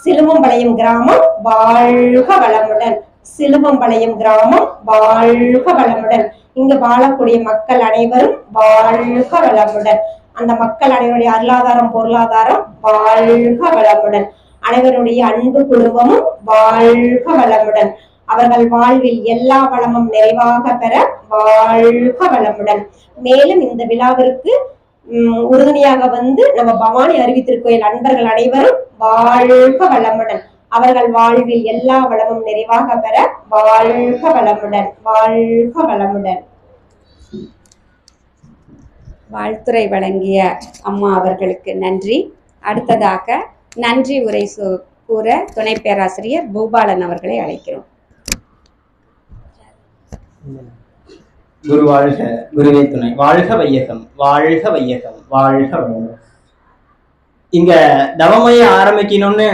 சிலுவம்பாளையம் கிராமம் வாழ்க வளமுடன். சிலுவம்பாளையம் கிராமம் வாழ்க வளமுடன். இங்கு வாழக்கூடிய மக்கள் அனைவரும் வாழ்க வளமுடன். அந்த மக்கள் அனைவருடைய அருளாதாரம் பொருளாதாரம் வாழ்க வளமுடன். அனைவருடைய அன்பு குடும்பமும் வாழ்க வளமுடன். அவர்கள் வாழ்வில் எல்லா வளமும் நிறைவாக பெற வாழ்க வளமுடன். மேலும் இந்த விழாவிற்கு உறுதுணையாக வந்து நம்ம பவானி அருவி திருக்கோயில் அன்பர்கள் அனைவரும் வாழ்க வளமுடன். அவர்கள் வாழ்வில் எல்லா வளமும் நிறைவாக பெற வாழ்க வளமுடன். வாழ்க வளமுடன். வாழ்த்துரை வழங்கிய அம்மா அவர்களுக்கு நன்றி. அடுத்ததாக நன்றி உரை கூற துணை பேராசிரியர் பூபாலன் அவர்களை அழைக்கிறோம். குரு வாழ்க, குருவே துணை. வாழ்க வையகம், வாழ்க வையகம், வாழ்க வளமுடன். இங்க தவமையை ஆரம்பிக்கணும்னு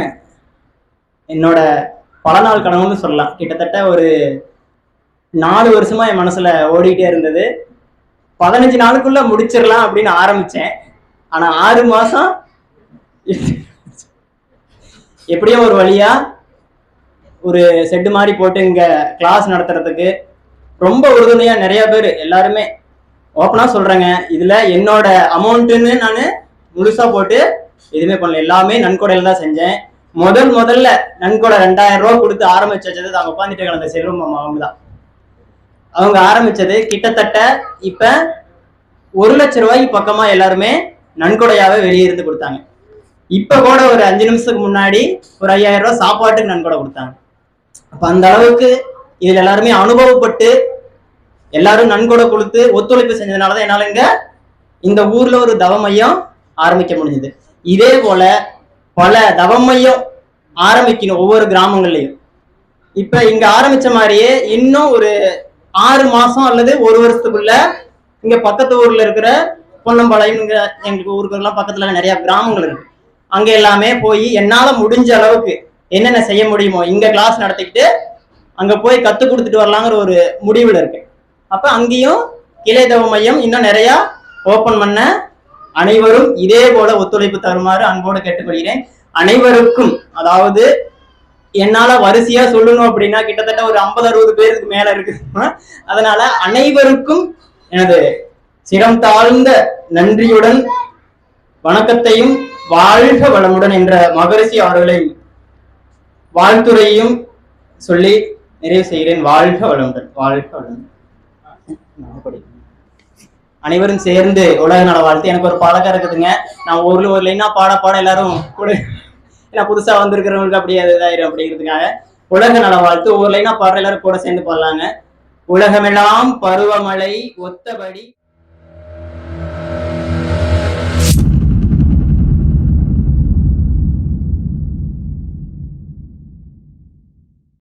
என்னோட பல நாள் கனவுன்னு சொல்லலாம். கிட்டத்தட்ட ஒரு 4 வருஷமா என் மனசுல ஓடிட்டே இருந்தது. 15 நாளுக்குள்ள முடிச்சிடலாம் அப்படின்னு ஆரம்பிச்சேன். ஆனா 6 மாசம் எப்படியோ ஒரு வழியா ஒரு செட்டு மாதிரி போட்டு இங்க கிளாஸ் நடத்துறதுக்கு ரொம்ப உறுதுணையா நிறைய பேர் எல்லாருமே ஓப்பனா சொல்றேங்க. இதுல என்னோட அமௌண்ட்டுன்னு நான் முழுசா போட்டு எதுவுமே பண்ணல. எல்லாமே நன்கொடையில தான் செஞ்சேன். முதல்ல நன்கொடை 2000 ரூபா கொடுத்து ஆரம்பிச்சு வச்சது அவங்க உட்காந்துட்டு கலந்த செல்வம் மாமா அவங்க தான். அவங்க ஆரம்பிச்சது கிட்டத்தட்ட இப்ப 1 லட்சம் ரூபாய்க்கு பக்கமா எல்லாருமே நன்கொடையாவே வெளியிருந்து கொடுத்தாங்க. இப்ப கூட ஒரு 5 நிமிஷத்துக்கு முன்னாடி ஒரு 5000 ரூபாய் சாப்பாட்டுக்கு நன்கொடை கொடுத்தாங்க. அப்ப அந்த அளவுக்கு இதுல எல்லாருமே அனுபவப்பட்டு எல்லாரும் நன்கொடை கொடுத்து ஒத்துழைப்பு செஞ்சதுனாலதான் என்னால இந்த ஊர்ல ஒரு தவ மையம் ஆரம்பிக்க முடிஞ்சது. இதே போல பல தவ மையம் ஆரம்பிக்கணும் ஒவ்வொரு கிராமங்கள்லயும். இப்ப இங்க ஆரம்பிச்ச மாதிரியே இன்னும் ஒரு 6 மாசம் அல்லது 1 வருஷத்துக்குள்ள இங்க பக்கத்து ஊர்ல இருக்கிற பொன்னம்பாளையம் எங்களுக்கு ஊருக்கு எல்லாம் பக்கத்துல நிறைய கிராமங்கள் இருக்கு. அங்க எல்லாமே போய் என்னால முடிஞ்ச அளவுக்கு என்னென்ன செய்ய முடியுமோ இங்க கிளாஸ் நடத்திக்கிட்டு அங்க போய் கத்து கொடுத்துட்டு வரலாங்கிற ஒரு முடிவுல இருக்கு. அப்ப அங்கேயும் கிளை தவ மையம் இன்னும் நிறைய ஓபன் பண்ண அனைவரும் இதே போல ஒத்துழைப்பு தருமாறு அன்போடு கேட்டுக்கொள்கிறேன். அனைவருக்கும், அதாவது என்னால வரிசையா சொல்லணும் அப்படின்னா கிட்டத்தட்ட ஒரு 50-60 பேருக்கு மேல இருக்கு. அதனால அனைவருக்கும் எனது சிரம் தாழ்ந்த நன்றியுடன் வணக்கத்தையும் வாழ்க வளமுடன் என்ற மகரிஷி அவர்களை வாழ்த்துறையும் சொல்லி நிறைவு செய்கிறேன். வாழ்க வளமுடன், வாழ்க வளமுடன். அனைவரும் சேர்ந்து உலக நல வாழ்த்து. எனக்கு ஒரு பழக்கம் இருக்குதுங்க. நான் ஒரு லைனா பாட எல்லாரும் கூட ஏன்னா புதுசா வந்திருக்கிறவங்களுக்கு அப்படியே இதாயிரும் அப்படிங்கிறதுக்காக உலக நல வாழ்த்து ஒவ்வொரு லைனா பாடுற எல்லாரும் கூட சேர்ந்து பாடலாங்க. உலகமெல்லாம் பருவமழை ஒத்தபடி